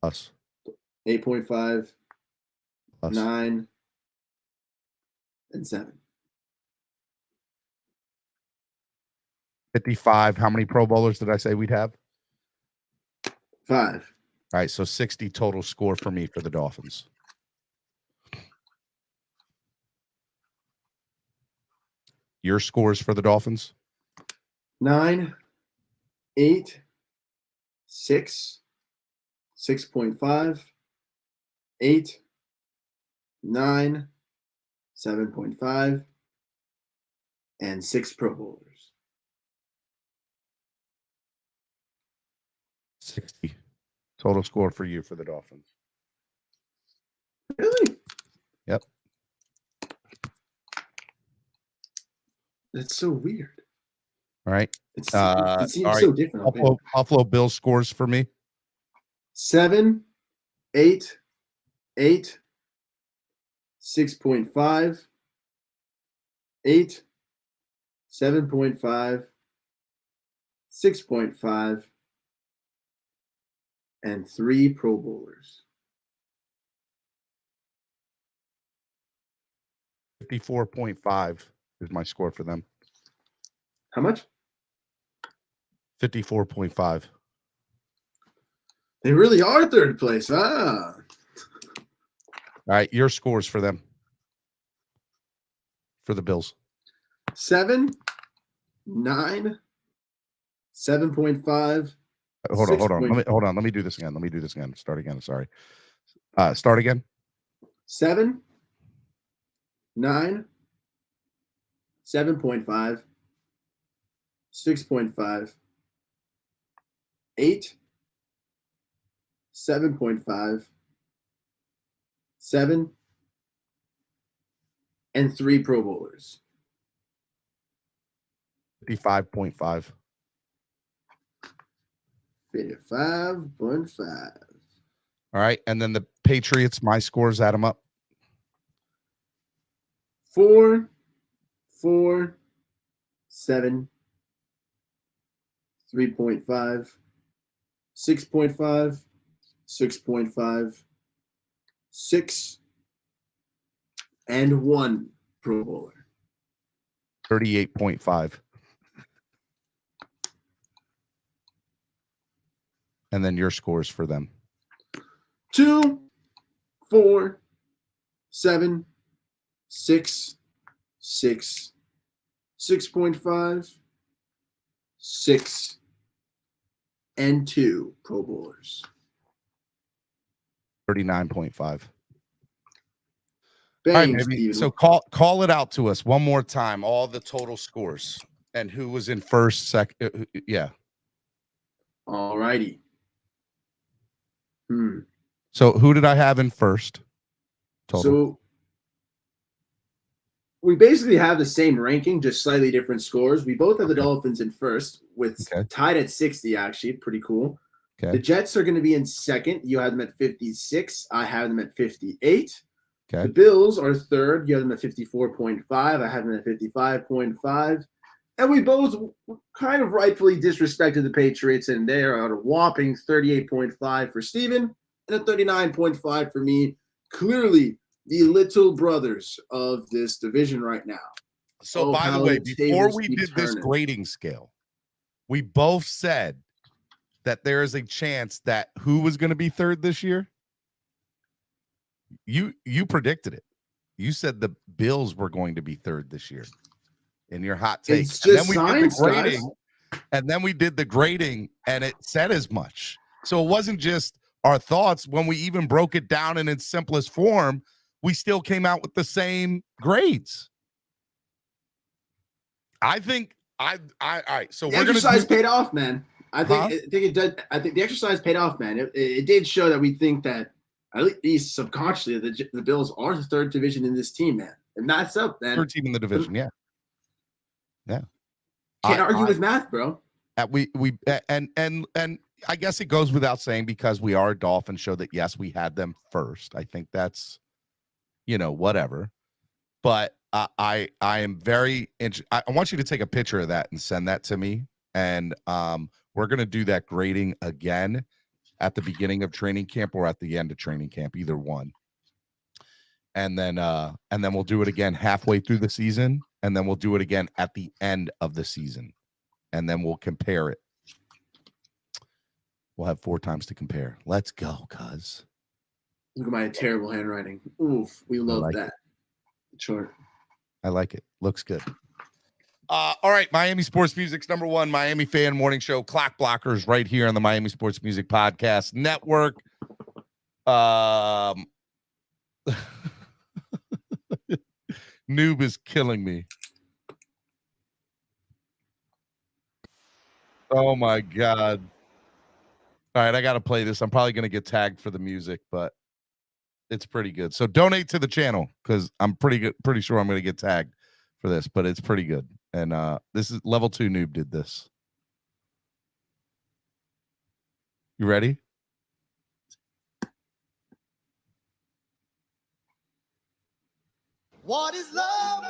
Speaker 1: plus
Speaker 3: 8.5
Speaker 1: plus
Speaker 3: 9 and 7.
Speaker 1: 55. How many Pro Bowlers did I say we'd have?
Speaker 3: 5.
Speaker 1: All right, so 60 total score for me for the Dolphins. Your scores for the Dolphins?
Speaker 3: 9, 8, 6, 6.5, 8, 9, 7.5, and 6 Pro Bowlers.
Speaker 1: 60 total score for you for the Dolphins.
Speaker 3: Really?
Speaker 1: Yep.
Speaker 3: That's so weird.
Speaker 1: All right.
Speaker 3: It seems
Speaker 1: All right.
Speaker 3: so different.
Speaker 1: Buffalo Bills scores for me.
Speaker 3: 7, 8, 8, 6.5, 8, 7.5, 6.5, and 3 Pro Bowlers.
Speaker 1: 54.5 is my score for them.
Speaker 3: How much?
Speaker 1: 54.5.
Speaker 3: They really are third place.
Speaker 1: All right, your scores for them. For the Bills.
Speaker 3: 7, 9, 7.5.
Speaker 1: Hold on. Let me do this again. Start again. Sorry. Start again.
Speaker 3: 7, 9, 7.5, 6.5, 8, 7.5, 7, and 3 Pro Bowlers.
Speaker 1: 55.5.
Speaker 3: 55.5.
Speaker 1: All right. And then the Patriots, my scores, add them up.
Speaker 3: 4, 4, 7, 3.5, 6.5, 6.5, 6, and 1 Pro Bowler.
Speaker 1: 38.5. And then your scores for them.
Speaker 3: 2, 4, 7, 6, 6, 6.5, 6, and 2 Pro Bowlers.
Speaker 1: 39.5.
Speaker 3: Bang,
Speaker 1: All right, baby.
Speaker 3: Steven.
Speaker 1: So call it out to us one more time. All the total scores and who was in first, second. Yeah.
Speaker 3: All righty.
Speaker 1: So who did I have in first? Total.
Speaker 3: So we basically have the same ranking, just slightly different scores. We both have the Dolphins in first, with tied at 60, actually. Pretty cool.
Speaker 1: Okay.
Speaker 3: The Jets are going to be in second. You have them at 56. I have them at 58.
Speaker 1: Okay.
Speaker 3: The Bills are third. You have them at 54.5. I have them at 55.5. And we both kind of rightfully disrespected the Patriots, and they are at a whopping 38.5 for Steven and a 39.5 for me. Clearly, the little brothers of this division right now.
Speaker 1: So, by the way, before we did this grading scale, we both said that there is a chance that who was going to be third this year? You predicted it. You said the Bills were going to be third this year in your hot take.
Speaker 3: It's just science,
Speaker 1: guys. And then we did the grading, and it said as much. So it wasn't just our thoughts. When we even broke it down in its simplest form, we still came out with the same grades. I think all right. So
Speaker 3: the
Speaker 1: we're
Speaker 3: exercise paid off, man. I think it did. I think the exercise paid off, man. It did show that we think that at least subconsciously the Bills are the third division in this team, man. And that's up, man.
Speaker 1: Third team in the division, yeah.
Speaker 3: Can't argue with math, bro.
Speaker 1: And I guess it goes without saying, because we are a Dolphins show, that yes, we had them first. I think that's, whatever. But I am very interested. I want you to take a picture of that and send that to me. And we're gonna do that grading again at the beginning of training camp or at the end of training camp, either one. And then we'll do it again halfway through the season, and then we'll do it again at the end of the season, and then we'll compare it. We'll have 4 times to compare. Let's go, cuz.
Speaker 3: Look at my terrible handwriting. Oof, we love that. Sure.
Speaker 1: I like it. Looks good. All right, Miami Sports Music's #1 Miami fan morning show, Clock Blockers, right here on the Miami Sports Music Podcast Network. Noob is killing me. Oh my God. All right, I got to play this. I'm probably going to get tagged for the music, but it's pretty good. So donate to the channel, because I'm pretty sure I'm going to get tagged for this, but it's pretty good. And this is level 2 Noob did this. You ready?
Speaker 4: What is love?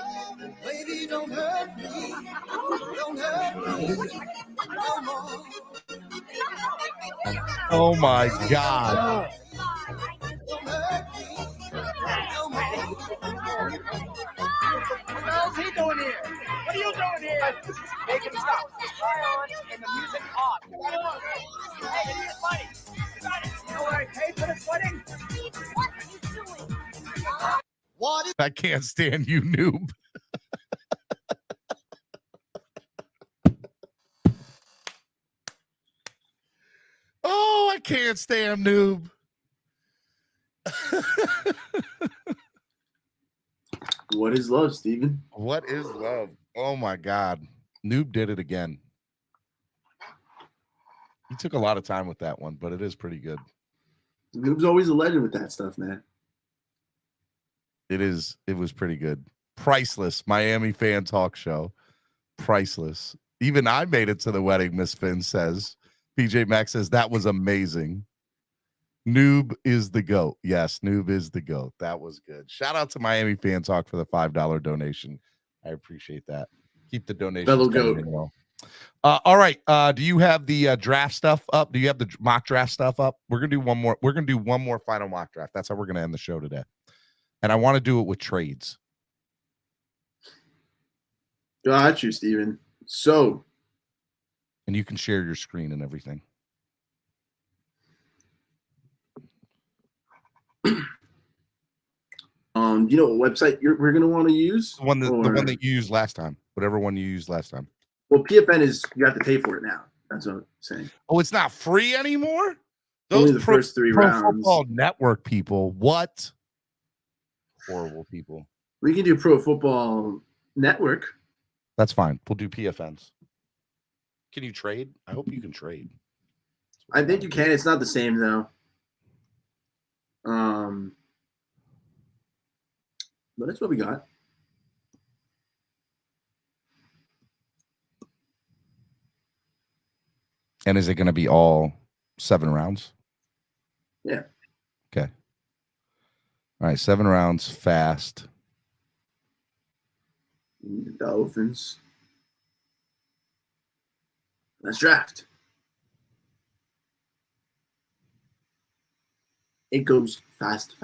Speaker 4: Baby, don't hurt me. Don't hurt me no more.
Speaker 1: Oh my God.
Speaker 4: Don't hurt me no more.
Speaker 5: What is he doing here? What are you doing here? Making stop. Try on and the music off. Hey, give me the money. You got it. You know what I paid for this wedding? What are you doing?
Speaker 4: What is
Speaker 1: I can't stand you, Noob. Oh, I can't stand Noob.
Speaker 3: What is love, Steven?
Speaker 1: What is love? Oh my God. Noob did it again. He took a lot of time with that one, but it is pretty good.
Speaker 3: Noob's always a legend with that stuff, man.
Speaker 1: It is. It was pretty good. Priceless. Miami fan talk show. Priceless. Even I made it to the wedding, Miss Phins says. PJ Max says that was amazing. Noob is the GOAT. Yes, Noob is the GOAT. That was good. Shout out to Miami Fan Talk for the $5 donation. I appreciate that. Keep the donations
Speaker 3: Fellow
Speaker 1: coming.
Speaker 3: GOAT.
Speaker 1: All right. Do you have the draft stuff up? Do you have the mock draft stuff up? We're gonna do one more. We're gonna do one more final mock draft. That's how we're gonna end the show today. And I want to do it with trades.
Speaker 3: Got you, Steven. So,
Speaker 1: And you can share your screen and everything.
Speaker 3: do you know what website we're gonna want to use?
Speaker 1: The one that you used last time. Whatever one you used last time.
Speaker 3: Well, PFN is you have to pay for it now. That's what I'm saying.
Speaker 1: Oh, it's not free anymore?
Speaker 3: Only the first 3 rounds.
Speaker 1: Football Network people. What? Horrible people.
Speaker 3: We can do Pro Football Network.
Speaker 1: That's fine. We'll do PFNs. Can you trade? I hope you can trade.
Speaker 3: I think you can. It's not the same though. But that's what we got.
Speaker 1: And is it going to be all 7 rounds?
Speaker 3: Yeah.
Speaker 1: Okay. All right, 7 rounds fast.
Speaker 3: The Dolphins. Let's draft. It goes fast.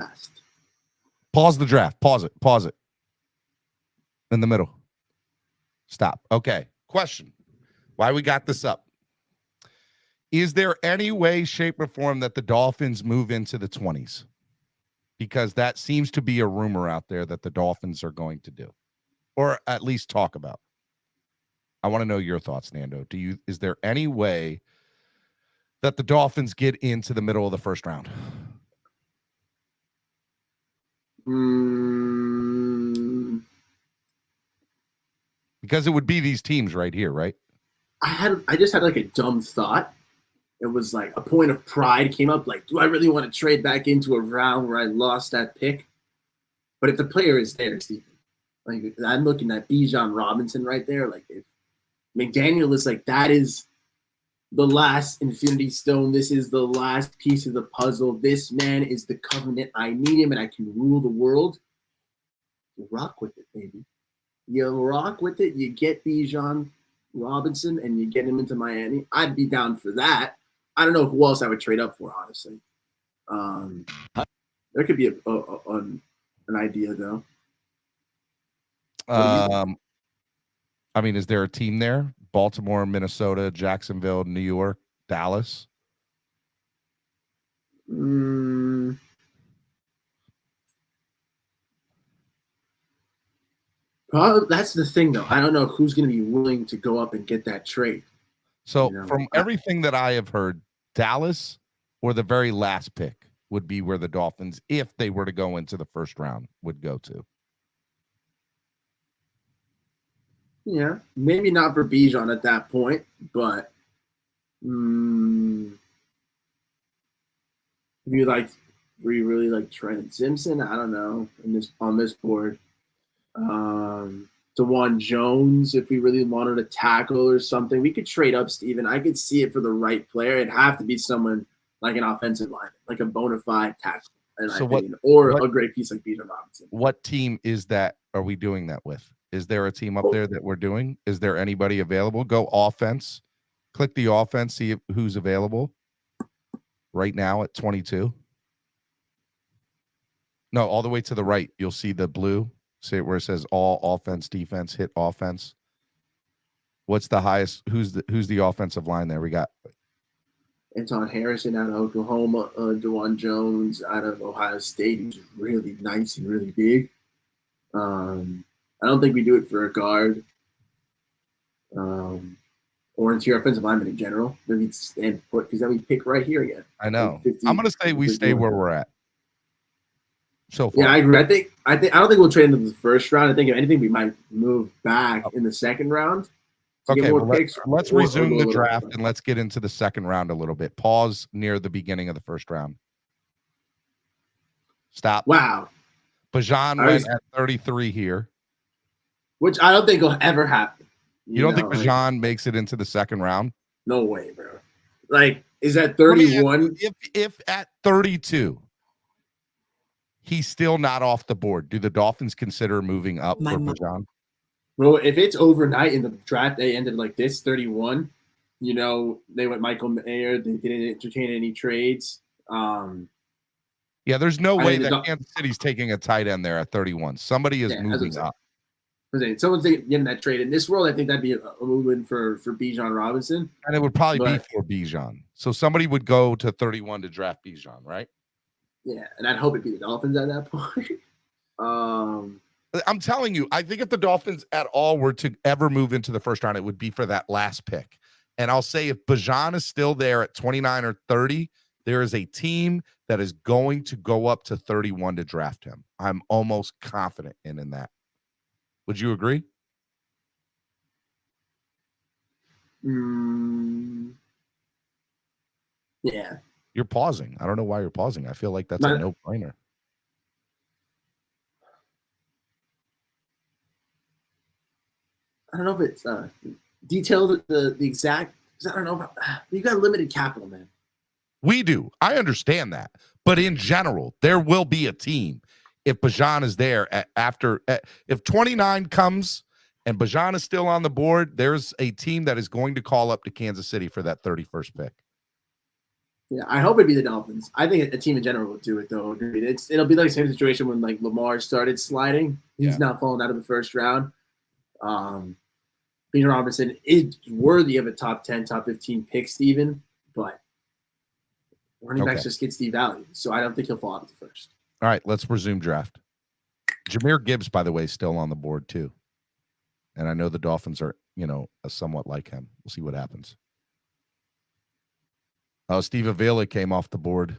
Speaker 1: Pause the draft. Pause it. In the middle. Stop. Okay. Question. Why we got this up? Is there any way, shape, or form that the Dolphins move into the 20s? Because that seems to be a rumor out there that the Dolphins are going to do, or at least talk about. I want to know your thoughts, Nando. Is there any way that the Dolphins get into the middle of the first round? Because it would be these teams right here, right?
Speaker 3: I just had like a dumb thought. It was like a point of pride came up. Like, do I really want to trade back into a round where I lost that pick? But if the player is there, Steven, like I'm looking at Bijan Robinson right there. Like if McDaniel is like, that is the last Infinity Stone. This is the last piece of the puzzle. This man is the covenant. I need him and I can rule the world. You rock with it, baby. You rock with it. You get Bijan Robinson and you get him into Miami. I'd be down for that. I don't know who else I would trade up for, honestly. There could be an idea, though.
Speaker 1: I mean, is there a team there? Baltimore, Minnesota, Jacksonville, New York, Dallas?
Speaker 3: Probably, that's the thing, though. I don't know who's going to be willing to go up and get that trade.
Speaker 1: So from everything that I have heard, Dallas or the very last pick would be where the Dolphins, if they were to go into the first round, would go to.
Speaker 3: Yeah, maybe not for Bijan at that point, but you really like Trent Simpson? I don't know. On this board, DeJuan Jones, if we really wanted a tackle or something, we could trade up, Steven. I could see it for the right player. It'd have to be someone like an offensive lineman, like a bona fide tackle, in my opinion, or a great piece like Bijan Robinson.
Speaker 1: What team is that? Are we doing that with? Is there a team up there that we're doing? Is there anybody available? Go offense. Click the offense, see who's available right now at 22. No, all the way to the right. You'll see the blue. See it where it says all offense, defense, hit offense. What's the highest? Who's the offensive line there? We got
Speaker 3: Anton Harrison out of Oklahoma, DeJuan Jones out of Ohio State, who's really nice and really big. I don't think we do it for a guard or interior offensive lineman in general. Maybe stand put because then we pick right here again.
Speaker 1: I know. I'm going to say we stay where we're at. So far.
Speaker 3: Yeah, I agree. I don't think we'll trade into the first round. I think if anything, we might move back in the second round. to get
Speaker 1: Okay,
Speaker 3: more
Speaker 1: well,
Speaker 3: picks.
Speaker 1: let's
Speaker 3: or
Speaker 1: resume
Speaker 3: go a
Speaker 1: the
Speaker 3: little
Speaker 1: draft
Speaker 3: higher.
Speaker 1: and let's get into the second round a little bit. Pause near the beginning of the first round. Stop.
Speaker 3: Wow.
Speaker 1: Bajan
Speaker 3: I
Speaker 1: went
Speaker 3: was-
Speaker 1: at 33 here.
Speaker 3: Which I don't think will ever happen.
Speaker 1: You don't think
Speaker 3: like,
Speaker 1: Bajan makes it into the second round?
Speaker 3: no way, bro. Like, is that
Speaker 1: Let me ask
Speaker 3: 31?
Speaker 1: you, if at 32 he's still not off the board, do the Dolphins consider moving up for Bajan?
Speaker 3: Bro, if it's overnight in the draft, they ended like this, 31. They went Michael Mayer. They didn't entertain any trades.
Speaker 1: Yeah, there's no
Speaker 3: I
Speaker 1: way
Speaker 3: think
Speaker 1: that Kansas City's taking a tight end there at 31. Somebody is
Speaker 3: Yeah, that's what I'm
Speaker 1: moving
Speaker 3: saying.
Speaker 1: up.
Speaker 3: Someone's getting that trade. In this world, I think that'd be a movement for Bijan Robinson.
Speaker 1: And it would probably be
Speaker 3: But-
Speaker 1: for Bijan. So somebody would go to 31 to draft Bijan, right?
Speaker 3: Yeah, and I'd hope it'd be the Dolphins at that point.
Speaker 1: I'm telling you, I think if the Dolphins at all were to ever move into the first round, it would be for that last pick. And I'll say if Bajan is still there at 29 or 30, there is a team that is going to go up to 31 to draft him. I'm almost confident in that. Would you agree?
Speaker 3: Yeah.
Speaker 1: You're pausing. I don't know why you're pausing. I feel like that's a no-brainer.
Speaker 3: I don't know if it's detailed the exact. I don't know about. You got limited capital, man.
Speaker 1: We do. I understand that. But in general, there will be a team if Bajan is there if 29 comes and Bajan is still on the board, there's a team that is going to call up to Kansas City for that 31st pick.
Speaker 3: Yeah, I hope it'd be the Dolphins. I think a team in general will do it, though. It'll be like the same situation when like Lamar started sliding. He's not falling out of the first round. Bijan Robinson is worthy of a top 10, top 15 pick, Steven, but running backs just get Steve value, so I don't think he'll fall out of the first.
Speaker 1: All right, let's resume draft. Jahmyr Gibbs, by the way, is still on the board too. And I know the Dolphins are, somewhat like him. We'll see what happens. Oh, Steve Avila came off the board.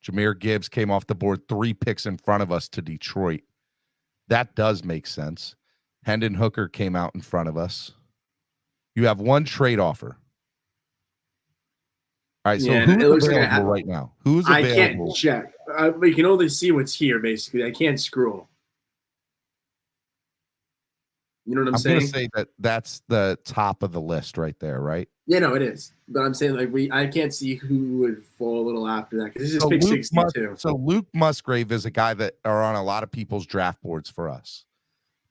Speaker 1: Jahmyr Gibbs came off the board 3 picks in front of us to Detroit. That does make sense. Hendon Hooker came out in front of us. You have 1 trade offer. All right, so who's available right now? Who's available?
Speaker 3: I can't check. We can only see what's here, basically. I can't scroll. You know what I'm saying?
Speaker 1: I'm going to say that that's the top of the list right there, right?
Speaker 3: Yeah, no, it is. But I'm saying I can't see who would fall a little after that because this is pick 62.
Speaker 1: So Luke Musgrave is a guy that are on a lot of people's draft boards for us.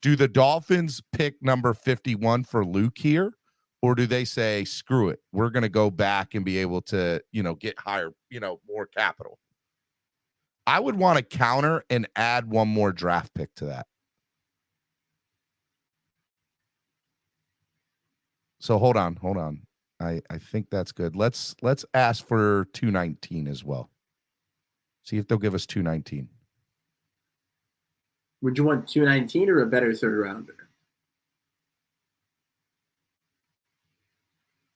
Speaker 1: Do the Dolphins pick number 51 for Luke here? Or do they say, screw it, we're going to go back and be able to, get higher, more capital? I would want to counter and add 1 more draft pick to that. So hold on. I think that's good. Let's ask for 219 as well. See if they'll give us 219.
Speaker 3: Would you want 219 or a better third rounder?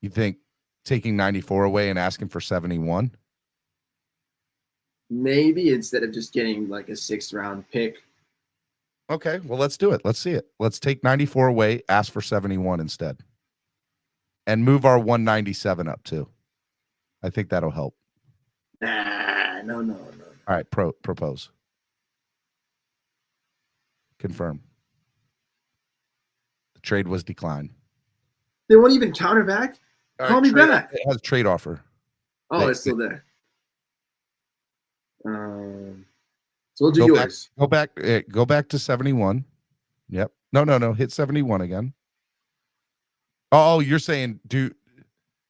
Speaker 1: You think taking 94 away and asking for 71?
Speaker 3: Maybe instead of just getting like a 6th round pick.
Speaker 1: Okay, well, let's do it. Let's see it. Let's take 94 away, ask for 71 instead. And move our 197 up too. I think that'll help.
Speaker 3: Nah, no.
Speaker 1: All right, propose. Confirm. The trade was declined.
Speaker 3: They won't even counter back? Call me back.
Speaker 1: It has a trade offer.
Speaker 3: Oh, it's still there. So we'll do yours.
Speaker 1: Go back to 71. Yep. No. Hit 71 again. Oh, you're saying do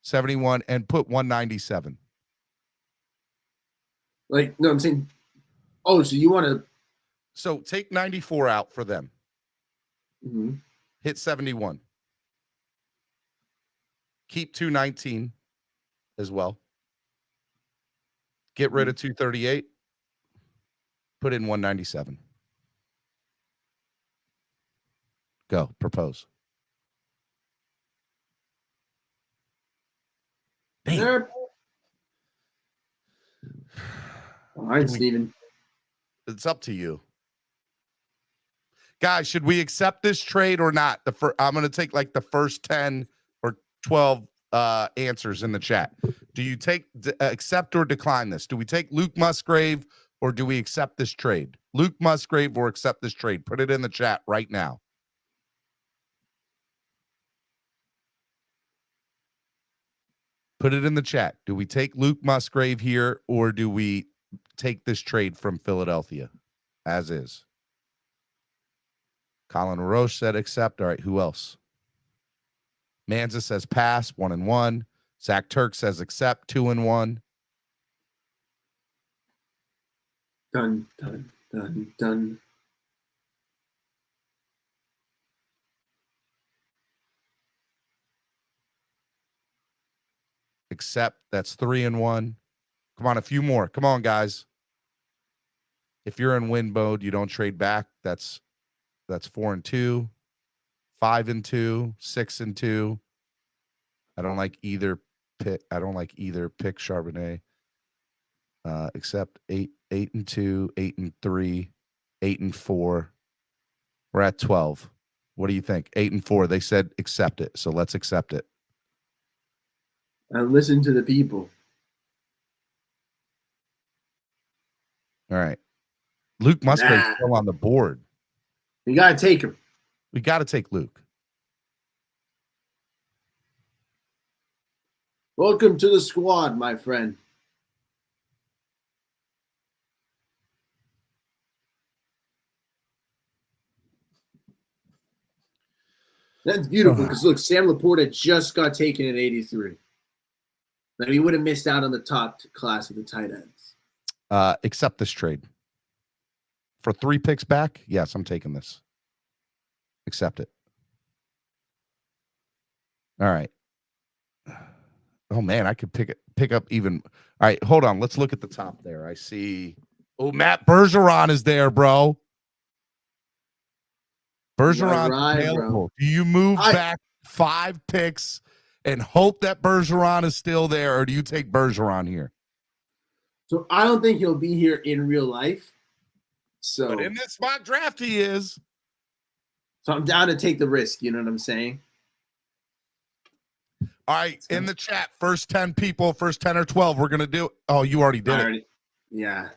Speaker 1: 71 and put 197.
Speaker 3: Like, no, I'm saying, so you want to.
Speaker 1: So take 94 out for them.
Speaker 3: Mm-hmm.
Speaker 1: Hit 71. Keep 219 as well. Get rid of 238. Put in 197. Go. Propose.
Speaker 3: Damn. All right, Steven.
Speaker 1: It's up to you. Guys, should we accept this trade or not? I'm going to take like the first 10 12 answers in the chat. Do you accept or decline this? Do we take Luke Musgrave or do we accept this trade? Luke Musgrave or accept this trade? Put it in the chat right now. Put it in the chat. Do we take Luke Musgrave here or do we take this trade from Philadelphia as is? Colin Roche said accept. All right, who else? Manza says pass, 1-1. Zach Turk says accept, 2-1.
Speaker 3: Done, done, done, done.
Speaker 1: Accept, that's 3-1. Come on, a few more. Come on, guys. If you're in win mode, you don't trade back. That's 4-2, 5-2, 6-2. I don't like either pick. I don't like either pick Charbonnet. Except 8-2, 8-3, 8-4. We're at 12. What do you think? 8-4. They said accept it, so let's accept it.
Speaker 3: And listen to the people.
Speaker 1: All right. Luke Musgrave's still on the board.
Speaker 3: You gotta take him.
Speaker 1: We got to take Luke.
Speaker 3: Welcome to the squad, my friend. That's beautiful because look, Sam Laporta just got taken at 83. Now he would have missed out on the top class of the tight ends.
Speaker 1: Accept this trade. For 3 picks back, yes, I'm taking this. Accept it. All right. Oh man, I could pick up even. All right, hold on. Let's look at the top there. I see. Oh, Matt Bergeron is there, bro. Bergeron available. Do you move back 5 picks and hope that Bergeron is still there, or do you take Bergeron here?
Speaker 3: So I don't think he'll be here in real life. So,
Speaker 1: but in this mock draft, he is.
Speaker 3: So I'm down to take the risk. You know what I'm saying?
Speaker 1: All right, in the chat, first 10 people, first 10 or 12, we're gonna do. Oh, you already did it.
Speaker 3: Yeah.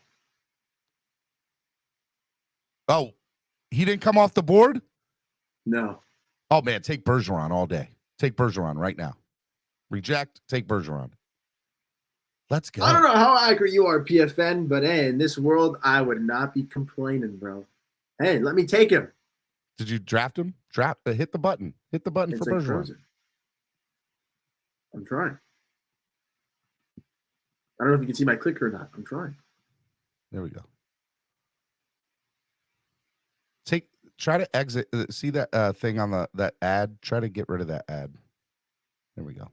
Speaker 1: Oh, he didn't come off the board?
Speaker 3: No.
Speaker 1: Oh man, take Bergeron all day. Take Bergeron right now. Reject. Take Bergeron. Let's go.
Speaker 3: I don't know how accurate you are, PFN, but hey, in this world, I would not be complaining, bro. Hey, let me take him.
Speaker 1: Did you draft him? Hit the button. Hit the button for Bergeron. Frozen.
Speaker 3: I'm trying. I don't know if you can see my clicker or not. I'm trying.
Speaker 1: There we go. Try to exit. See that thing on that ad? Try to get rid of that ad. There we go.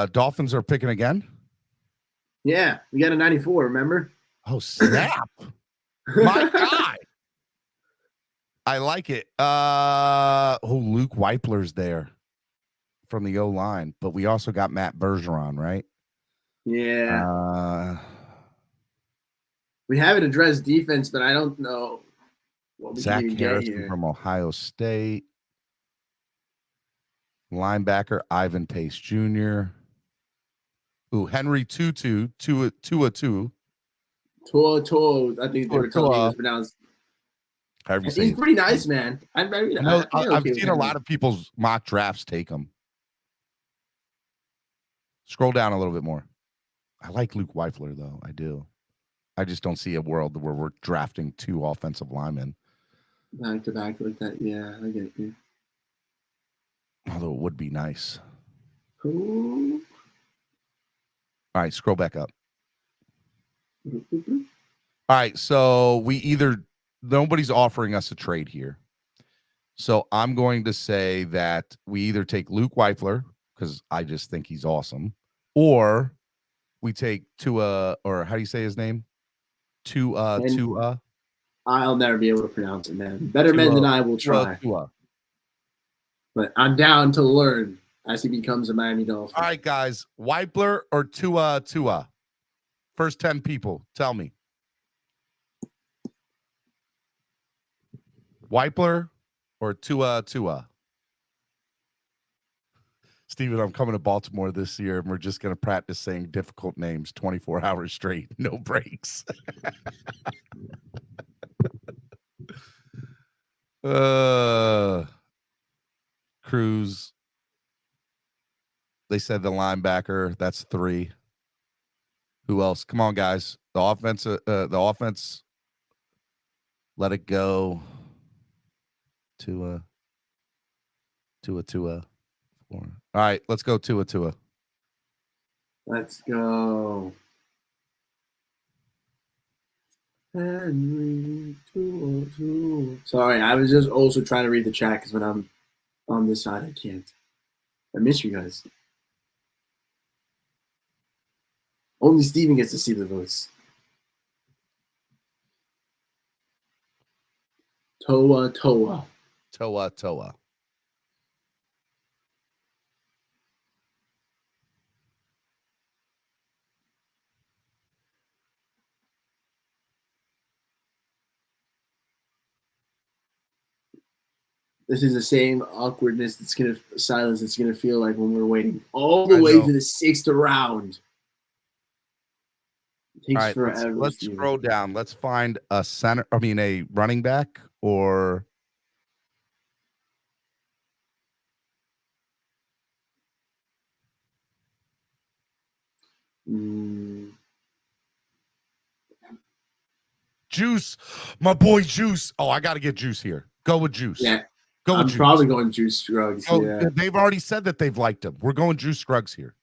Speaker 1: Dolphins are picking again.
Speaker 3: Yeah, we got a 94. Remember?
Speaker 1: Oh snap! My God, I like it. Luke Weipler's there from the O-line, but we also got Matt Bergeron, right?
Speaker 3: Yeah. We haven't addressed defense, but I don't know what we
Speaker 1: Zach
Speaker 3: can
Speaker 1: Harrison
Speaker 3: get here.
Speaker 1: from Ohio State. Linebacker Ivan Pace Jr. Ooh, Henry Tutu, Tua.
Speaker 3: I think they were telling me it was pronounced. He's pretty nice, man. I've
Speaker 1: seen a lot of people's mock drafts take him. Scroll down a little bit more. I like Luke Weipler, though. I do. I just don't see a world where we're drafting 2 offensive linemen.
Speaker 3: Back to back like that. Yeah, I get you.
Speaker 1: Although it would be nice.
Speaker 3: Ooh.
Speaker 1: All right, scroll back up. All right, so nobody's offering us a trade here. So I'm going to say that we either take Luke Weipler, because I just think he's awesome, or we take Tua, or how do you say his name? Tua.
Speaker 3: I'll never be able to pronounce it, man. Better men than I will try.
Speaker 1: Tua.
Speaker 3: But I'm down to learn as he becomes a Miami Dolphin.
Speaker 1: All right, guys. Weipler or Tua? First 10 people, tell me. Weipler or Tua? Steven, I'm coming to Baltimore this year, and we're just going to practice saying difficult names 24 hours straight, no breaks. Cruz. They said the linebacker. That's 3. Who else? Come on, guys. The offense. Let it go. Tua. 4. All right, let's go Tua.
Speaker 3: Let's go. Henry, Tua. Sorry, I was just also trying to read the chat because when I'm on this side, I can't. I miss you guys. Only Steven gets to see the votes. Toa.
Speaker 1: Toa.
Speaker 3: This is the same awkwardness silence it's gonna feel like when we're waiting all the way to the 6th round. It takes forever.
Speaker 1: Let's scroll down. Let's find a a running back or Juice. My boy Juice. Oh, I got to get Juice here. Go with Juice.
Speaker 3: Yeah.
Speaker 1: I'm
Speaker 3: probably going Juice Scruggs.
Speaker 1: Oh,
Speaker 3: yeah.
Speaker 1: They've already said that they've liked him. We're going Juice Scruggs here.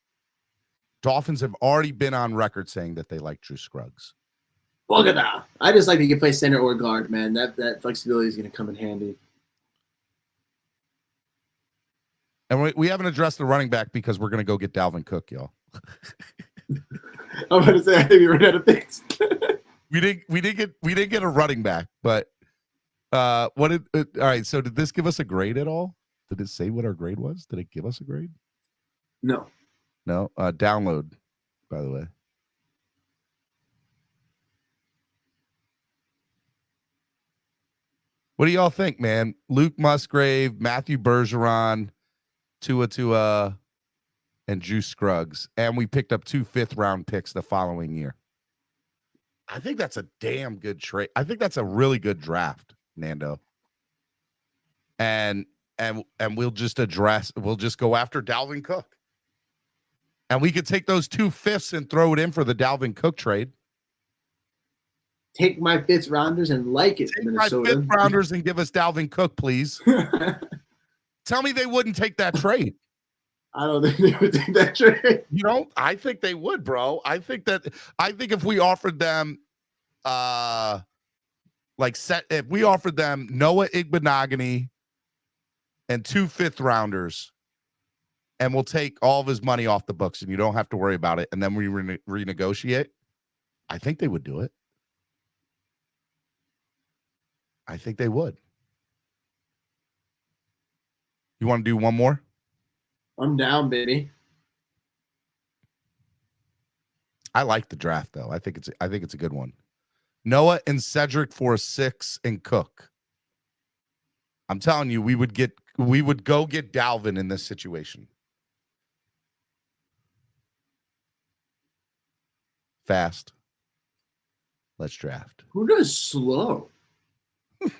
Speaker 1: Dolphins have already been on record saying that they like Juice Scruggs.
Speaker 3: Look at that. I just like that you can play center or guard, man. That flexibility is going to come in handy.
Speaker 1: And we haven't addressed the running back because we're going to go get Dalvin Cook, y'all.
Speaker 3: I'm about to say I think we ran out of things.
Speaker 1: we didn't get a running back, but all right, so did this give us a grade at all? Did it say what our grade was? Did it give us a grade?
Speaker 3: No.
Speaker 1: Download, by the way. What do y'all think, man? Luke Musgrave, Matthew Bergeron, Tua, and Juice Scruggs. And we picked up 2 5th-round picks the following year. I think that's a damn good trade. I think that's a really good draft, Nando. And we'll just go after Dalvin Cook. And we could take those 2 5ths and throw it in for the Dalvin Cook trade.
Speaker 3: Take my 5th rounders and like it,
Speaker 1: Take
Speaker 3: Minnesota.
Speaker 1: my 5th rounders and give us Dalvin Cook, please. Tell me they wouldn't take that trade.
Speaker 3: I don't think they would take that trade.
Speaker 1: You know, I think they would, bro. I think if we offered them if we offered them Noah Igbenogany and 2 5th rounders, and we'll take all of his money off the books and you don't have to worry about it, and then we renegotiate, I think they would do it. I think they would. You want to do one more?
Speaker 3: I'm down, baby.
Speaker 1: I like the draft though. I think it's a good one. Noah and Cedric for a 6 and Cook. I'm telling you, we would go get Dalvin in this situation. Fast. Let's draft.
Speaker 3: Who does slow? What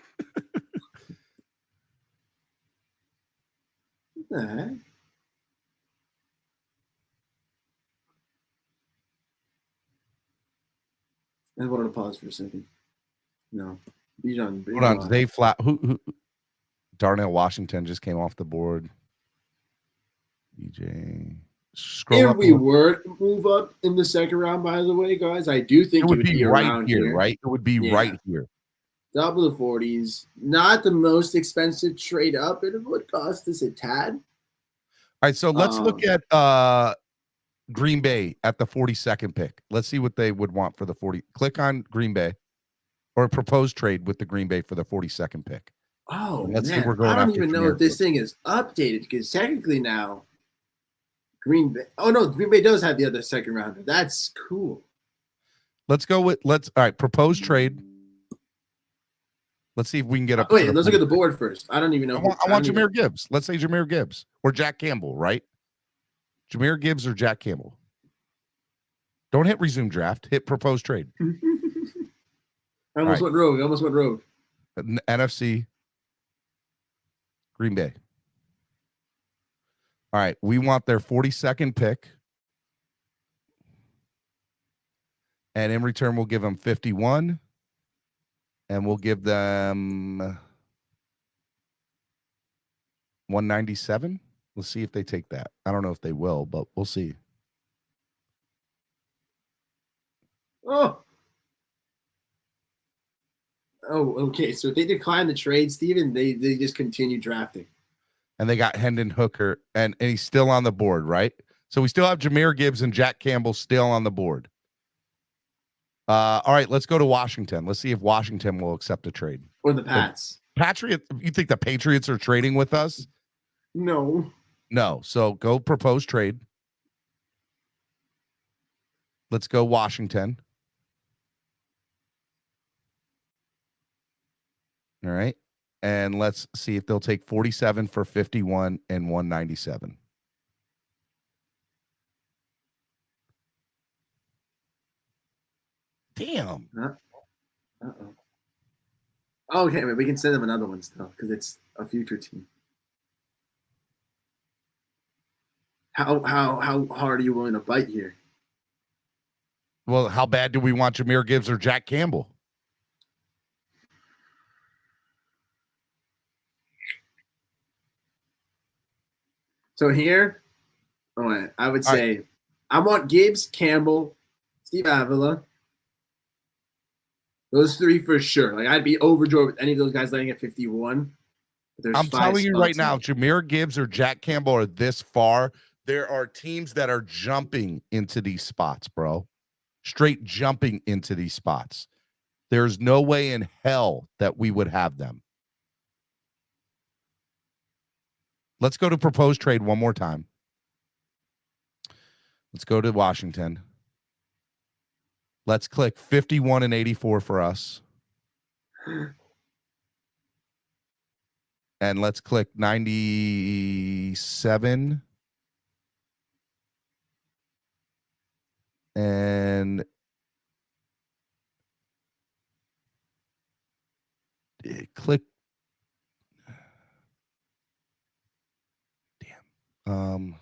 Speaker 3: the heck? I wanted to pause for a second. No. Bijan.
Speaker 1: Hold on. Dave Flat. Who? Darnell Washington just came off the board. BJ. Scroll
Speaker 3: if we were to move up in the 2nd round, by the way, guys, I do think
Speaker 1: it would be right
Speaker 3: around
Speaker 1: here, right? It would be right here.
Speaker 3: Top of the 40s. Not the most expensive trade up. It would cost us a tad.
Speaker 1: All right, so let's look at Green Bay at the 42nd pick. Let's see what they would want for the 40. Click on Green Bay or proposed trade with the Green Bay for the 42nd pick.
Speaker 3: Oh,
Speaker 1: let's
Speaker 3: man.
Speaker 1: See we're going
Speaker 3: I don't
Speaker 1: after
Speaker 3: even know if this thing is updated because technically now Green Bay. Oh, no, Green Bay does have the other 2nd rounder. That's cool.
Speaker 1: All right, proposed trade. Let's see if we can get up.
Speaker 3: Wait, let's look at the board first. I don't even know.
Speaker 1: I want Jahmyr Gibbs. Let's say Jahmyr Gibbs or Jack Campbell, right? Jahmyr Gibbs or Jack Campbell? Don't hit resume draft. Hit propose trade.
Speaker 3: I almost went rogue.
Speaker 1: NFC, Green Bay. All right. We want their 42nd pick. And in return, we'll give them 51. And we'll give them 197. Let's see if they take that. I don't know if they will, but we'll see.
Speaker 3: Oh, okay. So if they decline the trade, Steven, they just continue drafting.
Speaker 1: And they got Hendon Hooker, and he's still on the board, right? So we still have Jahmyr Gibbs and Jack Campbell still on the board. All right, let's go to Washington. Let's see if Washington will accept a trade.
Speaker 3: Or the Pats.
Speaker 1: You think the Patriots are trading with us?
Speaker 3: No.
Speaker 1: No. So go propose trade. Let's go Washington. All right. And let's see if they'll take 47 for 51 and 197. Damn.
Speaker 3: Uh-oh. Okay, we can send them another one still because it's a future team. How hard are you willing to bite here?
Speaker 1: Well, how bad do we want Jahmyr Gibbs or Jack Campbell?
Speaker 3: So here, I would say I want Gibbs, Campbell, Steve Avila. Those three for sure. Like I'd be overjoyed with any of those guys letting at 51.
Speaker 1: I'm telling you right now, Jahmyr Gibbs or Jack Campbell are this far. There are teams that are jumping into these spots, bro. Straight jumping into these spots. There's no way in hell that we would have them. Let's go to proposed trade one more time. Let's go to Washington. Let's click 51 and 84 for us. And let's click 97. And click. Damn.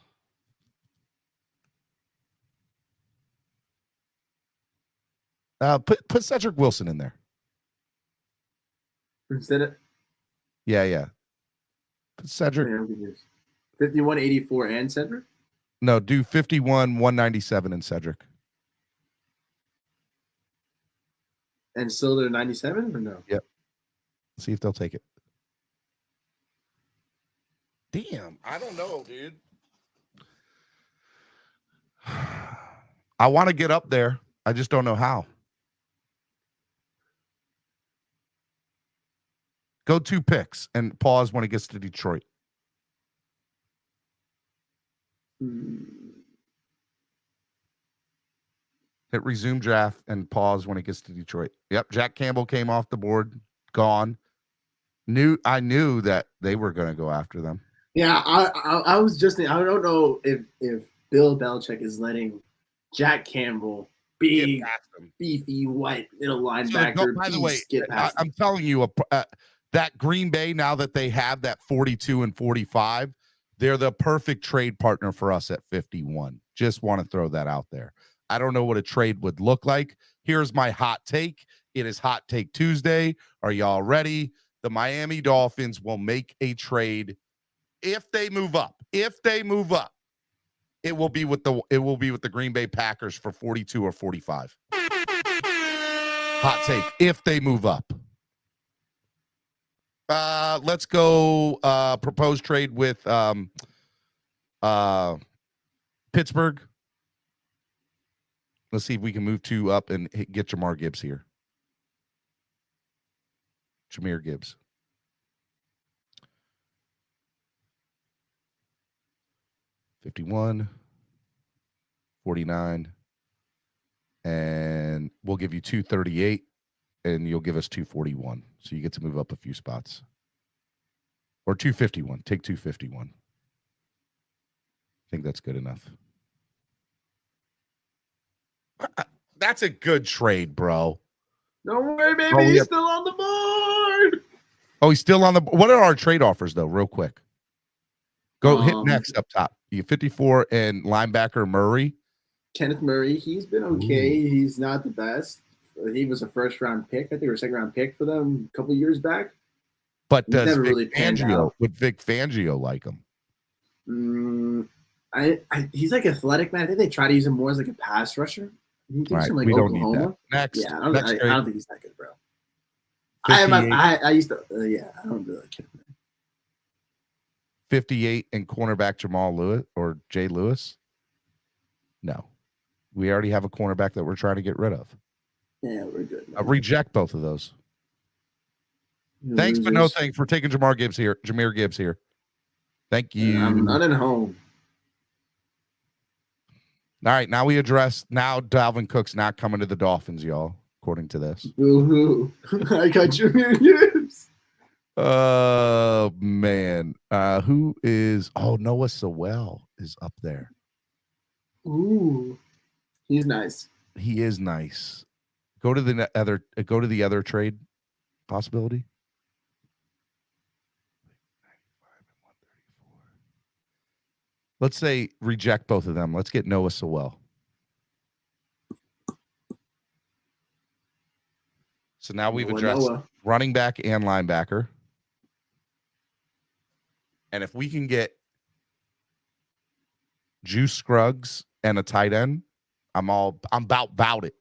Speaker 1: Put Cedric Wilson in there.
Speaker 3: Instead of
Speaker 1: yeah. Put Cedric.
Speaker 3: 51, 84 and Cedric?
Speaker 1: No, do 51, 197 and Cedric.
Speaker 3: And still they're 97 or no?
Speaker 1: Yep. See if they'll take it. Damn, I don't know, dude. I want to get up there. I just don't know how. Go 2 picks and pause when it gets to Detroit. Hit resume draft and pause when it gets to Detroit. Yep, Jack Campbell came off the board, gone. I knew that they were going to go after them.
Speaker 3: Yeah, I was just thinking, I don't know if Bill Belichick is letting Jack Campbell, big, beefy, white middle linebacker.
Speaker 1: By the way, I'm telling you, that Green Bay, now that they have that 42 and 45, they're the perfect trade partner for us at 51. Just want to throw that out there. I don't know what a trade would look like. Here's my hot take. It is Hot Take Tuesday. Are y'all ready? The Miami Dolphins will make a trade if they move up. If they move up, it will be with the Green Bay Packers for 42 or 45. Hot take. If they move up. Let's go proposed trade with Pittsburgh. Let's see if we can move 2 up and get Jahmyr Gibbs here. Jahmyr Gibbs. $51, $49, and we'll give you $238, and you'll give us $241. So you get to move up a few spots. Or $251. Take $251. think that's good enough. That's a good trade, bro.
Speaker 3: Don't worry, baby.
Speaker 1: Oh,
Speaker 3: He's
Speaker 1: yeah.
Speaker 3: still on the board.
Speaker 1: Oh, he's still on the. What are our trade offers though? Real quick. Go hit next up top. You get 54 and linebacker Murray.
Speaker 3: Kenneth Murray. He's been okay. Ooh. He's not the best. He was a first-round pick. I think, or a second-round pick for them a couple of years back.
Speaker 1: But does Vic Fangio, would Vic Fangio like him?
Speaker 3: He's like athletic, man. I think they try to use him more as like a pass rusher. He thinks him like
Speaker 1: we
Speaker 3: Oklahoma.
Speaker 1: Don't need that. Next,
Speaker 3: yeah, I don't think he's that good, bro.
Speaker 1: 58.
Speaker 3: I used to, I don't really like him.
Speaker 1: 58 and cornerback Jamal Lewis or Jay Lewis. No, we already have a cornerback that we're trying to get rid of.
Speaker 3: Yeah, we're good.
Speaker 1: Reject both of those. Thanks, but no thanks. We're taking Jameer Gibbs here. Thank you.
Speaker 3: I'm not at home.
Speaker 1: All right, now we address. Now Dalvin Cook's not coming to the Dolphins, y'all. According to this.
Speaker 3: Boo-hoo. I got Jameer Gibbs.
Speaker 1: Oh man, who is? Oh, Noah Sewell is up there.
Speaker 3: Ooh, he's nice.
Speaker 1: He is nice. Go to the other. Go to the other trade possibility. Let's say reject both of them. Let's get Noah Sewell. So now we've addressed running back and linebacker. And if we can get Juice Scruggs and a tight end, I'm about it.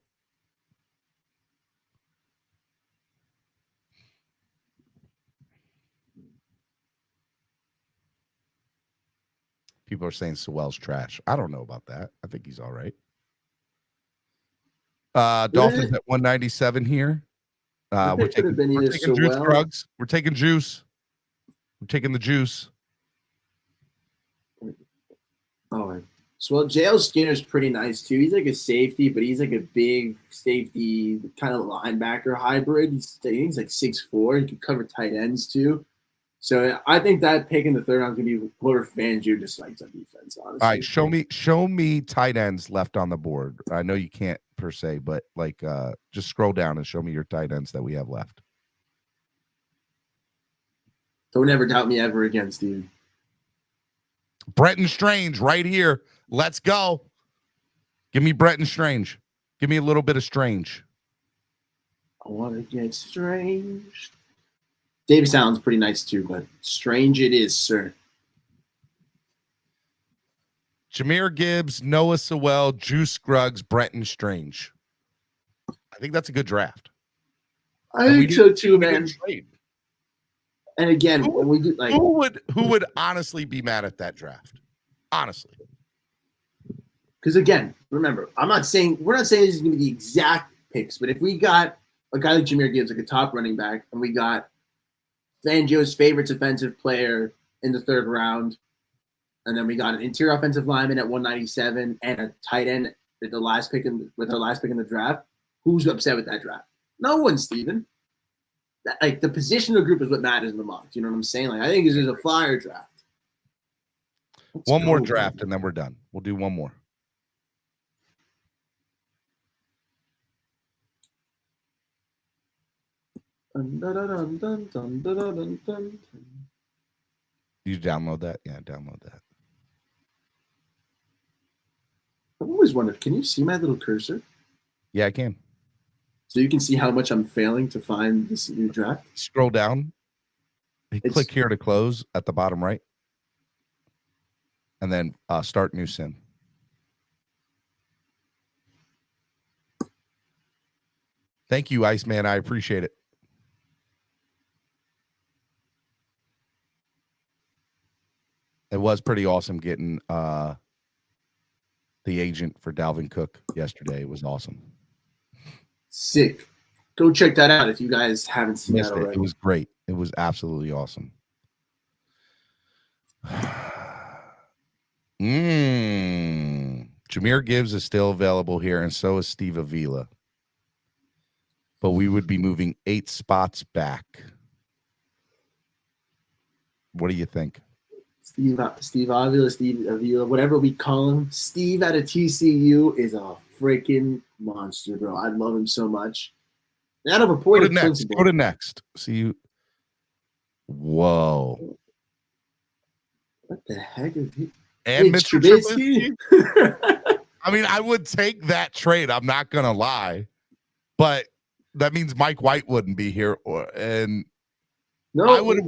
Speaker 1: People are saying Sewell's trash. I don't know about that. I think he's all right. Dolphins at 197 here. We're taking Juice Scruggs. We're taking Juice. We're taking the Juice.
Speaker 3: Oh, so JL Skinner's pretty nice too. He's like a safety, but he's like a big safety kind of linebacker hybrid. He's like 6'4". He can cover tight ends too. So I think that pick in the third round is gonna be whoever Fangio dislikes on defense. Honestly,
Speaker 1: all right, show me tight ends left on the board. I know you can't per se, but like just scroll down and show me your tight ends that we have left.
Speaker 3: Don't ever doubt me ever again, Steven.
Speaker 1: Bretton Strange right here. Let's go. Give me Bretton Strange. Give me a little bit of Strange.
Speaker 3: I want to get strange. Dave sounds pretty nice too, but strange it is, sir.
Speaker 1: Jameer Gibbs, Noah Sewell, Juice Scruggs, Bretton Strange. I think that's a good draft.
Speaker 3: I think so too, man. And again, when we do, like,
Speaker 1: who would honestly be mad at that draft? Honestly,
Speaker 3: because again, remember, we're not saying this is going to be the exact picks, but if we got a guy like Jameer Gibbs, like a top running back, and we got Fangio's favorite defensive player in the third round, and then we got an interior offensive lineman at 197 and a tight end with our last pick in the draft, who's upset with that draft? No one, Steven. Like the positional group is what matters in the mocks. You know what I'm saying? Like I think this is a flyer draft.
Speaker 1: One more draft and then we're done. We'll do one more. You download that? Yeah, download that.
Speaker 3: I've always wondered, can you see my little cursor?
Speaker 1: Yeah, I can.
Speaker 3: So you can see how much I'm failing to find this new draft?
Speaker 1: Scroll down. Click here to close at the bottom right. And then start new sim. Thank you, Iceman. I appreciate it. It was pretty awesome getting the agent for Dalvin Cook yesterday. It was awesome.
Speaker 3: Sick. Go check that out if you guys haven't seen that already.
Speaker 1: It was great. It was absolutely awesome. Jameer Gibbs is still available here, and so is Steve Avila. But we would be moving 8 spots back. What do you think?
Speaker 3: Steve Avila, Steve Avila, whatever we call him. Steve out of TCU is a freaking monster, bro. I love him so much. And out of a point
Speaker 1: Go
Speaker 3: of
Speaker 1: to next.
Speaker 3: principle.
Speaker 1: Go to next. See you. Whoa.
Speaker 3: What the heck is he?
Speaker 1: And
Speaker 3: It's
Speaker 1: Mitchell
Speaker 3: Trubisky.
Speaker 1: Trubisky. I mean, I would take that trade. I'm not gonna lie, but that means Mike White wouldn't be here, and
Speaker 3: No,
Speaker 1: I would.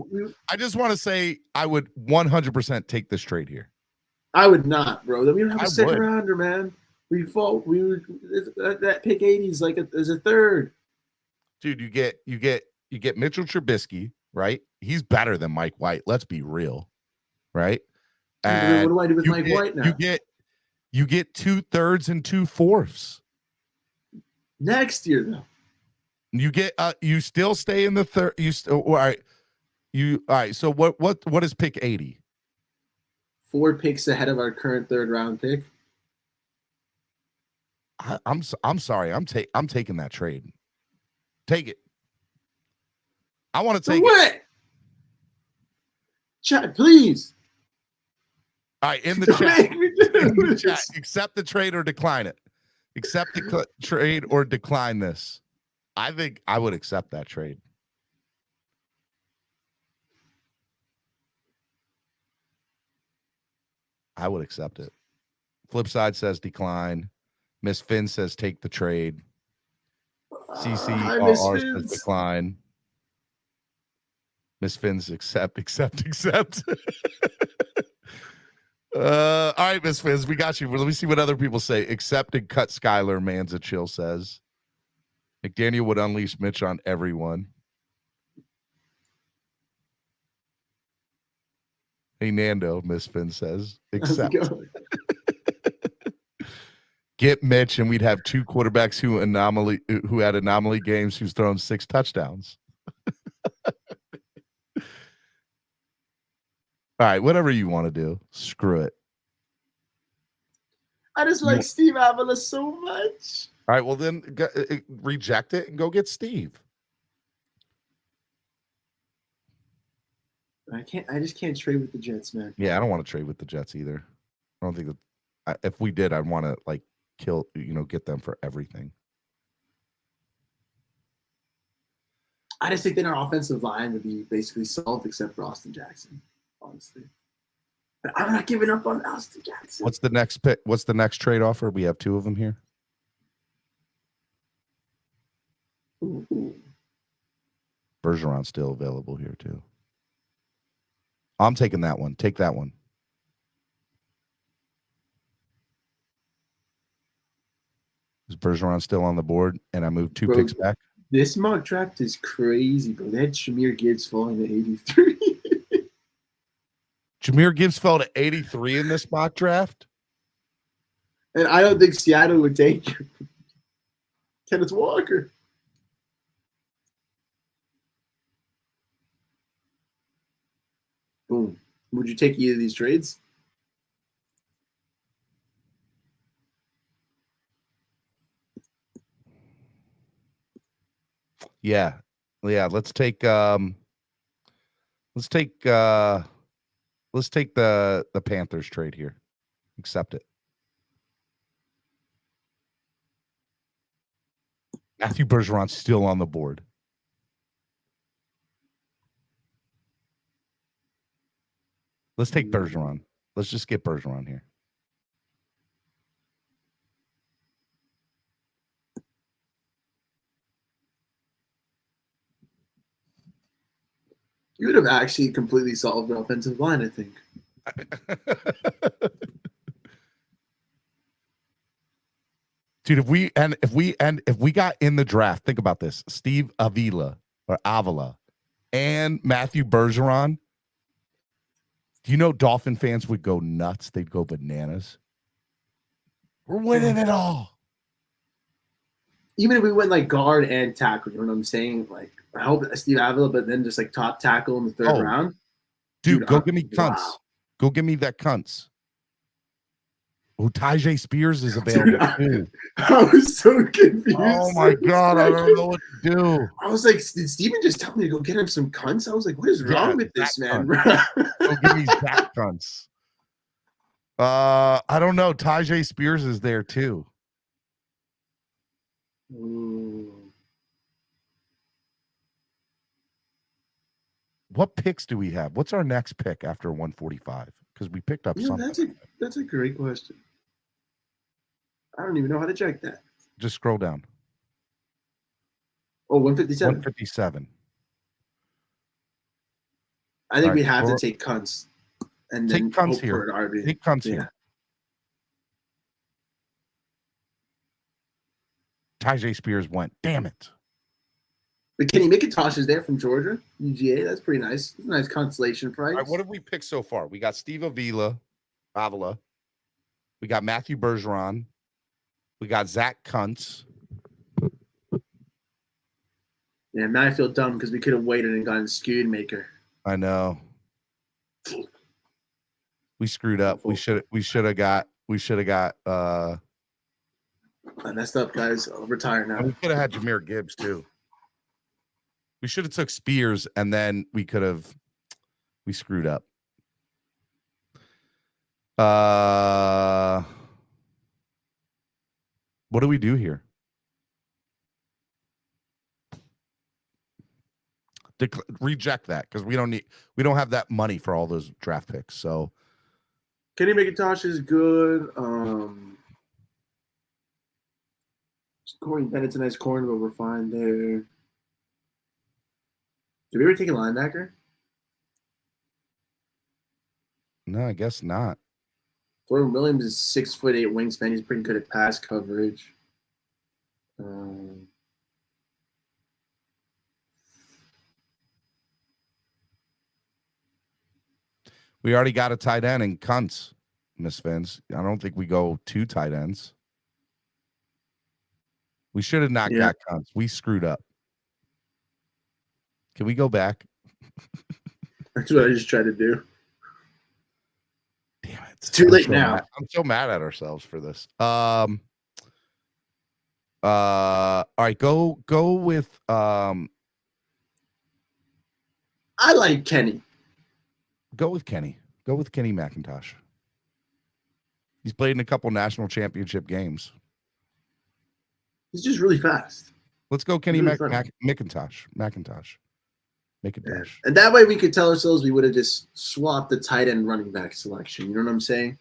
Speaker 1: I just want to say I would 100% take this trade here.
Speaker 3: I would not, bro. We don't have
Speaker 1: I
Speaker 3: a second
Speaker 1: would.
Speaker 3: rounder, man. We fought. We were that pick 80 is like as a third.
Speaker 1: Dude, you get Mitchell Trubisky, right? He's better than Mike White. Let's be real, right?
Speaker 3: What do I do with Mike White now?
Speaker 1: You get 2/3 and 2/4.
Speaker 3: Next year, though.
Speaker 1: You get you still stay in the third. You still all right. All right. So what is pick 80?
Speaker 3: 4 picks ahead of our current third round pick.
Speaker 1: I'm sorry. I'm taking that trade. Take it. I want to take it.
Speaker 3: Chat, please.
Speaker 1: All right, in the chat, accept the trade or decline it. Accept the trade or decline this. I think I would accept that trade. I would accept it. Flip side says decline. Miss Finn says take the trade. CCRR says decline. Miss Finn's accept. All right, Miss Fizz, we got you. Let me see what other people say. Accept and cut Skyler, Manza Chill says. McDaniel would unleash Mitch on everyone. Hey, Nando, Miss Finn says. Accept. Get Mitch, and we'd have 2 quarterbacks who had anomaly games who's thrown 6 touchdowns. All right, whatever you want to do, screw it.
Speaker 3: I just like Steve Avila so much.
Speaker 1: All right, well then reject it and go get Steve.
Speaker 3: I just can't trade with the Jets, man.
Speaker 1: Yeah, I don't want to trade with the Jets either. I don't think that if we did, I'd want to like kill, get them for everything.
Speaker 3: I just think that our offensive line would be basically solved except for Austin Jackson. Honestly, but I'm not giving up on Austin Jackson.
Speaker 1: What's the next pick? What's the next trade offer? We have 2 of them here.
Speaker 3: Ooh.
Speaker 1: Bergeron's still available here too. I'm taking that one. Take that one. Is Bergeron still on the board? And I moved 2 picks back.
Speaker 3: This mock draft is crazy, bro. They had Shamir Gibbs falling to 83.
Speaker 1: Jahmyr Gibbs fell to 83 in this mock draft.
Speaker 3: And I don't think Seattle would take Kenneth Walker. Boom. Would you take either of these trades?
Speaker 1: Yeah. Let's take the Panthers trade here. Accept it. Matthew Bergeron's still on the board. Let's take Bergeron. Let's just get Bergeron here.
Speaker 3: You would have actually completely solved the offensive line, I think.
Speaker 1: Dude, if we got in the draft, think about this: Steve Avila and Matthew Bergeron. Do you know Dolphin fans would go nuts? They'd go bananas. We're winning it all.
Speaker 3: Even if we went like guard and tackle, you know what I'm saying? Like, I hope Steve Avila, but then just like top tackle in the third round.
Speaker 1: Dude, go give me cunts.
Speaker 3: Wow.
Speaker 1: Go give me that cunts. Oh, Tajay Spears is available too.
Speaker 3: I was so confused.
Speaker 1: Oh my god, I don't know what to do.
Speaker 3: I was like, did Steven just tell me to go get him some cunts? I was like, what is wrong with this man, bro?
Speaker 1: Go give me Zach Cunts. I don't know. Tajay Spears is there too.
Speaker 3: Ooh.
Speaker 1: What picks do we have? What's our next pick after 145? Because we picked up something.
Speaker 3: That's a great question. I don't even know how to check that.
Speaker 1: Just scroll down.
Speaker 3: Oh, 157.
Speaker 1: 157.
Speaker 3: I think we have to take cunts and then
Speaker 1: take cunts
Speaker 3: hope
Speaker 1: here.
Speaker 3: For an RB.
Speaker 1: Take cunts here. Tajay Spears went. Damn it.
Speaker 3: But Kenny McIntosh is there from Georgia, UGA. That's pretty nice. That's a nice consolation prize.
Speaker 1: All right, what have we picked so far? We got Steve Avila. We got Matthew Bergeron. We got Zach Kuntz.
Speaker 3: Yeah, now I feel dumb because we could have waited and gotten Schoonmaker.
Speaker 1: I know. We screwed up. We should have got
Speaker 3: I messed up, guys. I'll retire now.
Speaker 1: we could have had Jahmyr Gibbs too. We should have took Spears and then we screwed up. What do we do here? Reject that because we don't have that money for all those draft picks. So
Speaker 3: Kenny McIntosh is good. Corey Bennett's a nice corner, but we're fine there. Did we ever take a linebacker?
Speaker 1: No, I guess not.
Speaker 3: Jordan Williams is 6'8" wingspan. He's pretty good at pass coverage.
Speaker 1: We already got a tight end in Kuntz, Miss Phins. I don't think we go 2 tight ends. We should have not got Kuntz. We screwed up. Can we go back?
Speaker 3: That's what I just tried to do.
Speaker 1: Damn it.
Speaker 3: It's too late now.
Speaker 1: I'm so mad at ourselves for this. All right, go with
Speaker 3: I like Kenny.
Speaker 1: Go with Kenny. Go with Kenny McIntosh. He's played in a couple national championship games.
Speaker 3: He's just really fast.
Speaker 1: Let's go Kenny
Speaker 3: really
Speaker 1: McIntosh.
Speaker 3: Yeah. And that way we could tell ourselves we would have just swapped the tight end running back selection. You know what I'm saying?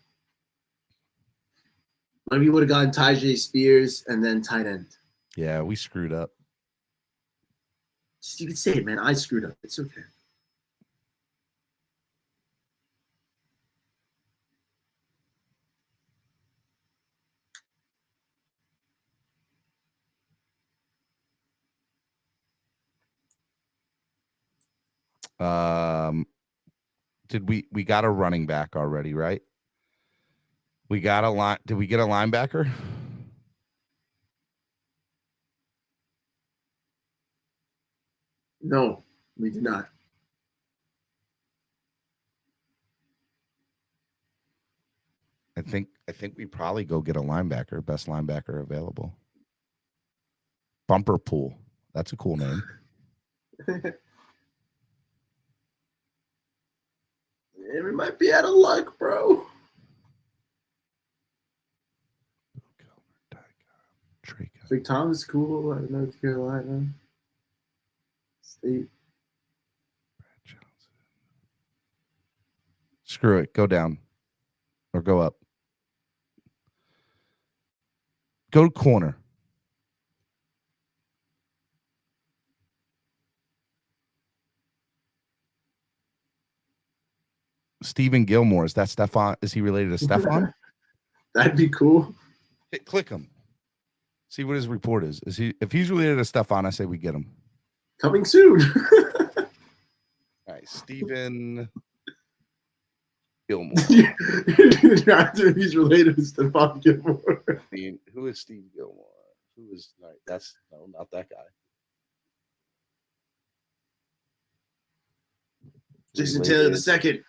Speaker 3: Maybe we would have gotten Tajay Spears and then tight end.
Speaker 1: Yeah, we screwed up.
Speaker 3: You can say it, man. I screwed up. It's okay.
Speaker 1: Did we got a running back already, right? We got a line. Did we get a linebacker?
Speaker 3: No, we did not.
Speaker 1: I think we probably go get a linebacker, best linebacker available. Bumper Pool. That's a cool name.
Speaker 3: Yeah, we might be out of luck, bro. Drake Thomas, cool. I don't know, North Carolina. State.
Speaker 1: Screw it. Go down. Or go up. Go to corner. Stephen Gilmore. Is that Stefan? Is he related to Stefan?
Speaker 3: That'd be cool.
Speaker 1: Click him. See what his report is. If he's related to Stefan, I say we get him.
Speaker 3: Coming soon.
Speaker 1: All right, Stephen Gilmore.
Speaker 3: He's related to Stefan Gilmore.
Speaker 1: Who is Steve Gilmore? Who is that's not that guy.
Speaker 3: Jason Taylor II.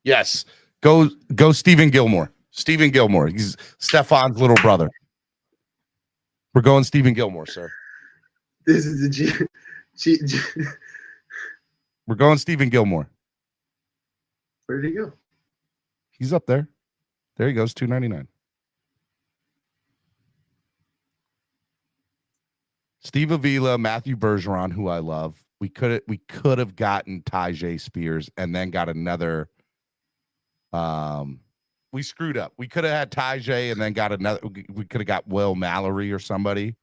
Speaker 1: Yes. Go Stephen Gilmore. Stephen Gilmore. He's Stefan's little brother. We're going Stephen Gilmore, sir.
Speaker 3: This is the
Speaker 1: We're going Stephen Gilmore.
Speaker 3: Where did he go?
Speaker 1: He's up there. There he goes, $2.99. Steve Avila, Matthew Bergeron, who I love. We could have gotten Tyjae Spears and then got another. We screwed up. We could have had Tyjae and then got another. We could have got Will Mallory or somebody,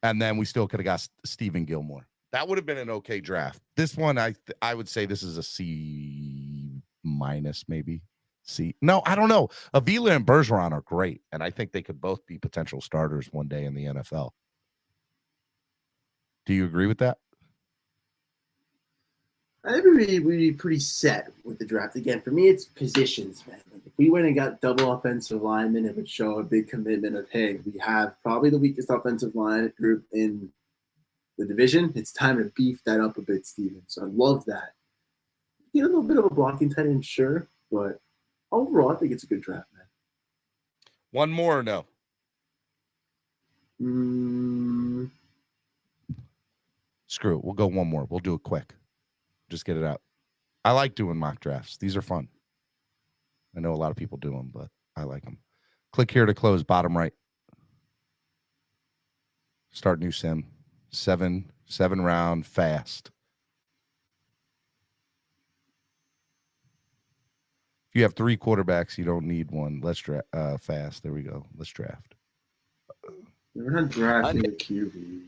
Speaker 1: and then we still could have got Stephen Gilmore. That would have been an okay draft. This one, I would say this is a C minus, maybe C. No, I don't know. Avila and Bergeron are great, and I think they could both be potential starters one day in the NFL. Do you agree with that?
Speaker 3: I think we'd be pretty set with the draft. Again, for me, it's positions, man. Like if we went and got double offensive linemen, it would show a big commitment of, hey, we have probably the weakest offensive line group in the division. It's time to beef that up a bit, Steven. So I love that. Get a little bit of a blocking tight end, sure, but overall, I think it's a good draft, man.
Speaker 1: One more or no? Screw it. We'll go one more. We'll do it quick. Just get it out. I like doing mock drafts. These are fun. I know a lot of people do them, but I like them. Click here to close, bottom right. Start new sim. Seven round fast. If you have 3 quarterbacks, you don't need one. Let's draft fast. There we go. Let's draft.
Speaker 3: We're not drafting a QB.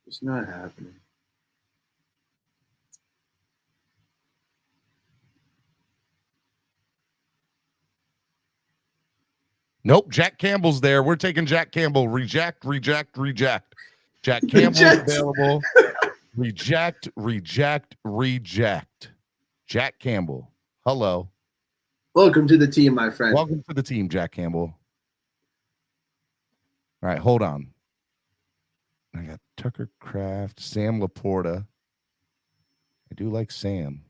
Speaker 3: It's not happening.
Speaker 1: Nope, Jack Campbell's there. We're taking Jack Campbell. Reject. Jack Campbell's available. Reject. Jack Campbell. Hello.
Speaker 3: Welcome to the team, my friend.
Speaker 1: Welcome to the team, Jack Campbell. All right, hold on. I got Tucker Kraft, Sam Laporta. I do like Sam.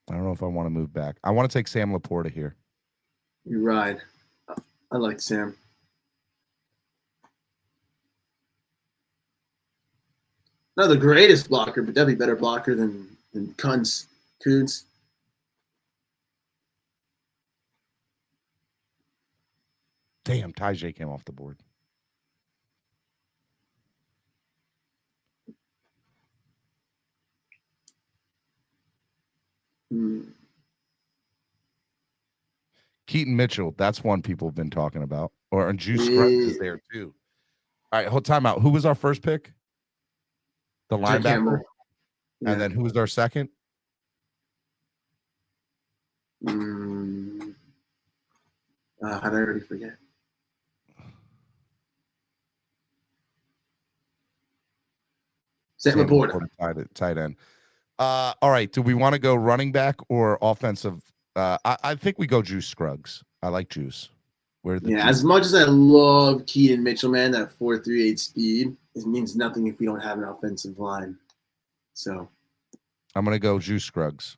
Speaker 1: I don't know if I want to move back. I want to take Sam Laporta here.
Speaker 3: You ride. I like Sam. Not the greatest blocker, but definitely better blocker than Kuntz.
Speaker 1: Damn, Tyjae came off the board. Keaton Mitchell, that's one people have been talking about. Or Juice Scruggs is there too. All right, hold time out. Who was our first pick? The linebacker.
Speaker 3: Yeah.
Speaker 1: And then who was our second?
Speaker 3: How did I already forget? Sam Laporta.
Speaker 1: Tight end. All right. Do we want to go running back or offensive? I think we go Juice Scruggs. I like Juice.
Speaker 3: As much as I love Keaton Mitchell, man, that 4.38 speed, it means nothing if we don't have an offensive line. So
Speaker 1: I'm gonna go Juice Scruggs.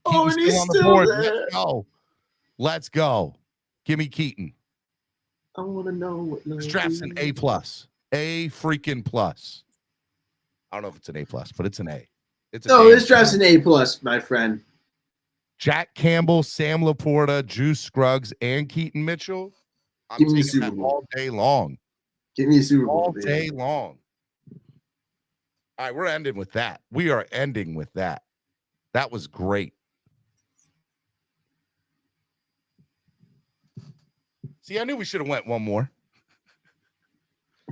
Speaker 3: And he's still there.
Speaker 1: Let's go. Give me Keaton.
Speaker 3: I want to know what
Speaker 1: this draft's an A+. A freaking plus. I don't know if it's an A+, but it's an A.
Speaker 3: This draft's an A+, my friend.
Speaker 1: Jack Campbell, Sam Laporta, Juice Scruggs, and Keaton Mitchell. I'm
Speaker 3: Give me
Speaker 1: taking
Speaker 3: Super
Speaker 1: that
Speaker 3: Bowl.
Speaker 1: all day long.
Speaker 3: Give me a Super Bowl.
Speaker 1: All day long. All right, we're ending with that. We are ending with that. That was great. See, I knew we should have went one more.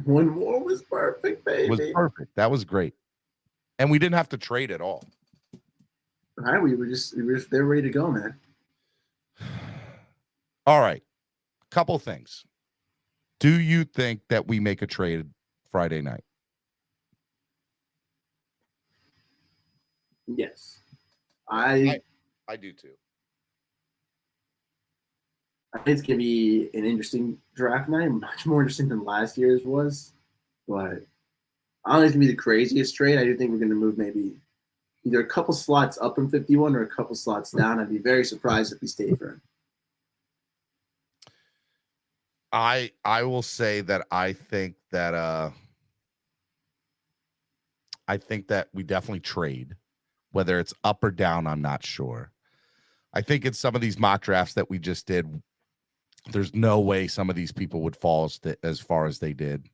Speaker 3: One more was perfect, baby.
Speaker 1: Was perfect. That was great. And we didn't have to trade at all.
Speaker 3: All right, we were they're ready to go, man.
Speaker 1: All right. Couple things. Do you think that we make a trade Friday night?
Speaker 3: Yes. I
Speaker 1: do too.
Speaker 3: I think it's gonna be an interesting draft night, much more interesting than last year's was. But I don't think it's gonna be the craziest trade. I do think we're gonna move maybe either a couple slots up in 51 or a couple slots down. I'd be very surprised if we stay for him.
Speaker 1: I will say that I think that we definitely trade. Whether it's up or down, I'm not sure. I think in some of these mock drafts that we just did, there's no way some of these people would fall as far as they did.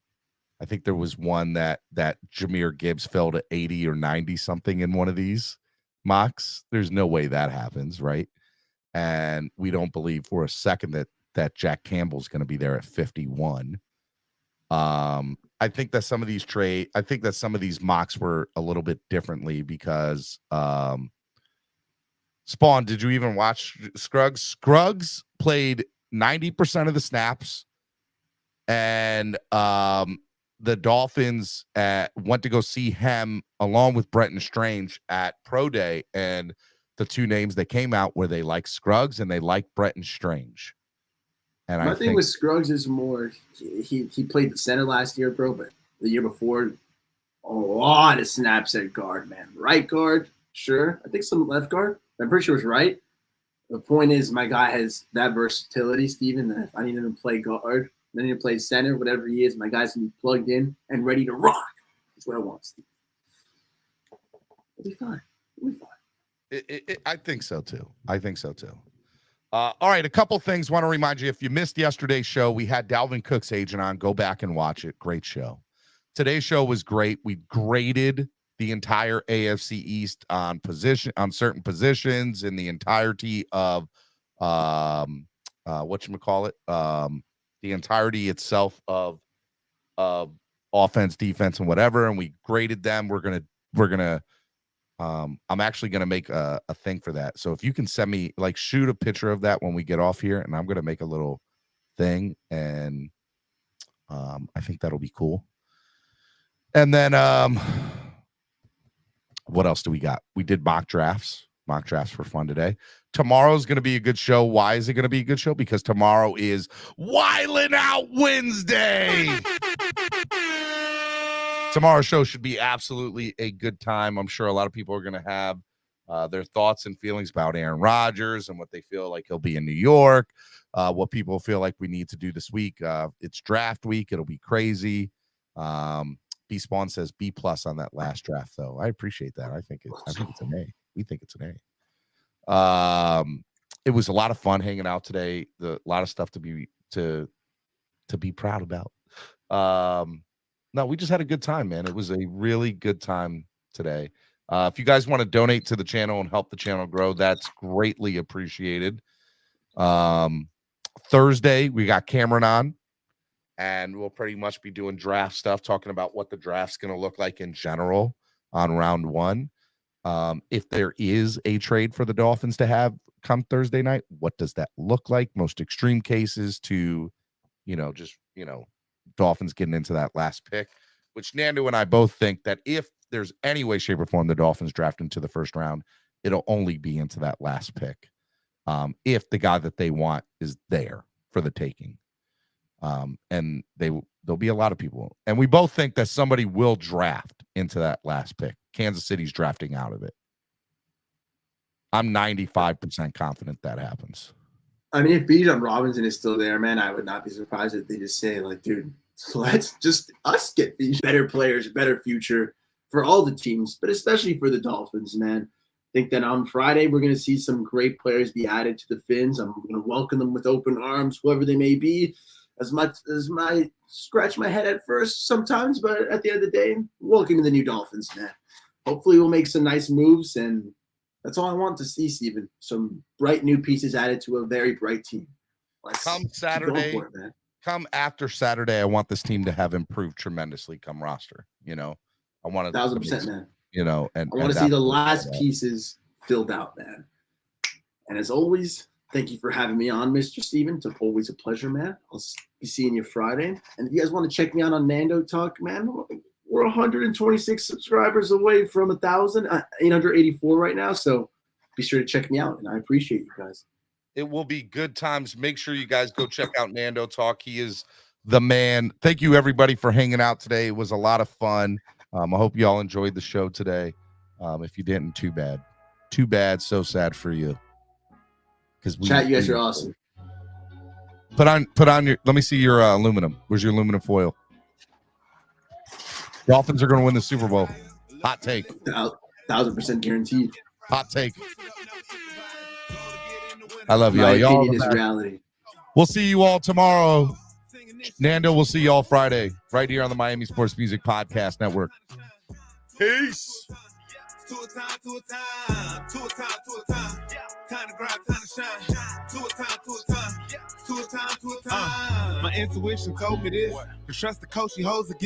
Speaker 1: I think there was one that Jahmyr Gibbs fell to 80 or 90 something in one of these mocks. There's no way that happens, right? And we don't believe for a second that Jack Campbell's going to be there at 51. I think that some of these mocks were a little bit differently because Spawn, did you even watch Scruggs? Scruggs played 90% of the snaps, and the Dolphins went to go see him along with Brenton Strange at Pro Day, and the two names that came out were they like Scruggs and they like Brenton Strange. And
Speaker 3: My thing with Scruggs is more he played the center last year, bro, but the year before, a lot of snaps at guard, man. Right guard, sure. I think some left guard. I'm pretty sure it's right. The point is, my guy has that versatility, Steven, that if I need him to play guard, I need to play center, whatever he is, my guy's going to be plugged in and ready to rock. That's what I want, Steven. It'll be fine. It'll be fine.
Speaker 1: I think so, too. All right, a couple things. Want to remind you, if you missed yesterday's show, we had Dalvin Cook's agent on. Go back and watch it. Great show. Today's show was great. We graded the entire AFC East on certain positions in the entirety of whatchamacallit, the entirety itself of offense, defense, and whatever, and we graded them. We're gonna I'm actually gonna make a thing for that. So if you can send me, like, shoot a picture of that when we get off here, and I'm gonna make a little thing, and I think that'll be cool. And then what else do we got? We did mock drafts. Mock drafts were fun today. Tomorrow's going to be a good show. Why is it going to be a good show? Because tomorrow is Wildin' Out Wednesday. Tomorrow's show should be absolutely a good time. I'm sure a lot of people are going to have their thoughts and feelings about Aaron Rodgers and what they feel like he'll be in New York, what people feel like we need to do this week. It's draft week. It'll be crazy. B Spawn says B+ on that last draft, though. I appreciate that. I think it's an A. We think it's an A. It was a lot of fun hanging out today. A lot of stuff to be proud about. No, we just had a good time, man. It was a really good time today. If you guys want to donate to the channel and help the channel grow, that's greatly appreciated. Thursday, we got Cameron on, and we'll pretty much be doing draft stuff, talking about what the draft's going to look like in general on round one. If there is a trade for the Dolphins to have come Thursday night, what does that look like? Most extreme cases to, Dolphins getting into that last pick, which Nando and I both think that if there's any way, shape, or form the Dolphins draft into the first round, it'll only be into that last pick. If the guy that they want is there for the taking. And there'll be a lot of people. And we both think that somebody will draft into that last pick. Kansas City's drafting out of it. I'm 95% confident that happens.
Speaker 3: I mean, if Bijan Robinson is still there, man, I would not be surprised if they just say, like, dude, let's just us get these better players, better future for all the teams, but especially for the Dolphins, man. I think that on Friday we're going to see some great players be added to the Phins. I'm going to welcome them with open arms, whoever they may be. As much as I scratch my head at first sometimes, but at the end of the day, welcome to the new Dolphins, man. Hopefully we'll make some nice moves, and that's all I want to see, Steven. Some bright new pieces added to a very bright team.
Speaker 1: Come Saturday, come after Saturday, I want this team to have improved tremendously come roster. I want
Speaker 3: 1,000%, man.
Speaker 1: And
Speaker 3: I want to see the last pieces filled out, man. And as always, thank you for having me on, Mr. Steven. It's always a pleasure, man. I'll be seeing you Friday. And if you guys want to check me out on Nando Talk, man, we're 126 subscribers away from 1,000, 884 right now. So be sure to check me out, and I appreciate you guys.
Speaker 1: It will be good times. Make sure you guys go check out Nando Talk. He is the man. Thank you, everybody, for hanging out today. It was a lot of fun. I hope you all enjoyed the show today. If you didn't, too bad. Too bad. So sad for you. Because
Speaker 3: Chat, you guys are awesome.
Speaker 1: Put on your. Let me see your aluminum. Where's your aluminum foil? Dolphins are going to win the Super Bowl. Hot take.
Speaker 3: 1,000% guaranteed.
Speaker 1: Hot take. I love
Speaker 3: My
Speaker 1: y'all.
Speaker 3: opinion is reality.
Speaker 1: We'll see you all tomorrow. Nando, we'll see you all Friday right here on the Miami Sports Music Podcast Network. Peace.
Speaker 2: To a time, to a time, to a time, to a time. Time to grind, time to shine. To a time, to a time, to a time, to a time. My intuition told me this. To trust the coach, he holds again.